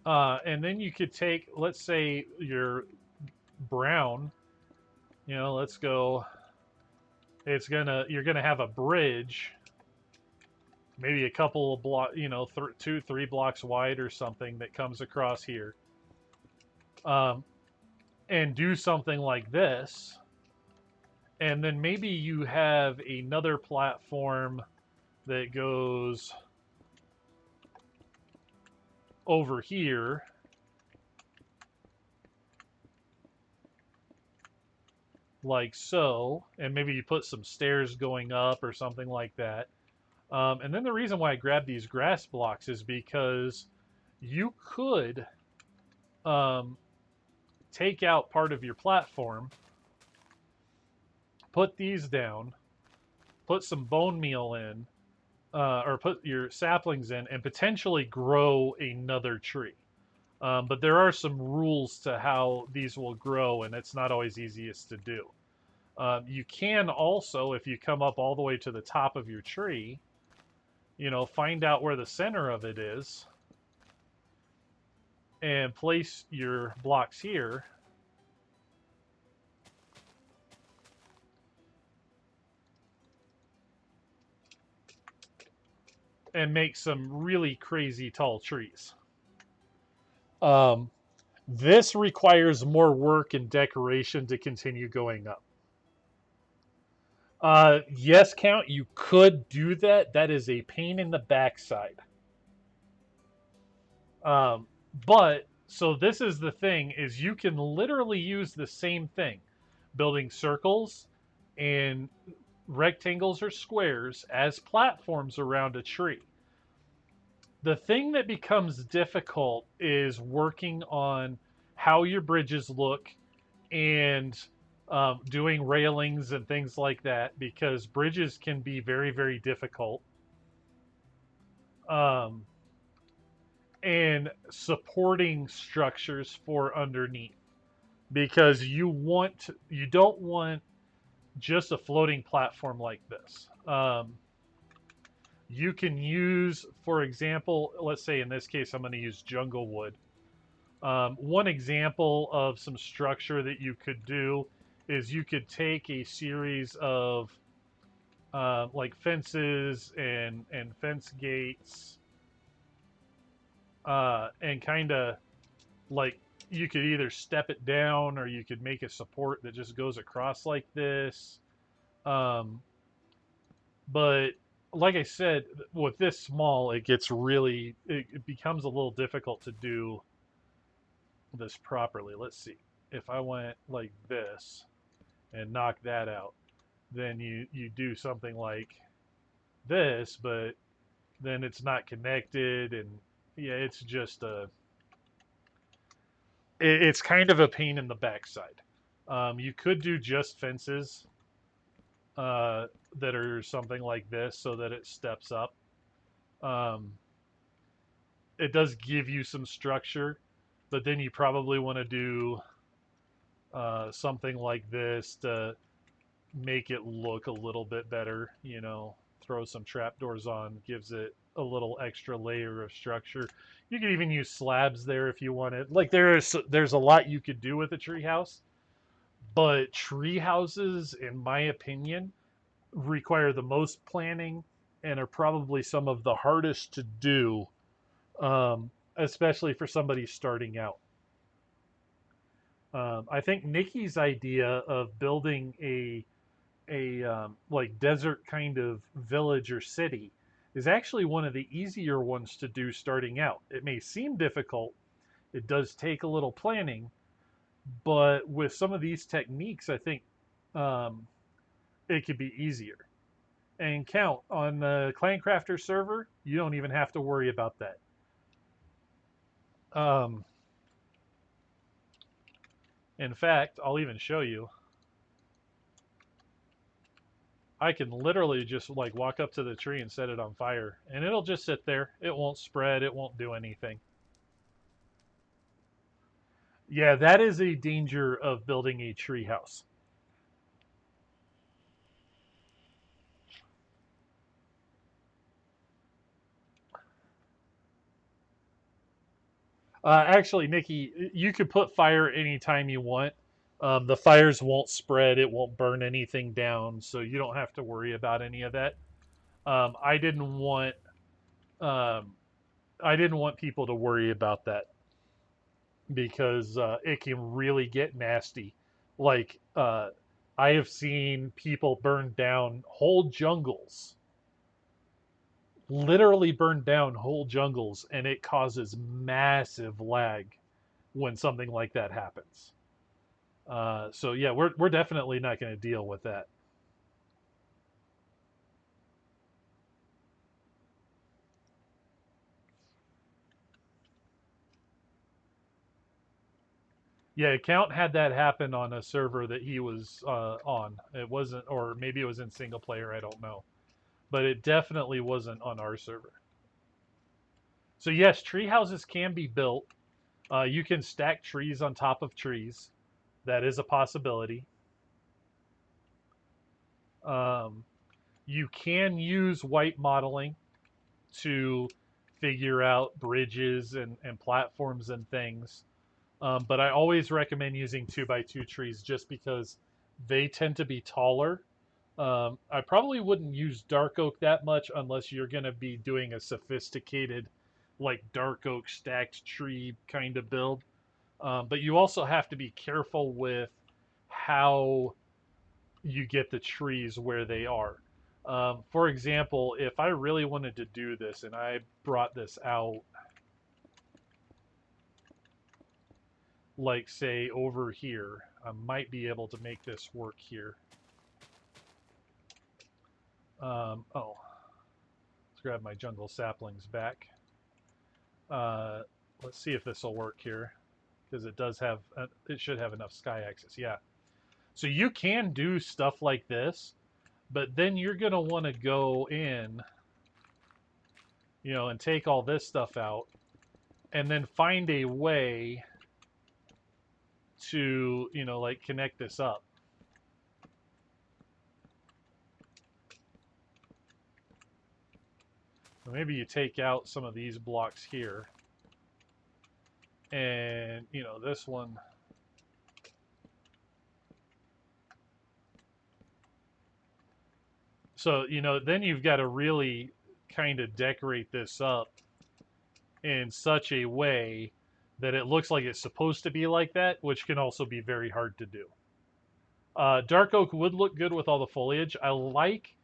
And then you could take, let's say, your brown. Let's go. You're gonna have a bridge, maybe a couple of block, 2, 3 blocks wide or something that comes across here, um, and do something like this, and then maybe you have another platform that goes over here, like so, and maybe you put some stairs going up or something like that. And then the reason why I grabbed these grass blocks is because you could um, take out part of your platform, put these down, put some bone meal in, or put your saplings in, and potentially grow another tree. But there are some rules to how these will grow, and it's not always easiest to do. You can also, if you come up all the way to the top of your tree, find out where the center of it is and place your blocks here. And make some really crazy tall trees. Um, this requires more work and decoration to continue going up. Yes, Count, you could do that. That is a pain in the backside. Um, but so this is the thing: is you can literally use the same thing, building circles and rectangles or squares as platforms around a tree. The thing that becomes difficult is working on how your bridges look and doing railings and things like that, because bridges can be very, very difficult. Um, and supporting structures for underneath, because you don't want just a floating platform like this. You can use, for example, let's say in this case, I'm going to use jungle wood. One example of some structure that you could do is you could take a series of like fences and fence gates, and kind of like you could either step it down or you could make a support that just goes across like this. Um, but like I said, with this small, it becomes a little difficult to do this properly. Let's see. If I went like this and knock that out, then you do something like this, but then it's not connected, and yeah, it's kind of a pain in the backside. You could do just fences uh, that are something like this so that it steps up. Um, it does give you some structure, but then you probably want to do something like this to make it look a little bit better. Throw some trapdoors on, gives it a little extra layer of structure. You could even use slabs there if you wanted. Like there's a lot you could do with a treehouse, but tree houses, in my opinion, require the most planning and are probably some of the hardest to do, especially for somebody starting out. I think Nikki's idea of building a like desert kind of village or city is actually one of the easier ones to do starting out. It may seem difficult. It does take a little planning, but with some of these techniques, I think um, it could be easier. And Count, on the Clancrafter server, you don't even have to worry about that. Um, In fact, I'll even show you. I can literally just like walk up to the tree and set it on fire, and it'll just sit there. It won't spread. It won't do anything. Yeah, that is a danger of building a tree house. Actually, Nikki, you could put fire anytime you want. The fires won't spread. It won't burn anything down, so you don't have to worry about any of that. I didn't want um, I didn't want people to worry about that because it can really get nasty. Like I have seen people burn down whole jungles, literally burn down whole jungles, and it causes massive lag when something like that happens. So yeah, we're definitely not going to deal with that. Yeah, Count had that happen on a server that he was on. It wasn't, or maybe it was in single player. I don't know, but it definitely wasn't on our server. So yes, tree houses can be built. You can stack trees on top of trees. That is a possibility. Um, you can use white modeling to figure out bridges and platforms and things. But I always recommend using 2x2 trees just because they tend to be taller. I probably wouldn't use dark oak that much unless you're going to be doing a sophisticated, like dark oak stacked tree kind of build. But you also have to be careful with how you get the trees where they are. For example, if I really wanted to do this and I brought this out, like say over here, I might be able to make this work here. Oh, let's grab my jungle saplings back. Uh, let's see if this will work here because it does have, it should have enough sky access. Yeah. So you can do stuff like this, but then you're going to want to go in, and take all this stuff out and then find a way to, like connect this up. So maybe you take out some of these blocks here and, this one. So, then you've got to really kind of decorate this up in such a way that it looks like it's supposed to be like that, which can also be very hard to do. Dark oak would look good with all the foliage. I like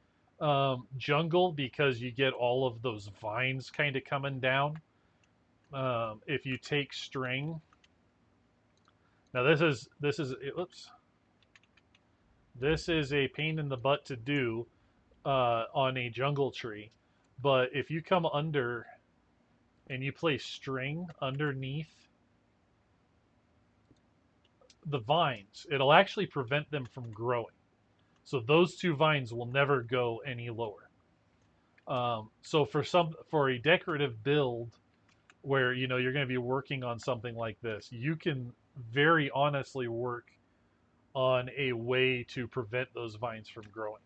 jungle because you get all of those vines kind of coming down. If you take string, now this is oops, this is a pain in the butt to do on a jungle tree, but if you come under and you place string underneath the vines, it'll actually prevent them from growing. So those two vines will never go any lower. So for a decorative build where you're going to be working on something like this, you can very honestly work on a way to prevent those vines from growing.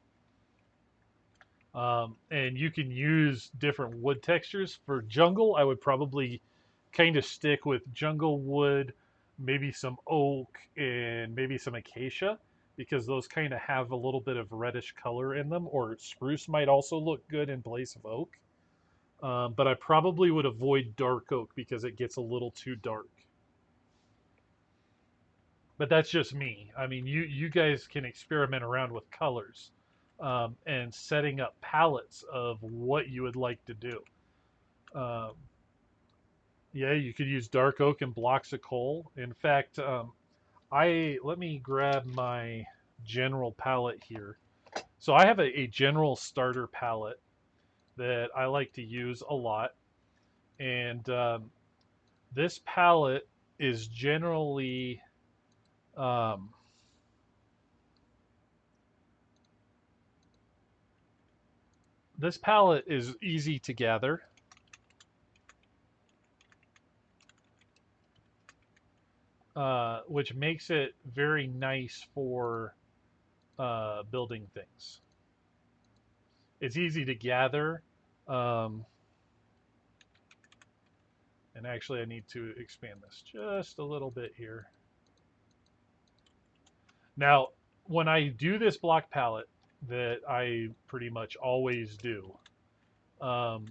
And you can use different wood textures. For jungle, I would probably kind of stick with jungle wood, maybe some oak, and maybe some acacia, because those kind of have a little bit of reddish color in them. Or spruce might also look good in place of oak. But I probably would avoid dark oak because it gets a little too dark. But that's just me. I mean, you guys can experiment around with colors and setting up palettes of what you would like to do. Um, yeah, you could use dark oak and blocks of coal. In fact, I let me grab my general palette here. So I have a general starter palette that I like to use a lot, and this palette is generally Um, this palette is easy to gather, which makes it very nice for building things. It's easy to gather. Um, and actually, I need to expand this just a little bit here. Now, when I do this block palette that I pretty much always do, um,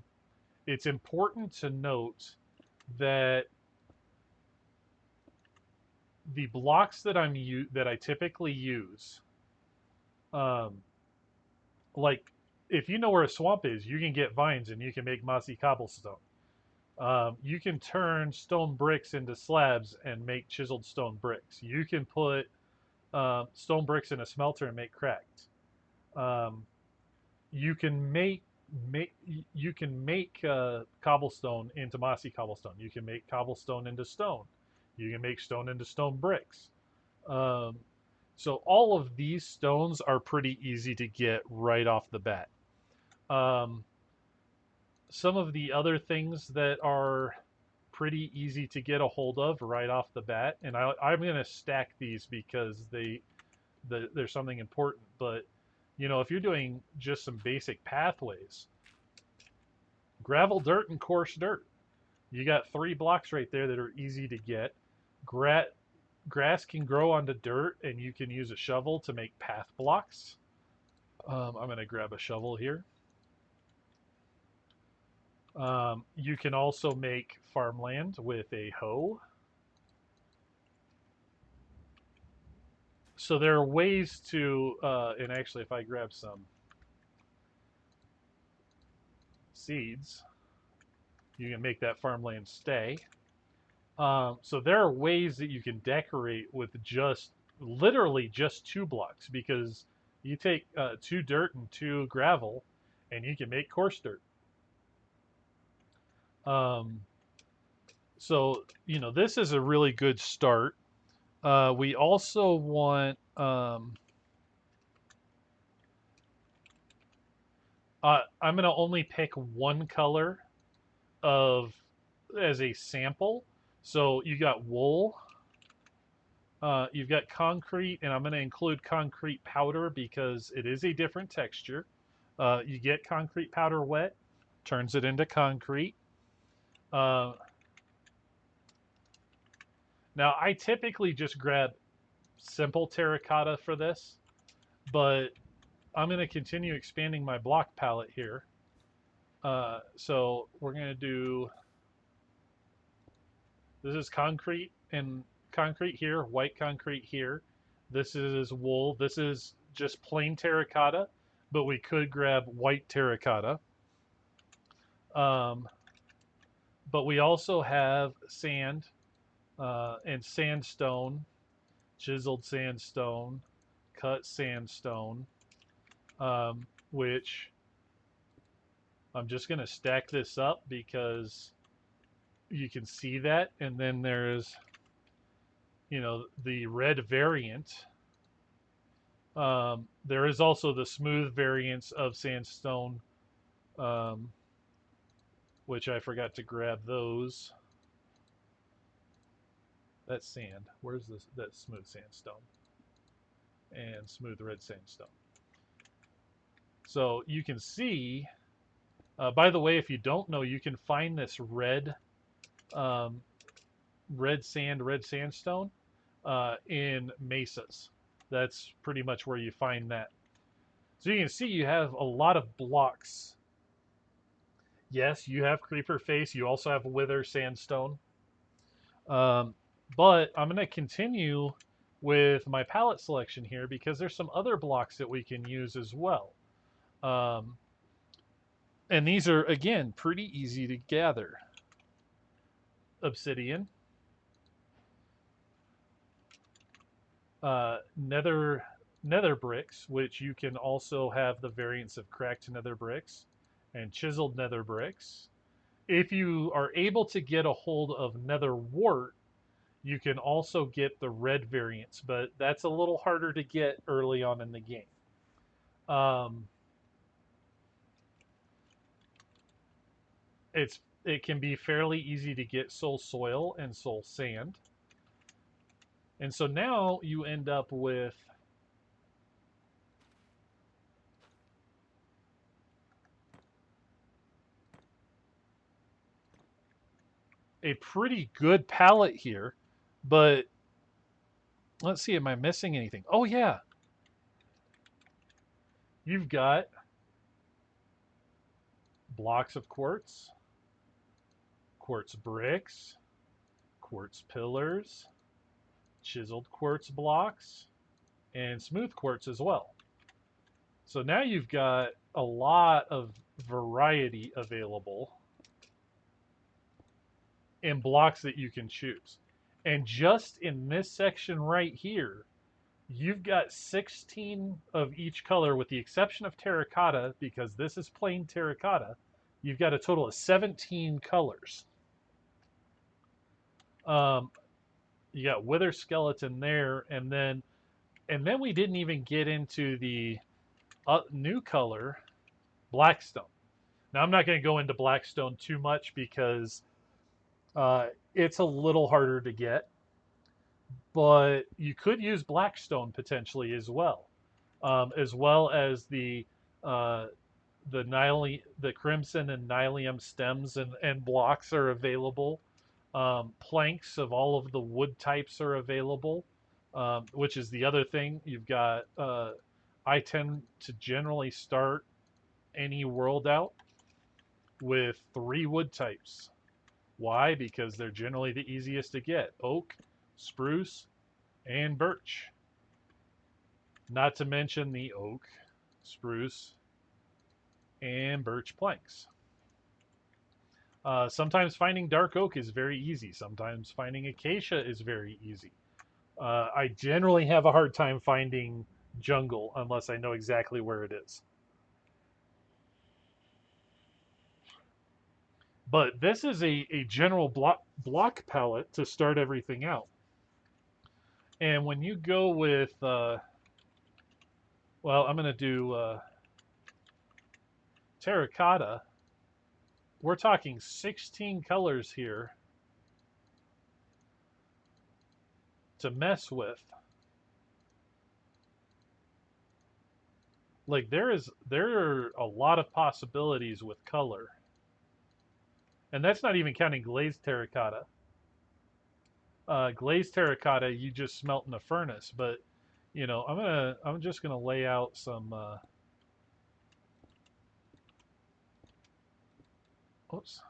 it's important to note that the blocks that that I typically use, um, like if you know where a swamp is, you can get vines and you can make mossy cobblestone. You can turn stone bricks into slabs and make chiseled stone bricks. You can put stone bricks in a smelter and make cracked. Um, you can make you can make cobblestone into mossy cobblestone. You can make cobblestone into stone. You can make stone into stone bricks. Um, so all of these stones are pretty easy to get right off the bat. Um, some of the other things that are pretty easy to get a hold of right off the bat, and I'm going to stack these because there's something important. But if you're doing just some basic pathways, gravel dirt and coarse dirt. You got 3 blocks right there that are easy to get. Gra- Grass can grow onto dirt, and you can use a shovel to make path blocks. I'm going to grab a shovel here. You can also make farmland with a hoe. So there are ways to, and actually, if I grab some seeds, you can make that farmland stay. So there are ways that you can decorate with just literally just 2 blocks, because you take 2 dirt and 2 gravel and you can make coarse dirt. Um, so, this is a really good start. We also want, I'm going to only pick one color of as a sample. So you got wool, you've got concrete, and I'm going to include concrete powder because it is a different texture. You get concrete powder wet, turns it into concrete. Uh, Now, I typically just grab simple terracotta for this, but I'm going to continue expanding my block palette here. So we're going to do, this is concrete and concrete here, white concrete here. This is wool. This is just plain terracotta, but we could grab white terracotta. Um, but we also have sand and sandstone, chiseled sandstone, cut sandstone, which I'm just going to stack this up because you can see that. And then there's, the red variant. There is also the smooth variants of sandstone, um, which I forgot to grab those. That's sand. Where's this? That smooth sandstone and smooth red sandstone. So you can see. By the way, if you don't know, you can find this um, red sand, red sandstone in mesas. That's pretty much where you find that. So you can see you have a lot of blocks. Yes, you have creeper face. You also have wither sandstone. Um, but I'm going to continue with my palette selection here because there's some other blocks that we can use as well. Um, and these are, again, pretty easy to gather. Obsidian, nether bricks, which you can also have the variants of cracked nether bricks and chiseled nether bricks. If you are able to get a hold of nether wart, You can also get the red variants, but that's a little harder to get early on in the game. Um, it can be fairly easy to get soul soil and soul sand. And so now you end up with a pretty good palette here, but let's see, am I missing anything? Oh yeah, you've got blocks of quartz, quartz bricks, quartz pillars, chiseled quartz blocks, and smooth quartz as well. So now you've got a lot of variety available in blocks that you can choose. And just in this section right here, you've got 16 of each color with the exception of terracotta, because this is plain terracotta. You've got a total of 17 colors. Um, you got wither skeleton there, and then we didn't even get into the new color, blackstone. Now I'm not going to go into blackstone too much because it's a little harder to get, but you could use blackstone potentially as well as uh, the crimson and nylium stems and blocks are available. Planks of all of the wood types are available, which is the other thing. You've got. I tend to generally start any world out with 3 wood types. Why? Because they're generally the easiest to get: oak, spruce, and birch. Not to mention the oak, spruce, and birch planks. Sometimes finding dark oak is very easy. Sometimes finding acacia is very easy. I generally have a hard time finding jungle unless I know exactly where it is. But this is a general block palette to start everything out. And when you go with, well, I'm going to do terracotta. We're talking 16 colors here to mess with. Like there are a lot of possibilities with color, and that's not even counting glazed terracotta. Glazed terracotta you just smelt in a furnace, but I'm just gonna lay out some oops,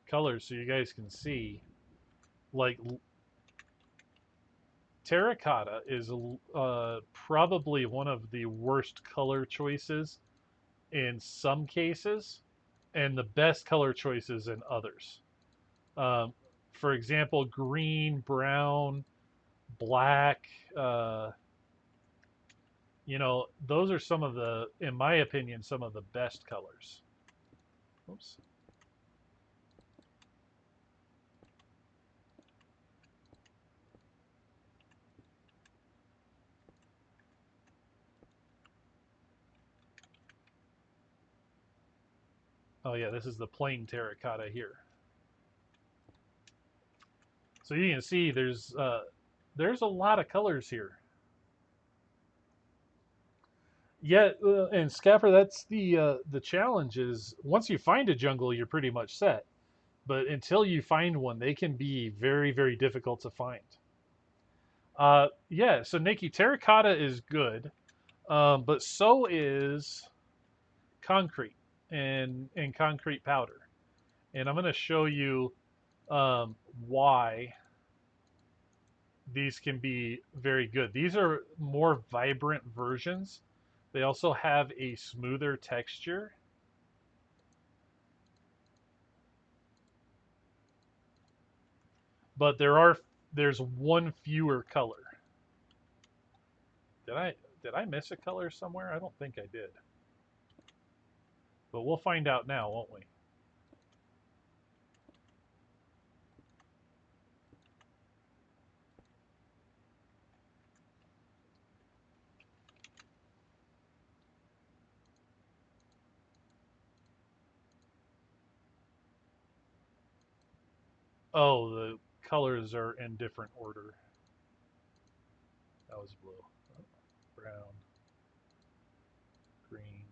colors so you guys can see. Like terracotta is probably one of the worst color choices in some cases, and the best color choices in others. Um, for example, green, brown, black. Those are some of the, in my opinion, some of the best colors. Oops. Oh yeah, this is the plain terracotta here. So you can see there's a lot of colors here. Yeah, and Scapper, that's the challenge is once you find a jungle, you're pretty much set. But until you find one, they can be very, very difficult to find. Yeah, so Nikki, terracotta is good, but so is concrete and concrete powder. And I'm going to show you why these can be very good. These are more vibrant versions. They also have a smoother texture. But there's one fewer color. Did I miss a color somewhere? I don't think I did. But we'll find out now, won't we? Oh, the colors are in different order. That was blue. Oh, brown, green.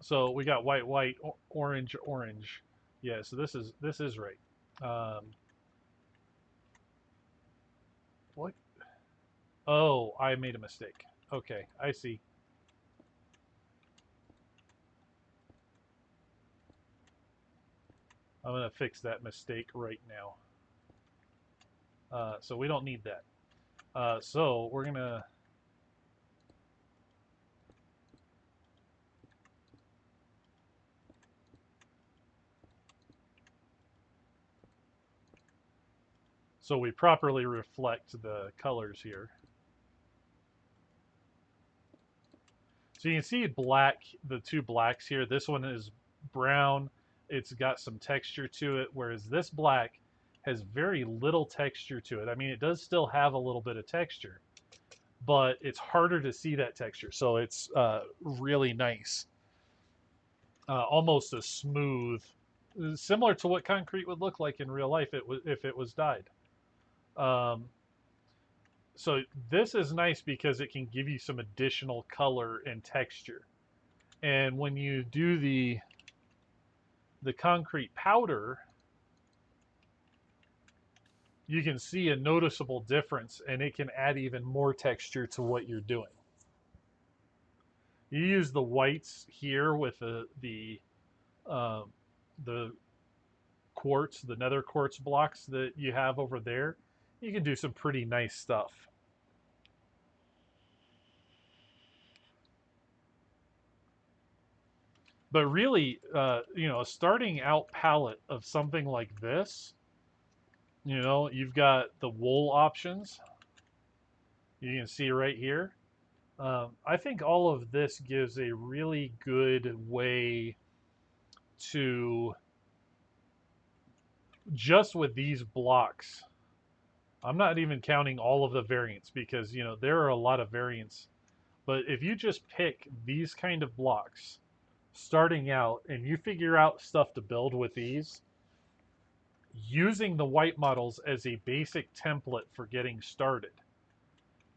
So we got white, white, orange, orange. Yeah, so this is right. Um, what? Oh, I made a mistake. Okay, I see. I'm gonna fix that mistake right now. So we don't need that. So we're gonna. So we properly reflect the colors here. So you can see black, the two blacks here. This one is brown. It's got some texture to it, whereas this black has very little texture to it. I mean, it does still have a little bit of texture, but it's harder to see that texture. So it's really nice. Almost a smooth, similar to what concrete would look like in real life if it was dyed. Um, so this is nice because it can give you some additional color and texture. And when you do the concrete powder, you can see a noticeable difference, and it can add even more texture to what you're doing. You use the whites here with um, the quartz, the nether quartz blocks that you have over there. You can do some pretty nice stuff. But really, a starting out palette of something like this, you've got the wool options. You can see right here. I think all of this gives a really good way to, just with these blocks. I'm not even counting all of the variants because, there are a lot of variants. But if you just pick these kind of blocks starting out and you figure out stuff to build with these, using the white models as a basic template for getting started,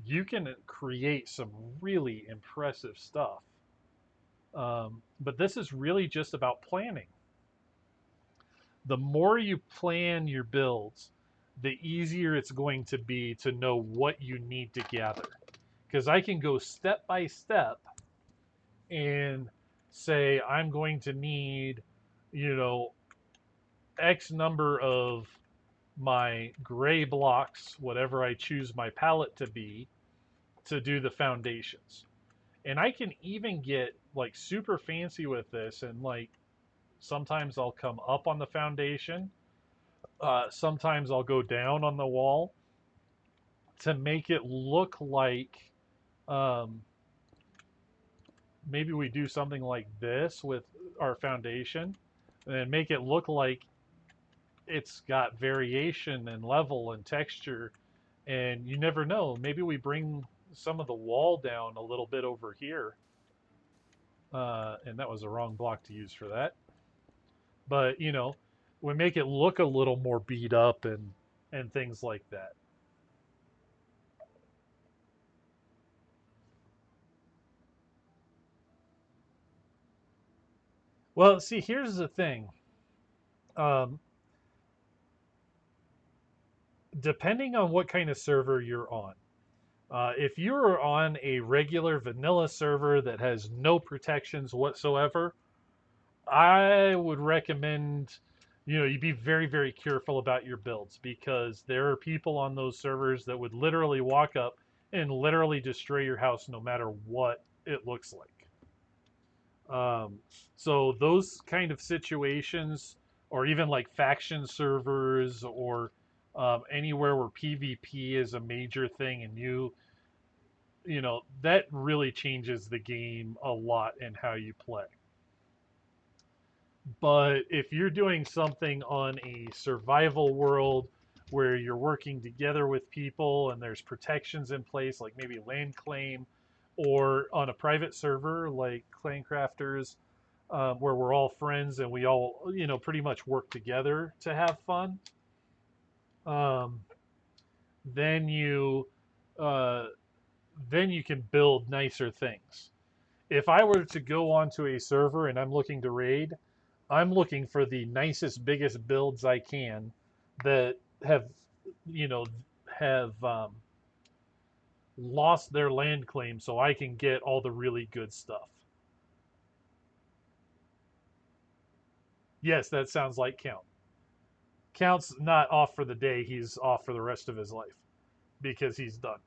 you can create some really impressive stuff. But this is really just about planning. The more you plan your builds, the easier it's going to be to know what you need to gather. Because I can go step by step and say, I'm going to need, you know, X number of my gray blocks, whatever I choose my palette to be, to do the foundations. And I can even get like super fancy with this, and like sometimes I'll come up on the foundation, sometimes I'll go down on the wall to make it look like, um, maybe we do something like this with our foundation and make it look like it's got variation and level and texture. And you never know, maybe we bring some of the wall down a little bit over here, and that was the wrong block to use for that. But we make it look a little more beat up and things like that. Well, see, here's the thing. Um, Depending on what kind of server you're on, if you're on a regular vanilla server that has no protections whatsoever, I would recommend, you be very, very careful about your builds, because there are people on those servers that would literally walk up and literally destroy your house no matter what it looks like. Um, so those kind of situations, or even like faction servers, or anywhere where PvP is a major thing, and that really changes the game a lot in how you play. But if you're doing something on a survival world where you're working together with people and there's protections in place, like maybe land claim, or on a private server like Clancrafters, where we're all friends and we all, pretty much work together to have fun. Um, then you, uh, then you can build nicer things. If I were to go onto a server and I'm looking to raid, I'm looking for the nicest, biggest builds I can that you know, have lost their land claim so I can get all the really good stuff. Yes, that sounds like Count. Count's not off for the day, he's off for the rest of his life because he's done.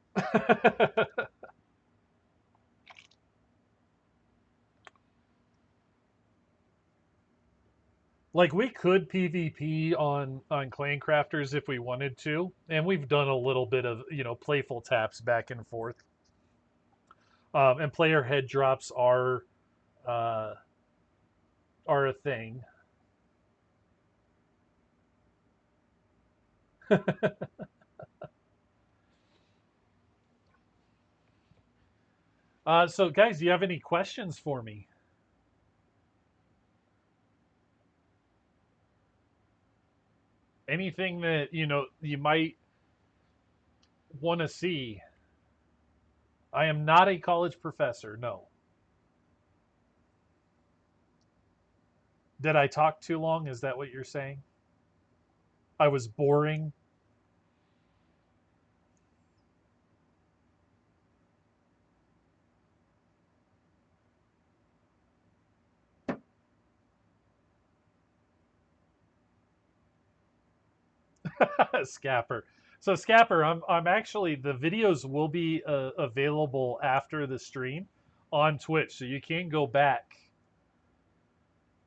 Like we could PvP on Clan Crafters if we wanted to, and we've done a little bit of playful taps back and forth. And player head drops uh, are a thing. So guys, do you have any questions for me? Anything that you might want to see? I am not a college professor. No. Did I talk too long? Is that what you're saying? I was boring. Scapper. So Scapper, I'm actually the videos will be available after the stream on Twitch, so you can go back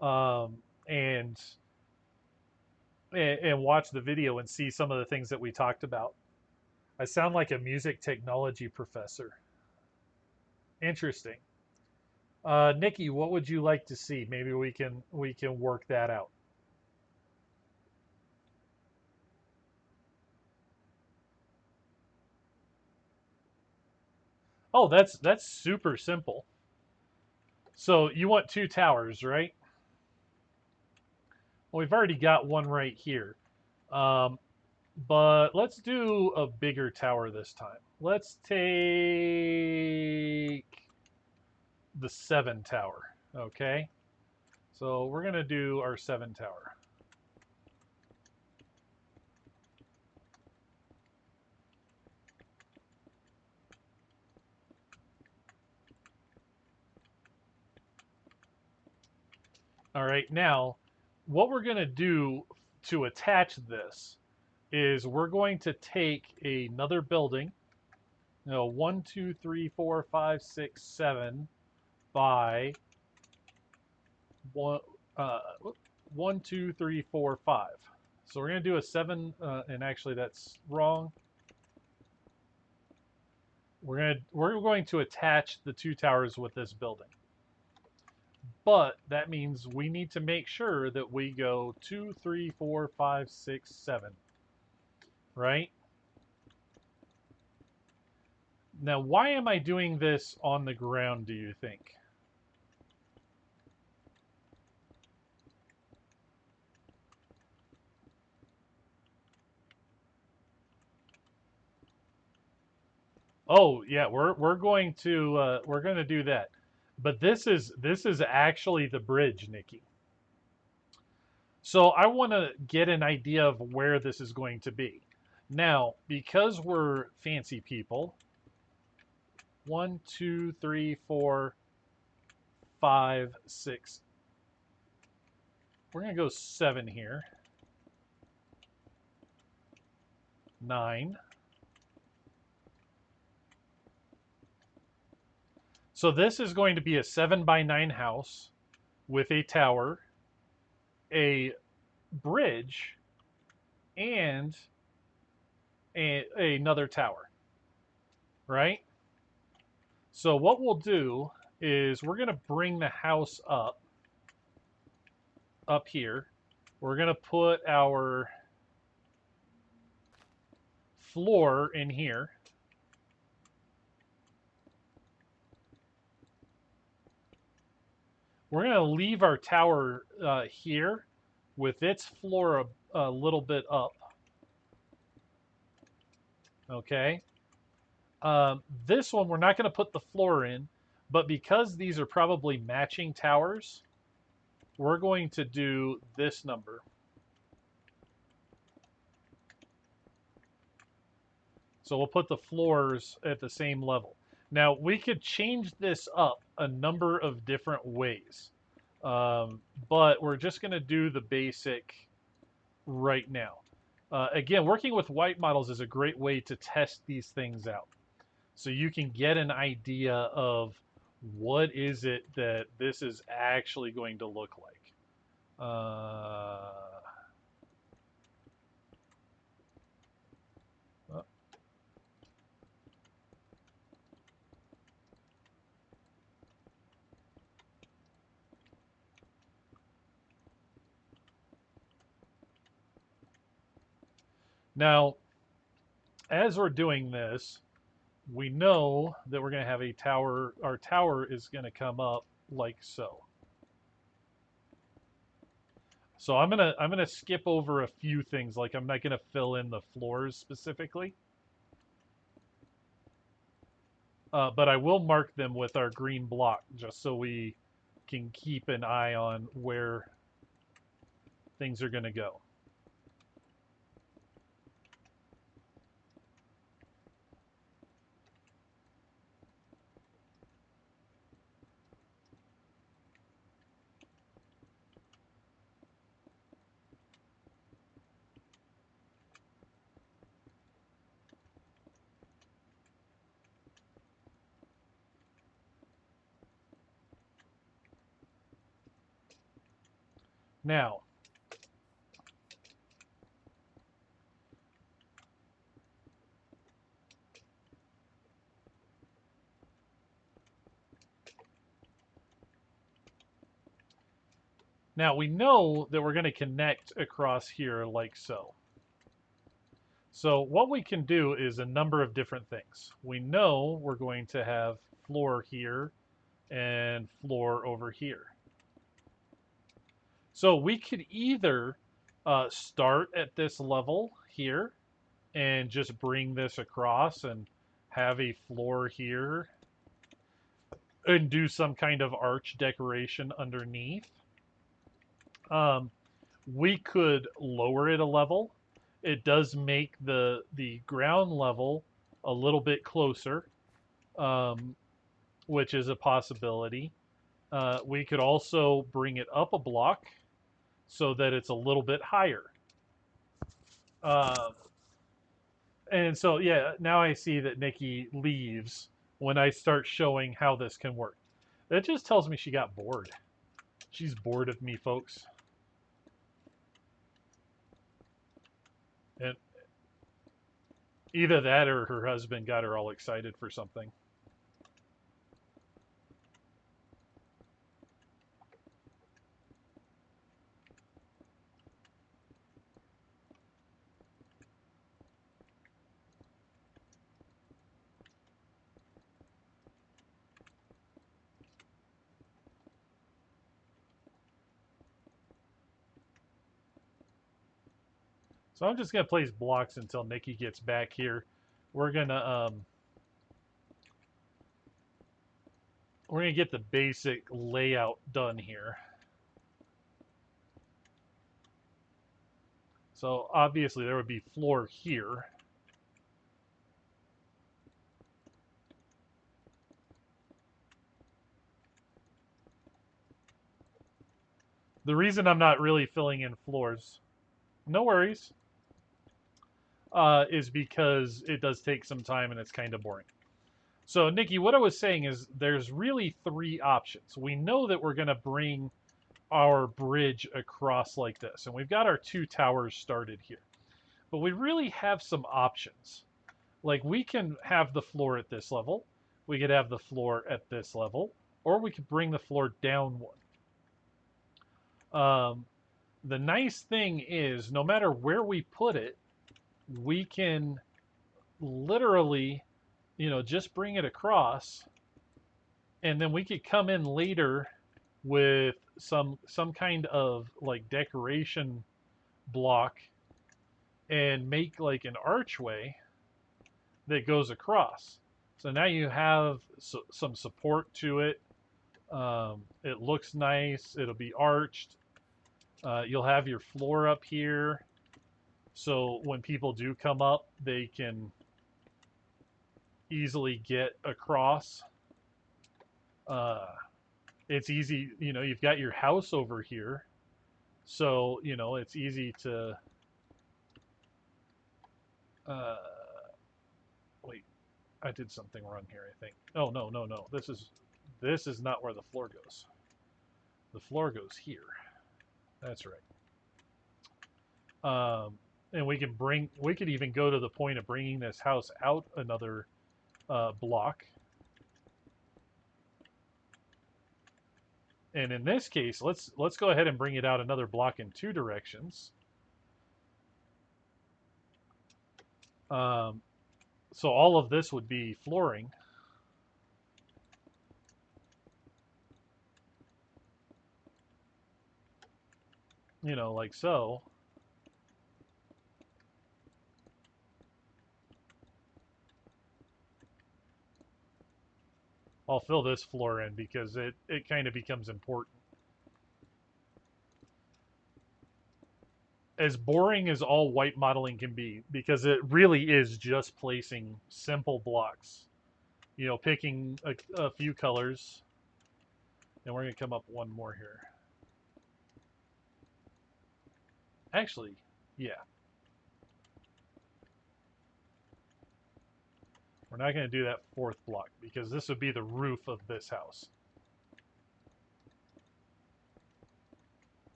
um, and and watch the video and see some of the things that we talked about. I sound like a music technology professor. Interesting. Nikki, what would you like to see? Maybe we can work that out. Oh, that's super simple. So you want two towers, right? Well, we've already got one right here. Um, but let's do a bigger tower this time. Let's take the 7 tower. Okay. So we're going to do our 7 tower. All right. Now, what we're going to do to attach this is we're going to take another building, 1, 2, 3, 4, 5, 6, 7 by one, uh, 1, 2, 3, 4, 5. So we're going to do a 7, and actually that's wrong. We're going to attach the 2 towers with this building. But that means we need to make sure that we go 2, 3, 4, 5, 6, 7. Right? Now, why am I doing this on the ground, do you think? Oh, yeah, we're going to do that. But this is actually the bridge, Nikki. So I want to get an idea of where this is going to be. Now, because we're fancy people, 1, 2, 3, 4, 5, 6. We're going to go 7 here. 9. So this is going to be a 7 by 9 house with a tower, a bridge, and another tower, right? So what we'll do is we're going to bring the house up here. We're going to put our floor in here. We're going to leave our tower here with its floor a little bit up. Okay. This one, we're not going to put the floor in, but because these are probably matching towers, we're going to do this number. So we'll put the floors at the same level. Now, we could change this up a number of different ways, but we're just going to do the basic right now. Again, working with white models is a great way to test these things out. So you can get an idea of what is it that this is actually going to look like. Now, as we're doing this, we know that we're going to have a tower. Our tower is going to come up like so. So I'm gonna skip over a few things. Like I'm not going to fill in the floors specifically, but I will mark them with our green block just so we can keep an eye on where things are going to go. Now, we know that we're going to connect across here like so. So what we can do is a number of different things. We know we're going to have floor here and floor over here. So we could either start at this level here and just bring this across and have a floor here and do some kind of arch decoration underneath. We could lower it a level. It does make the ground level a little bit closer, which is a possibility. We could also bring it up a block so that it's a little bit higher. Uh, and so, yeah, now I see that Nikki leaves when I start showing how this can work. That just tells me she got bored. She's bored of me, folks. And either that or her husband got her all excited for something. So I'm just going to place blocks until Nikki gets back here. We're going to get the basic layout done here. So obviously there would be floor here. The reason I'm not really filling in floors, no worries, is because it does take some time and it's kind of boring. So, Nikki, what I was saying is there's really three options. We know that we're going to bring our bridge across like this, and we've got our two towers started here. But we really have some options. Like we can have the floor at this level, we could have the floor at this level, or we could bring the floor down one. The nice thing is, no matter where we put it, we can literally, just bring it across, and then we could come in later with some kind of like decoration block and make like an archway that goes across. So now you have some support to it. It looks nice. It'll be arched. You'll have your floor up here. So when people do come up, they can easily get across. Uh, it's easy, you've got your house over here. So, it's easy to, uh, wait, I did something wrong here, I think. Oh, no, no, no. This is not where the floor goes. The floor goes here. That's right. And we could even go to the point of bringing this house out another block. And in this case, let's go ahead and bring it out another block in two directions. Um, so all of this would be flooring. Like so. I'll fill this floor in because it kind of becomes important. As boring as all white modeling can be, because it really is just placing simple blocks. Picking a few colors. And we're going to come up one more here. Actually, yeah. We're not going to do that fourth block because this would be the roof of this house.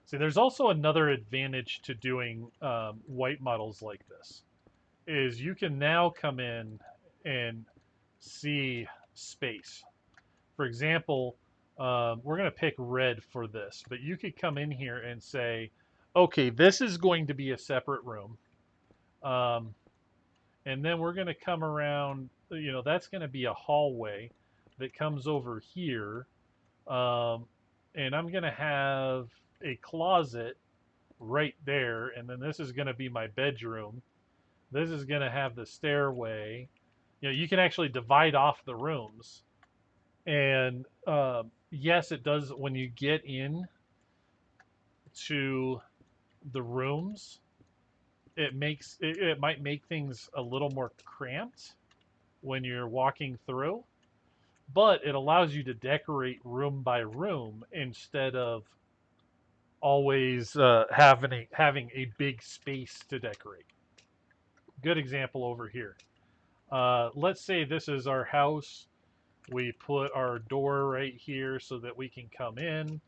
See, there's also another advantage to doing white models like this, is you can now come in and see space. For example, we're going to pick red for this, but you could come in here and say, okay, this is going to be a separate room. And then we're going to come around, that's going to be a hallway that comes over here. And I'm going to have a closet right there. And then this is going to be my bedroom. This is going to have the stairway. You can actually divide off the rooms. And yes, it does. When you get in to the rooms, it might make things a little more cramped when you're walking through, but it allows you to decorate room by room instead of always having a big space to decorate. Good example over here. Let's say this is our house. We put our door right here so that we can come in.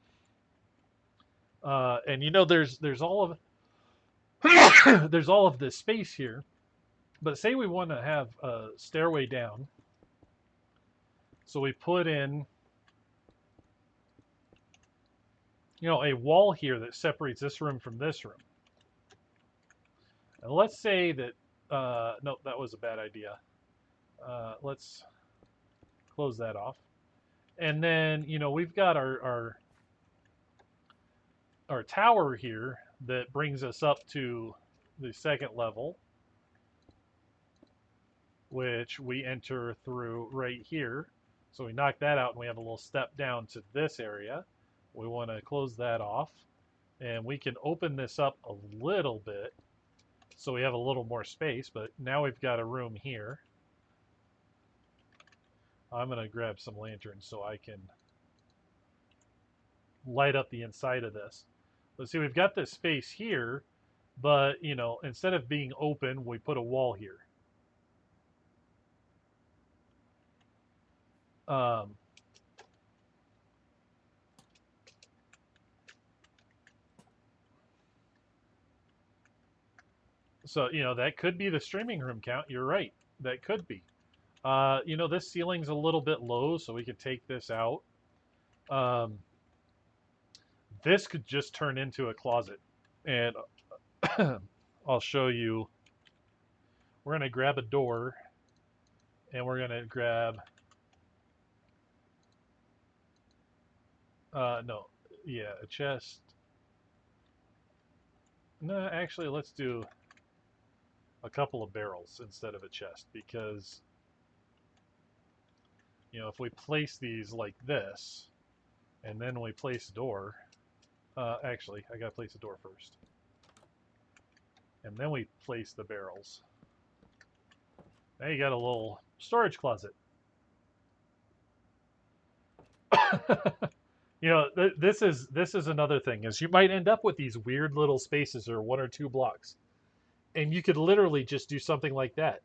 And there's all of there's all of this space here. But say we want to have a stairway down. So we put in, a wall here that separates this room from this room. And let's say that, no, that was a bad idea. Let's close that off. And then, we've got our tower here that brings us up to the second level, which we enter through right here. So we knock that out and we have a little step down to this area. We want to close that off. And we can open this up a little bit so we have a little more space, but now we've got a room here. I'm going to grab some lanterns so I can light up the inside of this. Let's see, we've got this space here, but, instead of being open, we put a wall here. So, that could be the streaming room count. You're right. That could be. This ceiling's a little bit low, so we could take this out. This could just turn into a closet. And I'll show you. We're going to grab a door, and we're going to grab No, yeah, a chest. No, actually, let's do a couple of barrels instead of a chest because, if we place these like this and then we place a door, actually, I gotta place a door first. And then we place the barrels. Now you got a little storage closet. This is another thing is you might end up with these weird little spaces or 1 or 2 blocks, and you could literally just do something like that.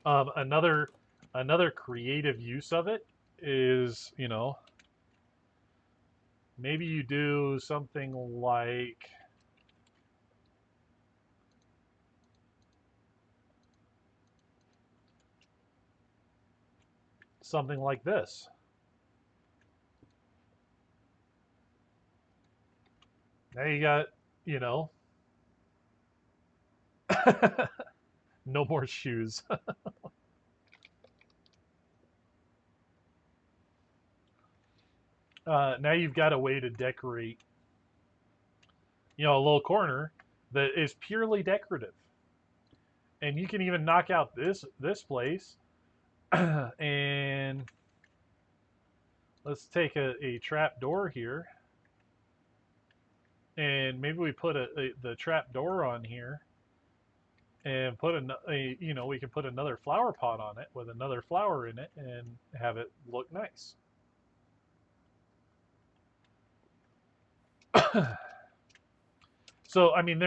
Another creative use of it is maybe you do something like this. Now you got you know no more shoes. Now you've got a way to decorate, a little corner that is purely decorative, and you can even knock out this place, and let's take a trap door here, and maybe we put the trap door on here, and put we can put another flower pot on it with another flower in it, and have it look nice. So I mean,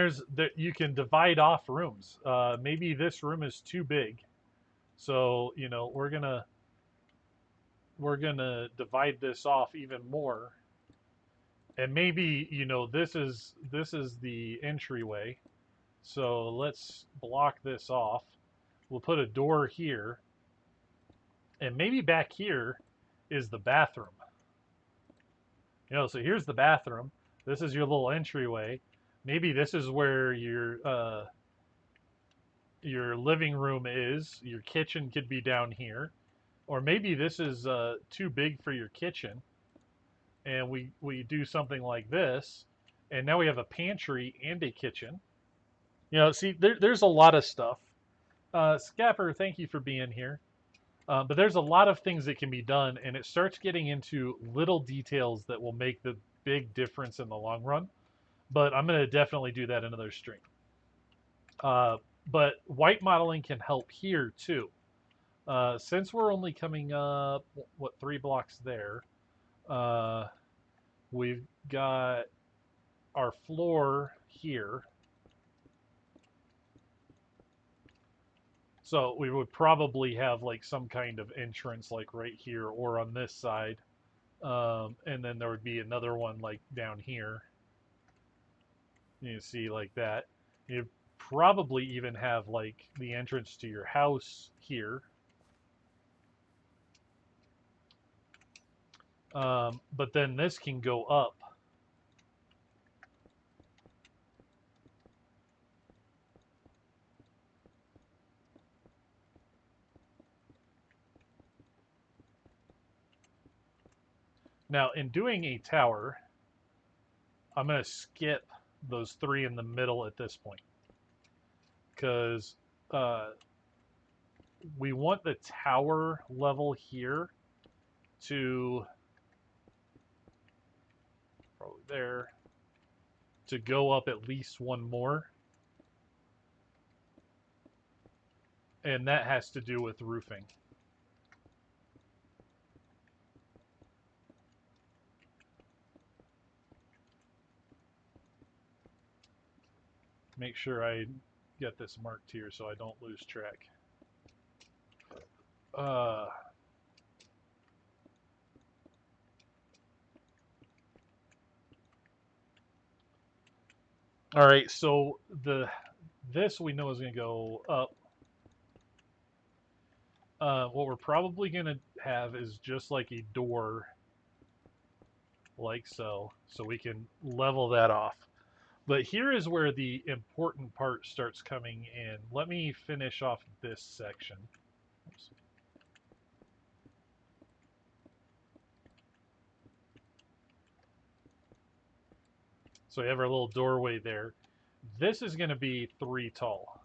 you can divide off rooms. Maybe this room is too big, so we're gonna divide this off even more, and maybe this is the entryway. So let's block this off. We'll put a door here, and maybe back here is the bathroom. So here's the bathroom. This is your little entryway. Maybe this is where your living room is. Your kitchen could be down here, or maybe this is too big for your kitchen, and we do something like this, and now we have a pantry and a kitchen. See, there's a lot of stuff. Scapper, thank you for being here. But there's a lot of things that can be done, and it starts getting into little details that will make the big difference in the long run. But I'm going to definitely do that another stream. But white modeling can help here too. Since we're only coming up, 3 blocks there, we've got our floor here. So we would probably have like some kind of entrance like right here or on this side. And then there would be another one like down here. You see like that. You'd probably even have like the entrance to your house here. But then this can go up. Now, in doing a tower, I'm going to skip those 3 in the middle at this point, because we want the tower level here to probably there to go up at least 1 more, and that has to do with roofing. Make sure I get this marked here so I don't lose track. All right, so this we know is going to go up. What we're probably going to have is just like a door, like so we can level that off. But here is where the important part starts coming in. Let me finish off this section. Oops. So we have our little doorway there. This is going to be 3 tall.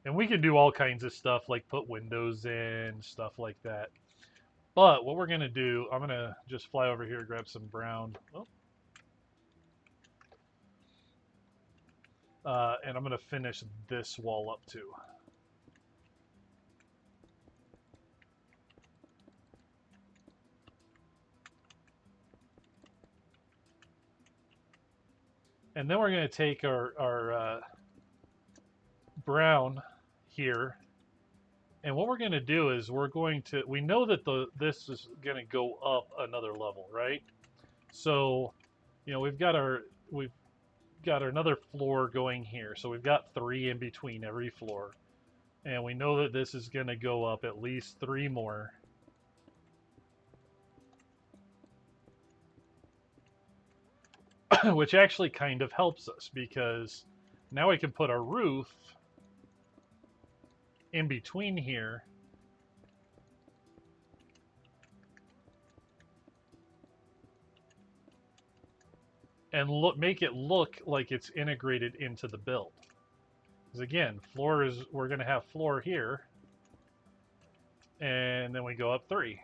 And we can do all kinds of stuff like put windows in, stuff like that. But what we're going to do, I'm going to just fly over here, grab some brown. Oh. And I'm going to finish this wall up too. And then we're going to take our brown here. And what we're going to do is we know that this is going to go up another level, right? So, we've got another floor going here. So we've got 3 in between every floor. And we know that this is going to go up at least 3 more. Which actually kind of helps us because now we can put our roof in between here. And make it look like it's integrated into the build. Because again, we're going to have floor here. And then we go up 3.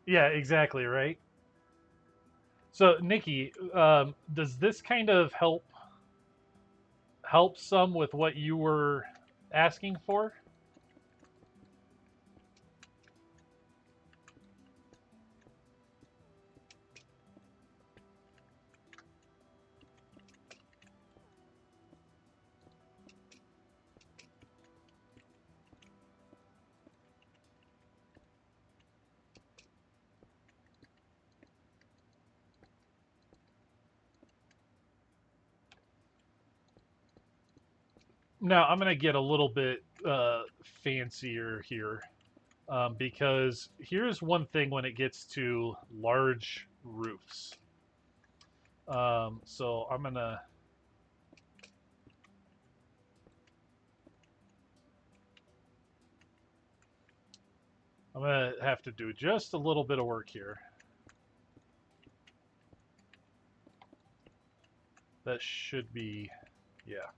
Yeah, exactly, right? So, Nikki, does this kind of help some with what you were asking for? Now, I'm going to get a little bit fancier here because here's one thing when it gets to large roofs. So I'm going to have to do just a little bit of work here. That should be, yeah.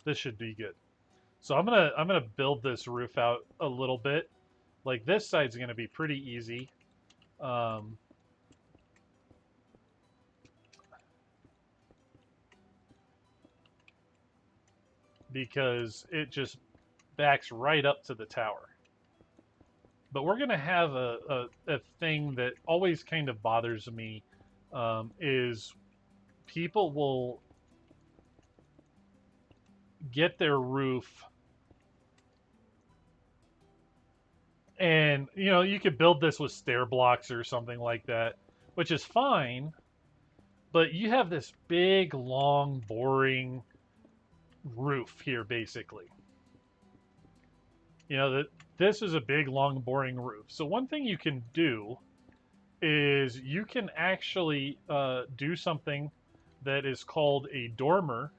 This should be good. So I'm gonna build this roof out a little bit. Like this side's gonna be pretty easy. Because it just backs right up to the tower. But we're going to have a thing that always kind of bothers me is people will get their roof and, you could build this with stair blocks or something like that, which is fine. But you have this big, long, boring roof here, basically. That this is a big, long, boring roof. So one thing you can do is you can actually do something that is called a dormer,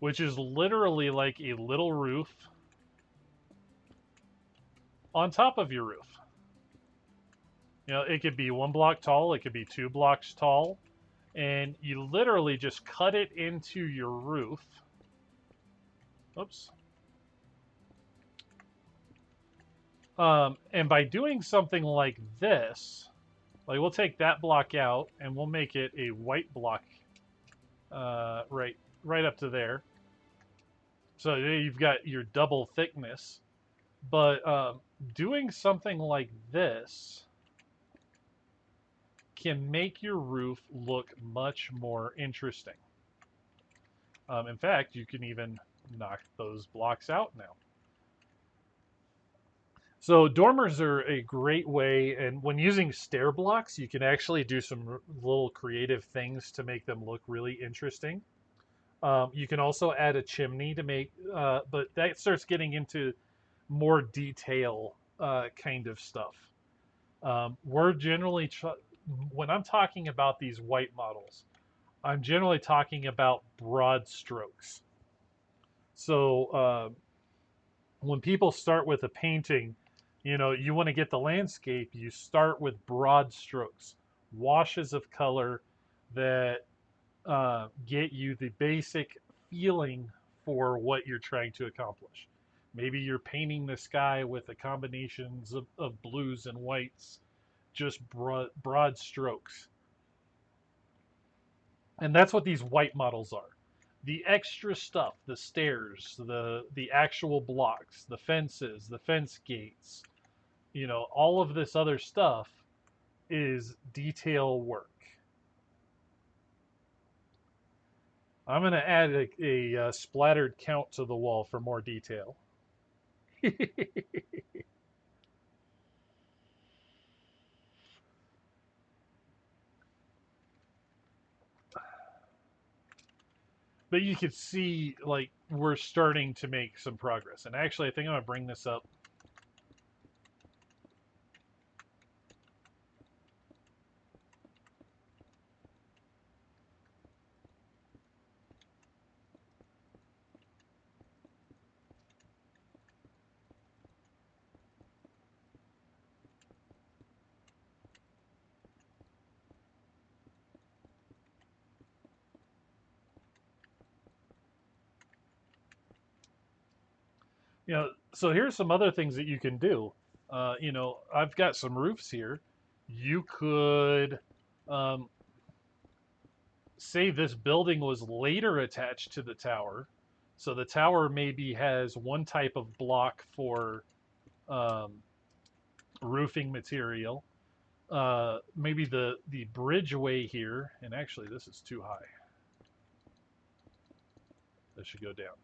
which is literally like a little roof on top of your roof. It could be 1 block tall, it could be 2 blocks tall, and you literally just cut it into your roof. Oops. And by doing something like this, like we'll take that block out and we'll make it a white block right up to there. So you've got your double thickness. But doing something like this can make your roof look much more interesting. In fact, you can even knock those blocks out now. So dormers are a great way, and when using stair blocks, you can actually do some little creative things to make them look really interesting. You can also add a chimney to make, but that starts getting into more detail kind of stuff. We're generally, when I'm talking about these white models, I'm generally talking about broad strokes. So when people start with a painting, you want to get the landscape, you start with broad strokes, washes of color that get you the basic feeling for what you're trying to accomplish. Maybe you're painting the sky with the combinations of blues and whites, just broad strokes. And that's what these white models are. The extra stuff, the stairs, the actual blocks, the fences, the fence gates, all of this other stuff is detail work. I'm going to add a splattered count to the wall for more detail. But you can see, like, we're starting to make some progress. And actually, I think I'm going to bring this up. So here's some other things that you can do. I've got some roofs here. You could um, say this building was later attached to the tower. So the tower maybe has one type of block for um, roofing material. Maybe the bridgeway here, and actually this is too high. This should go down.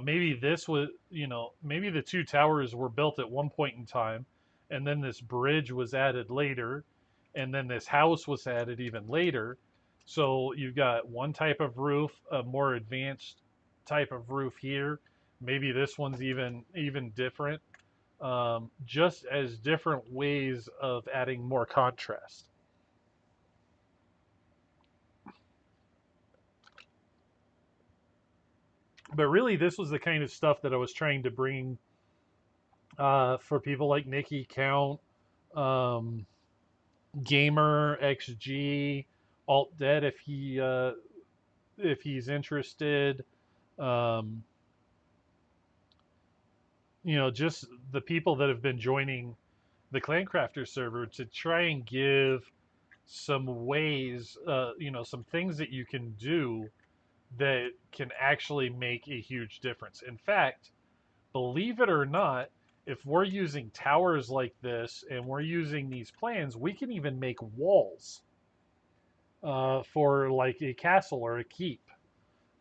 Maybe this was, maybe the two towers were built at one point in time, and then this bridge was added later, and then this house was added even later. So you've got one type of roof, a more advanced type of roof here. Maybe this one's even different. Just as different ways of adding more contrast. But really, this was the kind of stuff that I was trying to bring for people like Nikki, Count, um, Gamer, XG, Alt Dead if he's interested. Um, just the people that have been joining the Clancrafter server to try and give some ways, some things that you can do that can actually make a huge difference. In fact, believe it or not, if we're using towers like this and we're using these plans, we can even make walls for like a castle or a keep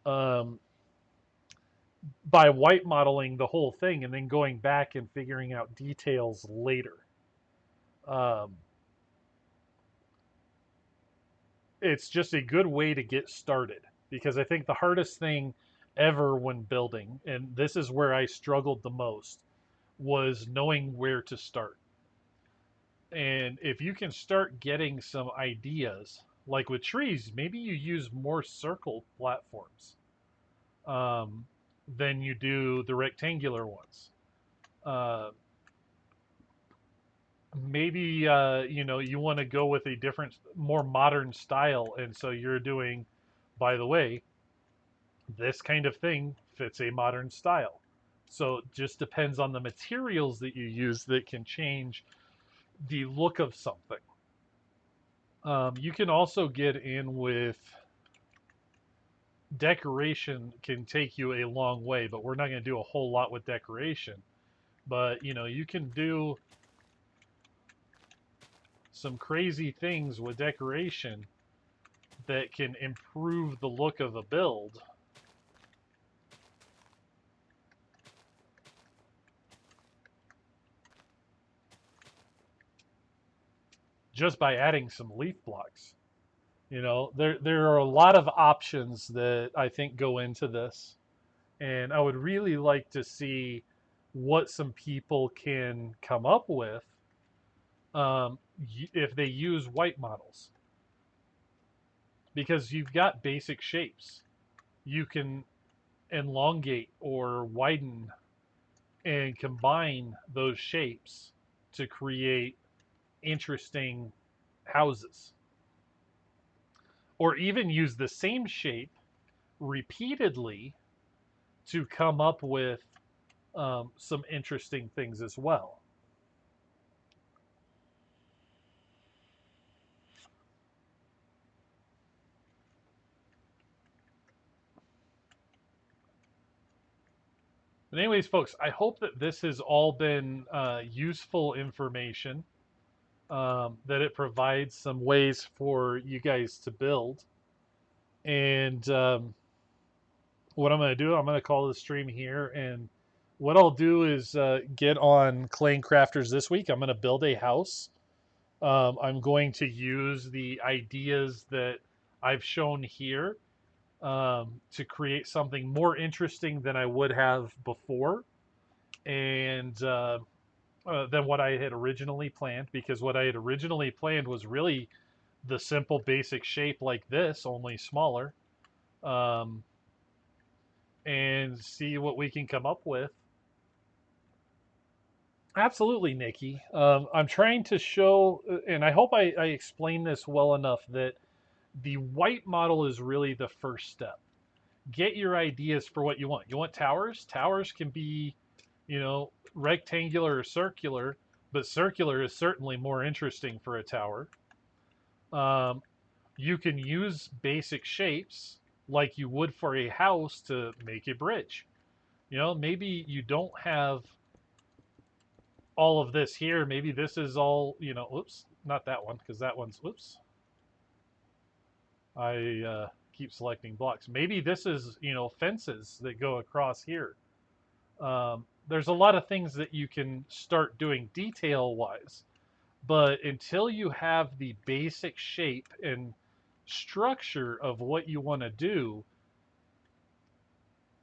um, by white modeling the whole thing and then going back and figuring out details later. Um, it's just a good way to get started because I think the hardest thing ever when building, and this is where I struggled the most, was knowing where to start. And if you can start getting some ideas, like with trees, maybe you use more circle platforms um, than you do the rectangular ones. Uh, Maybe you want to go with a different, more modern style, and so you're doing, by the way, this kind of thing fits a modern style. So it just depends on the materials that you use that can change the look of something. You can also get in with decoration can take you a long way, but we're not going to do a whole lot with decoration. But you can do some crazy things with decoration that can improve the look of a build just by adding some leaf blocks. There are a lot of options that I think go into this, and I would really like to see what some people can come up with if they use white models, because you've got basic shapes. You can elongate or widen and combine those shapes to create interesting houses, or even use the same shape repeatedly to come up with some interesting things as well. But anyways, folks, I hope that this has all been useful information. That it provides some ways for you guys to build. And what I'm going to do, I'm going to call the stream here. And what I'll do is get on Clay Crafters this week. I'm going to build a house. I'm going to use the ideas that I've shown here to create something more interesting than I would have before, and than what I had originally planned. Because what I had originally planned was really the simple, basic shape like this, only smaller, um, and see what we can come up with. Absolutely, Nikki. I'm trying to show, and I hope I explain this well enough, that the white model is really the first step. Get your ideas for what you want. You want towers? Towers can be, rectangular or circular, but circular is certainly more interesting for a tower. Um, you can use basic shapes like you would for a house to make a bridge. Maybe you don't have all of this here. Maybe this is all, oops, not that one, because that one's, oops. I keep selecting blocks. Maybe this is, fences that go across here. There's a lot of things that you can start doing detail wise, but until you have the basic shape and structure of what you want to do,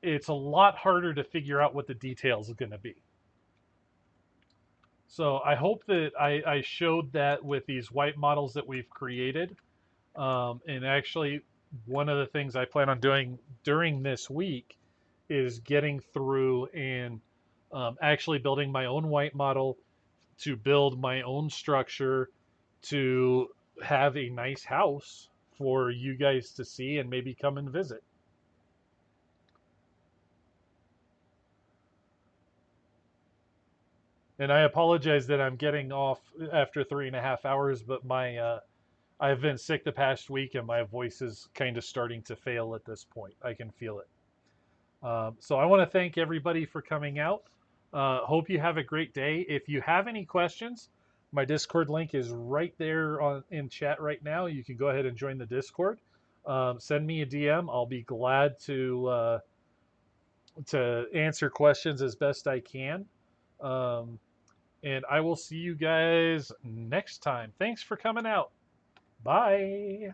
it's a lot harder to figure out what the details are going to be. So I hope that I showed that with these white models that we've created. And actually, one of the things I plan on doing during this week is getting through and actually building my own white model to build my own structure to have a nice house for you guys to see and maybe come and visit. And I apologize that I'm getting off after 3.5 hours, but my I've been sick the past week and my voice is kind of starting to fail at this point. I can feel it. So I want to thank everybody for coming out. Hope you have a great day. If you have any questions, my Discord link is right there in chat right now. You can go ahead and join the Discord. Send me a DM. I'll be glad to answer questions as best I can. Um, and I will see you guys next time. Thanks for coming out. Bye.